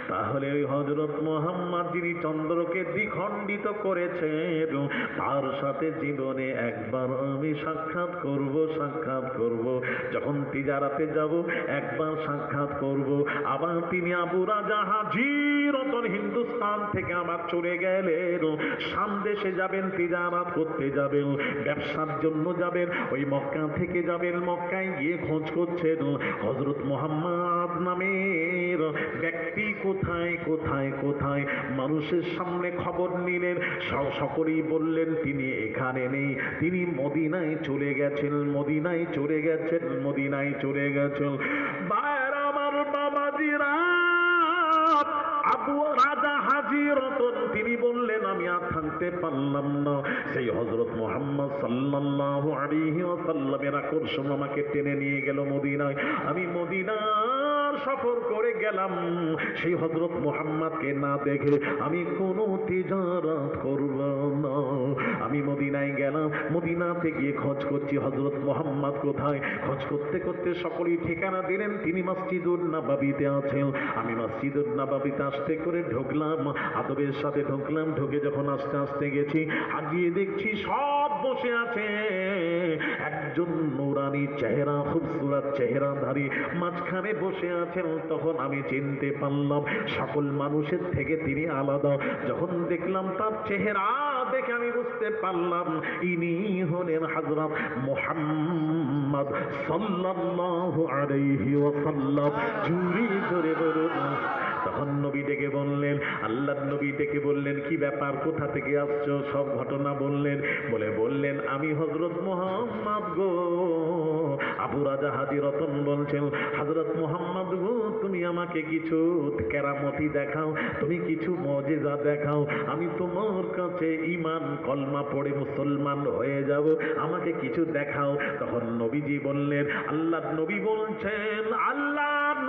তাহলে ওই হযরত মুহাম্মদ যিনি চন্দ্রকে দ্বিখণ্ডিত করেছেন, তার সাথে জীবনে একবার আমি সাক্ষাৎ করব, যখন তিজারাতে যাব একবার সাক্ষাৎ করব। আবার তিনি আবু রাজা হাজী রতন হিন্দুস্তান থেকে আমার চলে গেলেন, শাম দেশে যাবেন, তিজারাত করতে যাবেন, ব্যবসার জন্য যাবেন, ওই মক্কা থেকে যাবেন, মক্কায় গিয়ে খোঁজ করছেন হযরত মুহাম্মদ নামের ব্যক্তি কোথায় কোথায় কোথায়। মানুষের সামনে খবর নিলেন, সকলেই বললেন তিনি এখানে নেই, তিনি মদিনায় চলে গেছেন। বাইরে আমার বাবাজিরা, আবু রাজা হাজী রতন তিনি বললেন, আমি আর থাকতে পারলাম না। সেই হযরত মুহাম্মদ সাল্লাল্লাহু আলাইহি ওয়াসাল্লামের আকর্ষণ আমাকে টেনে নিয়ে গেল মদিনায়। আমি মদিনার সফর করে গেলাম, সেই হযরত মুহাম্মদকে না দেখে আমি কোনো তিজারাত করব না। আমি মদিনায় গেলাম, মদিনাতে গিয়ে খোঁজ করছি হযরত মুহাম্মদ কোথায়। খোঁজ করতে করতে সকলেই ঠিকানা দিলেন, তিনি মসজিদুন নববীতে আছেন। আমি মসজিদুন নববীতে আস্তে করে ঢুকলাম, আদবের সাথে ঢুকলাম। ঢুকে যখন আস্তে আস্তে গেছি, আগিয়ে দেখছি সব বসে আছে। একজন নুরানি চেহারা, খুবসুরত চেহারাধারী মাঝখানে বসে আছেন। তখন আমি চিনতে পারলাম সকল মানুষের থেকে তিনি আলাদা। যখন দেখলাম তার চেহারা দেখে আমি বুঝতে পারলাম ইনি হলেন হযরত মুহাম্মদ সাল্লাল্লাহু আলাইহি ওয়াসাল্লাম। জুরি ধরে বলুন। তখন নবী ডেকে বললেন, আল্লাহর নবী ডেকে বললেন, কি ব্যাপার, কোথা থেকে আসছো, সব ঘটনা বললেন আমি হযরত মুহাম্মদ গো। আবু রাজা হাজী রতন বলছেন, হযরত মুহাম্মদ গো, তুমি আমাকে কিছু কেরামতি দেখাও, তুমি কিছু মুজিজা দেখাও, আমি তোমার কাছে ঈমান কলমা পড়ে মুসলমান হয়ে যাব, আমাকে কিছু দেখাও। তখন নবীজি বললেন, আল্লাহর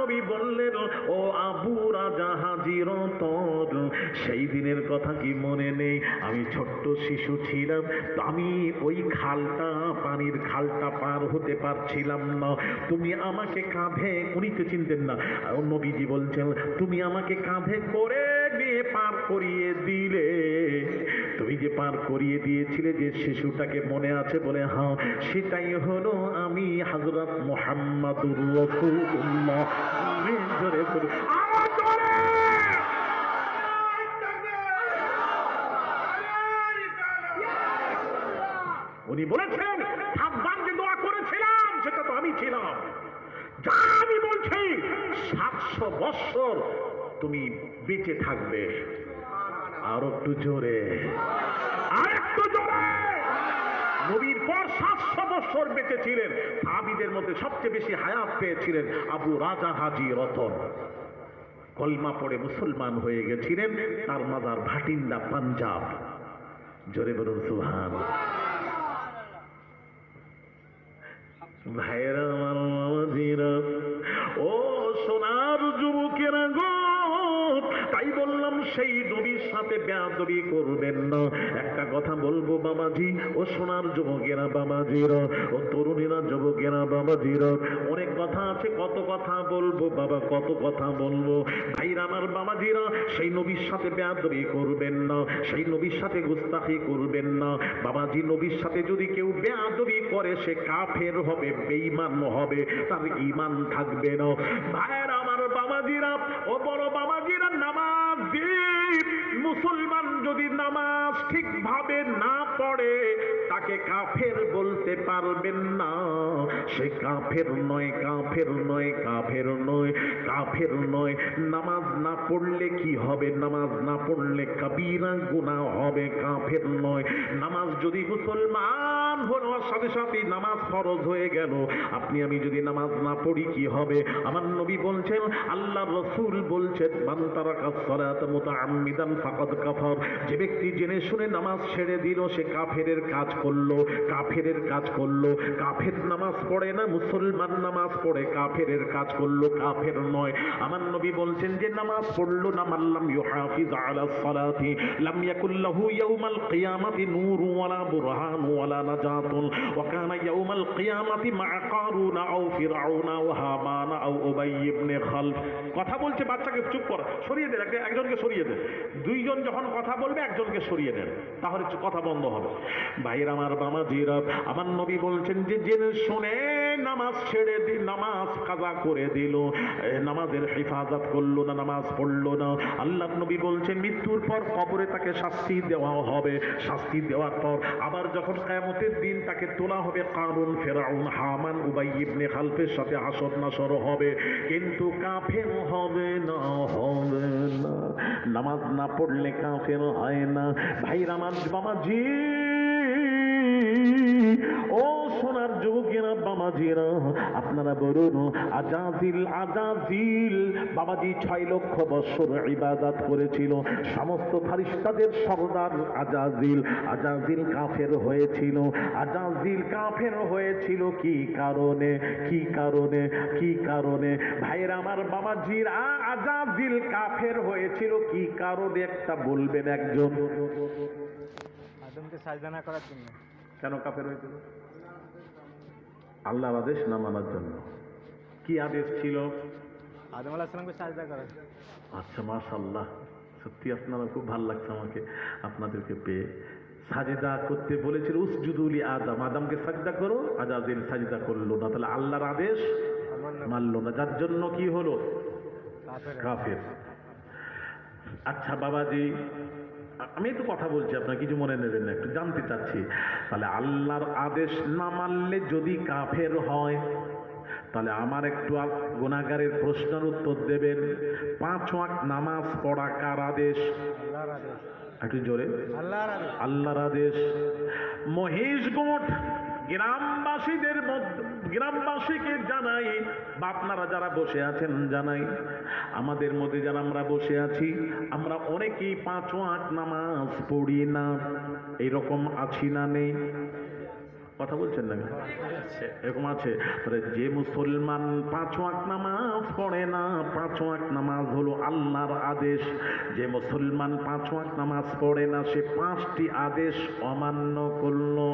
নবী বললেন, ও আবু রাজা হাজী রতন, সেই দিনের কথা কি মনে নেই? আমি ছোট্ট শিশু ছিলাম, তো আমি ওই পানির খালটা পার হতে পারছিলাম না। তুমি আমাকে কাঁধে, উনি তো চিনতেন না, নবীজি বলছেন, তুমি আমাকে কাঁধে করে নিয়ে পার করিয়ে দিলে। তুমি যে পার করিয়ে দিয়েছিলে যে শিশুটাকে মনে আছে? বলে হ্যাঁ, সেটাই হলো আমি হযরত মুহাম্মাদুর রাসূলুল্লাহ। জোরে বলো, আওয়াজ করে। উনি বলেছেন, সাবধান, যে দোয়া করেছিলাম সেটা তো আমি ছিলাম। যা আমি বলছি 700 বৎসর তুমি বেঁচে থাকবে। আর একটু জোরে, নবীর পর 700 বৎসর বেঁচে ছিলেন। সাহাবীদের মধ্যে সবচেয়ে বেশি হায়াত পেয়েছিলেন আবু রাজা হাজী রতন। কলমা পড়ে মুসলমান হয়ে গেছিলেন। তার মাজার ভাটিন্ডা, পাঞ্জাব। জোরে বলুন সুবহানাল্লাহ। ভাইরা আমার, বাবাজিরা, ও সোনার যুবকেরা গো, তাই বললাম সেই নবীর সাথে বেয়াদবি করবেন না। একটা কথা বলবো বাবাজি, ও সোনার যুবকেরা, বাবাজিরা, ও তরুণীরা, যুবকেরা, বাবাজিরা, অনেক কথা আছে, কত কথা বলবো বাবা, কত কথা বলবো। ভাইরা আমার, বাবাজিরা, সেই নবীর সাথে বেয়াদবি করবেন না, সেই নবীর সাথে গুস্তাখি করবেন না। বাবাজি, নবীর সাথে যদি কেউ বেয়াদবি করে সে কাফের হবে, বেঈমান হবে, তার ঈমান থাকবে না। ভাইরা আমার, বাবাজিরা, ও বড় বাবাজিরা, নামাজি মুসলমান যদি নামাজ ঠিকভাবে না পড়ে তাকে কাফের বলতে পারবেন না। সে কাফের নয়, কাফের নয়, কাফের নয়, কাফের নয়। নামাজ না পড়লে কি হবে? নামাজ না পড়লে কবিরা গুনাহ হবে, কাফের নয়। নামাজ যদি মুসলমান আজান হওয়ার সাথে সাথে নামাজ ফরজ হয়ে গেল। আপনি আমি যদি নামাজ না পড়ি কি হবে? আমার নবী বলছেন, আল্লাহর রাসূল বলছেন, মান তারাকাস সালাতা মুতাআম্মিদান ফাকাদ কাফার। যে ব্যক্তি জেনে শুনে নামাজ ছেড়ে দিল সে কাফেরের কাজ করলো, কাফেরের কাজ করলো। কাফের নামাজ পড়ে না, মুসলমান নামাজ পড়ে কাফেরের কাজ করলো, কাফের নয়। আমার নবী বলছেন যে নামাজ পড়লো না, মাল্লাম ইউহাফিজ আলা সালাতি লাম ইয়াকুল লাহু ইয়াউমাল কিয়ামাতি নূরু ওয়ালা বুরহান ওয়ালা নাজাতুন ওয়া কানা ইয়াউমাল কিয়ামাতি মা কারুন আও ফিরআউনা ওয়া হামান আও উবাই ইবনে খালফ। কথা বলছে বাচ্চাকে চুপ কর, সরিয়ে দেন, একজনকে সরিয়ে দেন। দুইজন যখন কথা বলবে একজনকে সরিয়ে দেন, তাহলে কথা বন্ধ হবে। ভাইরা আমার, বামাজিরা, আমার নবী বলছেন যে জেনে শুনে নামাজ ছেড়ে দিল, নামাজ কাজা করে দিল, নামাজের হেফাজত করলো না, নামাজ পড়লো না, আল্লাহ নবী বলছেন মৃত্যুর পর কবরে তাকে শাস্তি দেওয়া হবে। শাস্তি দেওয়ার পর আবার যখন কিয়ামতের দিন তাকে তোলা হবে, কারুন, ফিরআউন, হামান, উবাই ইবনে খালফের সাথে হাসর নাসর হবে, কিন্তু কাফের হবে না, হবে না। নামাজ না পড়লে কাফের হয় না। ভাইরা আমার, বাবাজি, ও সোনার যুবকেরা, বাবাজিরা, আপনারা বলুন, আজাজিল, আজাজিল বাবাজি 6 লক্ষ বছর ইবাদত করেছিল, সমস্ত ফারিস্তাদের সরদার আজাজিল। আজাজিল কাফের হয়েছিল, আজাজিল কাফের হয়েছিল কি কারণে? কি কারণে? কি কারণে? ভাইরা আমার, বাবাজিরা, আজাজিল কাফের হয়েছিল কি কারণে একটা বলবেন একজন? আদমকে সাজদা না করার জন্য। কেন কাফের হয়েছিল? আল্লাহর আদেশ না মানার জন্য। কি আদেশ ছিল? আদম আলাইহিস সালামকে সাজদা করার। আচ্ছা, মাশাআল্লাহ, সত্যি আপনারা, খুব ভালো লাগছে আমাকে আপনাদেরকে পেয়ে। সাজদা করতে বলেছিল, উসজুদু লি আদম, আদমকে সাজদা করো। আজাজিল সাজদা করলো না, তাহলে আল্লাহর আদেশ মানলো না, যার জন্য কি হলো? কাফের। আচ্ছা বাবাজি, আমি একটু কথা বলছি, আপনার কিছু মনে নেবেন না, একটু জানতে চাচ্ছি। তাহলে আল্লাহর আদেশ না মানলে যদি কাফের হয়, তাহলে আমার একটু গুনাহগারের প্রশ্নের উত্তর দেবেন। 5 ওয়াক্ত নামাজ পড়া কার আদেশ? আল্লাহর আদেশ। একটু জোরে। আল্লাহর আদেশ। আল্লাহর আদেশ। মহিষগোট গ্রামবাসীদের মধ্যে, গ্রামবাসীকে জানাই, বা আপনারা যারা বসে আছেন জানাই, আমাদের মধ্যে যারা আমরা বসে আছি, আমরা অনেকেই 5 ওয়াক্ত নামাজ পড়ি না। এরকম আছি না নেই? কথা বলছেন না? এরকম আছে। যে মুসলমান 5 ওয়াক্ত নামাজ পড়ে না, 5 ওয়াক্ত নামাজ হলো আল্লাহর আদেশ। যে মুসলমান 5 ওয়াক্ত নামাজ পড়ে না, সে 5টি আদেশ অমান্য করলো।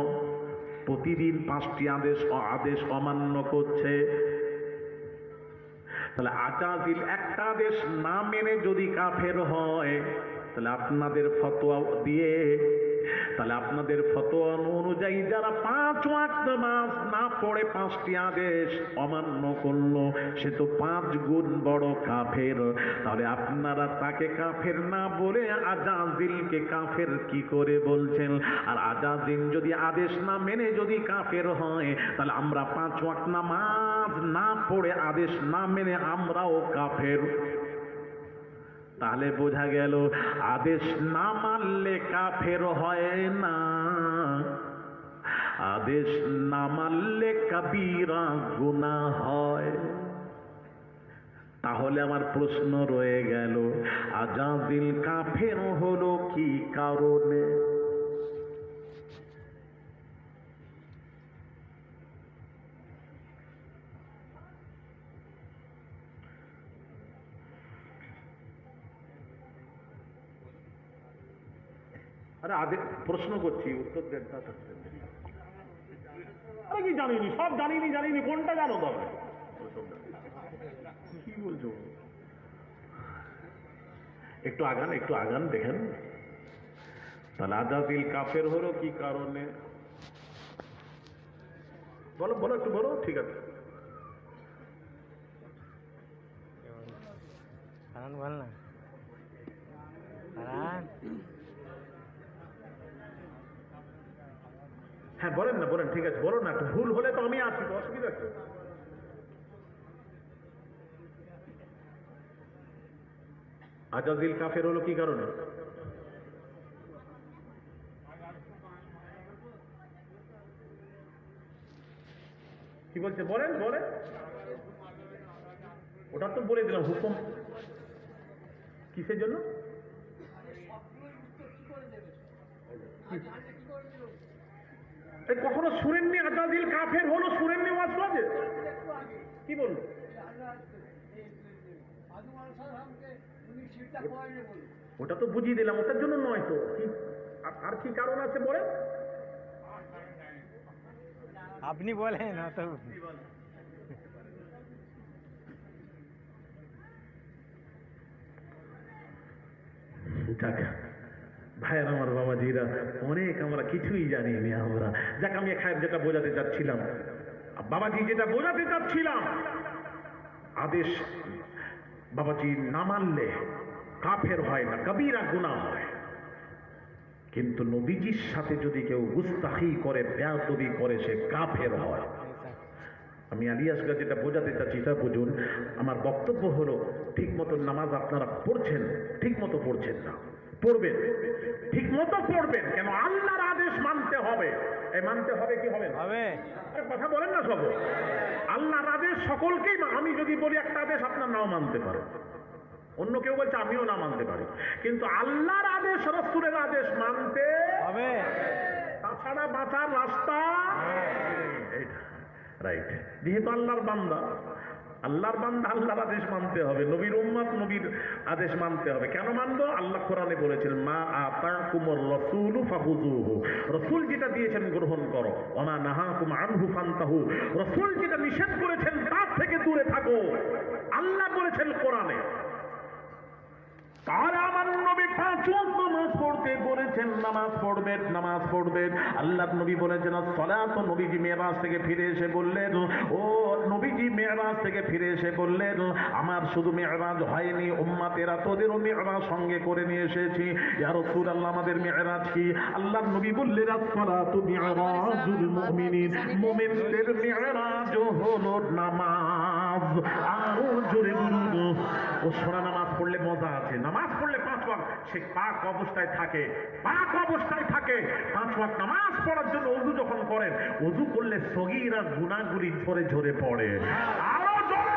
প্রতিদিন 5টি আদেশ অমান্য করছে। তাহলে আজাজিল একটা আদেশ না মেনে যদি কাফের হয়, তাহলে আপনাদের ফতোয়া দিয়ে, তাহলে আপনাদের ফতোয়া অনুযায়ী যারা 5 ওয়াক্ত নামাজ না পড়ে 5টি আদেশ অমান্য করলো, সে তো 5 গুণ বড় কাফের। তাহলে আপনারা তাকে কাফের না বলে আজাজিলকে কাফের কি করে বলছেন? আর আজাজিল যদি আদেশ না মেনে যদি কাফের হয়, তাহলে আমরা 5 ওয়াক্ত নামাজ না পড়ে আদেশ না মেনে আমরাও কাফের। তাহলে বোঝা গেল আদেশ না মানলে কাফের হয় না, আদেশ না মানলে কাবীরা গুনাহ হয়। তাহলে আমার প্রশ্ন রয়ে গেল, আজাজিল কাফের হলো কি কারণে? আরে আগে প্রশ্ন করছি, উত্তর দেন। আরে কি জানিনি, সব জানিনি, কোনটা জানো তবে? কি বলছো? একটু আগান দেখেন। তাহলে আজাজিল কাফের হলো কি কারণে? বলো একটু বলো। ঠিক আছে, হারান বল না। হারান। হ্যাঁ বলেন না, বলেন, ঠিক আছে, বলো না। একটু ভুল হলে তো আমি আছি, তো অসুবিধা কি? আজাজিল কাফের হলো কি কারণে? কি বলছে বলেন বলেন, ওটা তো বলে দিলাম হুকুম কিসের জন্য। এই কখনো শুনেননি আজাদিল কাফের হলো, শুনেননি ওয়াজ আছে কি বললো? ওটা তো বুঝিয়ে দিলাম, ওটার জন্য নয় তো। আর কি কারণ আছে বলে? আপনি বলেন না তো। যাক ভাইয়ের আমার বাবাজিরা, অনেক আমরা কিছুই জানি না আমরা। যাক আমি খায়ের যেটা বোঝাতে চাচ্ছিলাম, বাবাজি যেটা বোঝাতে চাচ্ছিলাম, আদেশ বাবাজি না মানলে কাফের হয় না, কবিরা গুনাহ হয়। কিন্তু নবীজির সাথে যদি কেউ গুস্তাখি করে, বেয়াদবি করে, সে কাফের হয়। আমি আলিয়াসগা যেটা বোঝাতে চাচ্ছি তা বুঝুন। আমার বক্তব্য হলো, ঠিক মতো নামাজ আপনারা পড়ছেন, ঠিক মতো পড়ছেন না, পড়বেন, ঠিক মতো পড়বেন। কেন? আল্লাহর আদেশ মানতে হবে। এই মানতে হবে কি হবে না? হবে। আরে কথা বলেন না সব। আল্লাহর আদেশ সকলকেই, আমি যদি বলি একটা আদেশ আপনার নাও মানতে পারে, অন্য কেউ বলছে আমিও না মানতে পারি, কিন্তু আল্লাহর আদেশ, রাসূলের আদেশ মানতে হবে। তাছাড়া বাঁচার রাস্তা এইটা। রাইট। যেহেতু আল্লাহর বান্দা, আল্লাহর বান্দা আল্লাহর আদেশ মানতে হবে, নবীর উম্মত নবীর আদেশ মানতে হবে। কেন মানবো? আল্লাহ কোরআনে বলেছেন, মা আতাকুমুর রাসূলু ফাখুযুহু, রাসূল যেটা দিয়েছেন গ্রহণ করো, ওয়া মা নাহাকুম আনহু ফান্তাহু, রাসূল যেটা নিষেধ করেছেন তার থেকে দূরে থাকো। আল্লাহ বলেছেন কোরআনে। তারা আমার নবী 5 ওয়াক্ত নামাজ পড়তে বলেছেন, নামাজ পড়বেন, নামাজ পড়বেন। আল্লাহর নবী বলেছেন সালাত। নবীজি মেরাজ থেকে ফিরে এসে বললেন, ও নবীজি মেরাজ থেকে ফিরে এসে বললেন, আমার শুধু মেরাজ হয়নি, উম্মতেরা তোদেরও মেরাজ সঙ্গে করে নিয়ে এসেছি। ইয়া রাসূলুল্লাহ, আমাদের মেরাজ কি? আল্লাহর নবী বললেন, as-সালাতু মিরাজুল মুমিনিন, মুমিনদের মেরাজ হলো নামাজ। আরো জোরে বলুন। ও সোনা, নামাজ পড়লে মজা আছে। নামাজ পড়লে 5 ওয়াক্ত সে পাক অবস্থায় থাকে, পাক অবস্থায় থাকে। 5 ওয়াক্ত নামাজ পড়ার জন্য ওযু যখন করেন, ওযু করলে সগীরা গুনাহগুলি ঝরে ঝরে পড়ে। আরো জোরে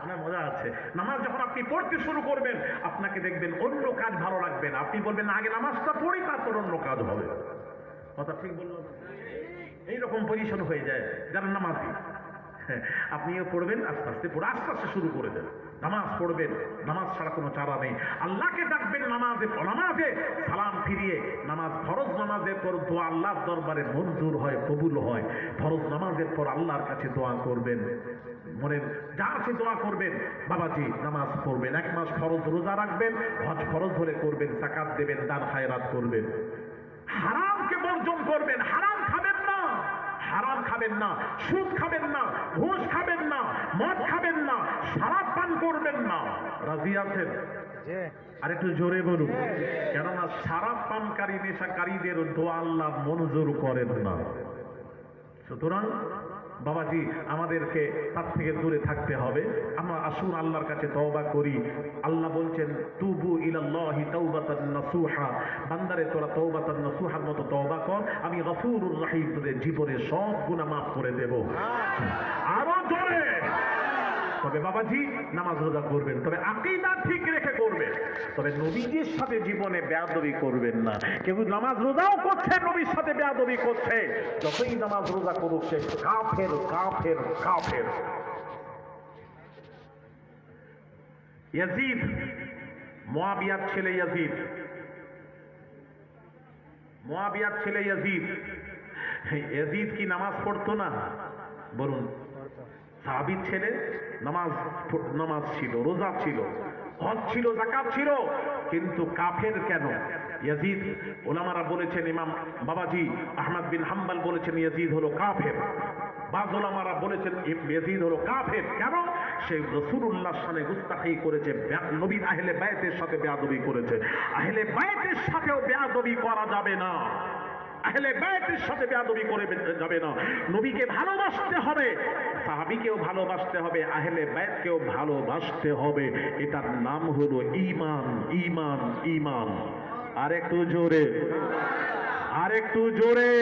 না, মজা আছে। নামাজ যখন আপনি পড়তে শুরু করবেন, আপনাকে দেখবেন অন্য কাজ ভালো লাগবে না। আপনি বলবেন আগে নামাজটা পড়ি, তারপর অন্য কাজ হবে। কথা ঠিক বললাম? এইরকম পজিশন হয়ে যায় যারা নামাজি। আপনিও পড়বেন, আস্তে আস্তে পড়ে আস্তে আস্তে শুরু করে দেন। নামাজ পড়বেন, নামাজ ছাড়া কোনো চারা নেই। আল্লাহকে ডাকবেন নামাজে, নামাজে সালাম ফিরিয়ে। নামাজ ফরজ নামাজের পর দোয়া আল্লাহর দরবারে মঞ্জুর হয়, কবুল হয়। ফরজ নামাজের পর আল্লাহর কাছে দোয়া করবেন, মনে যা আছে দোয়া করবেন। বাবাজি নামাজ পড়বেন, 1 মাস ফরজ রোজা রাখবেন, হজ ফরজ হলে করবেন, যাকাত দেবেন, দান খায়রাত করবেন। হারামকে বর্জন করবেন, হারাম খাবেন না, হারাম খাবেন না, সুদ খাবেন না, ঘুষ খাবেন না, মদ খাবেন না, শরাব পান করবেন না। রাজি আছেন? আর একটু জোরে বলুন। কেননা শরাব পানকারী, নেশাকারীদের দোয়া আল্লাহ মঞ্জুর করেন না। সুতরাং বাবাজি আমাদেরকে তার থেকে দূরে থাকতে হবে। আমরা আসুন আল্লাহর কাছে তওবা করি। আল্লাহ বলছেন, তুবু ইলাল্লাহি তাওবাতান নাসুহা, বান্দারে তোরা তাওবাতান নাসুহার মতো তওবা কর, আমি গফুরুর রহিম, তোদের জীবনের সব গুনাহ মাফ করে দেব। আরো জোরে। তবে বাবাজি নামাজ রোজা করবেন, তবে আকীদা ঠিক রেখে করবেন। তবে নবীজির সাথে জীবনে বেয়াদবি করবেন না। কেউ নামাজ রোজাও করছে, নবীর সাথে বেয়াদবি করছে, যতই নামাজ রোজা করুক সে কাফের, কাফের, কাফের। ইয়াজিদ, মুয়াবিয়ার ছেলে ইয়াজিদ, মুয়াবিয়ার ছেলে ইয়াজিদ। ইয়াজিদ কি নামাজ পড়তো না? বলুন। সাহাবীর ছেলে, নামাজ ছিল, রোজা ছিল, হজ ছিল, যাকাত ছিল, কিন্তু কাফের কেন? ইয়াজিদ, ওলামারা বলেছেন, ইমাম বাবাজি আহমদ বিন হাম্বল বলেছেন ইয়াজিদ হলো কাফের। বাজ ওলামারা বলেছেন ইয়াজিদ হলো কাফের। কেন? সে রাসূলুল্লাহর সাথে গুস্তাখি করেছে, নবীর আহলে বাইতের সাথে বেয়াদবি করেছে। আহলে বাইতের সাথেও বেয়াদবি করা যাবে না, আহলে বাইতের সাথে বেয়াদবি করে যাবে না। নবীকে ভালোবাসতে হবে, সাহাবীকেও ভালোবাসতে হবে, আহলে বাইতকেও ভালোবাসতে হবে। এটার নাম হলো ঈমান, ঈমান, ঈমান। আর একটু জোরে, আর একটু জোরে।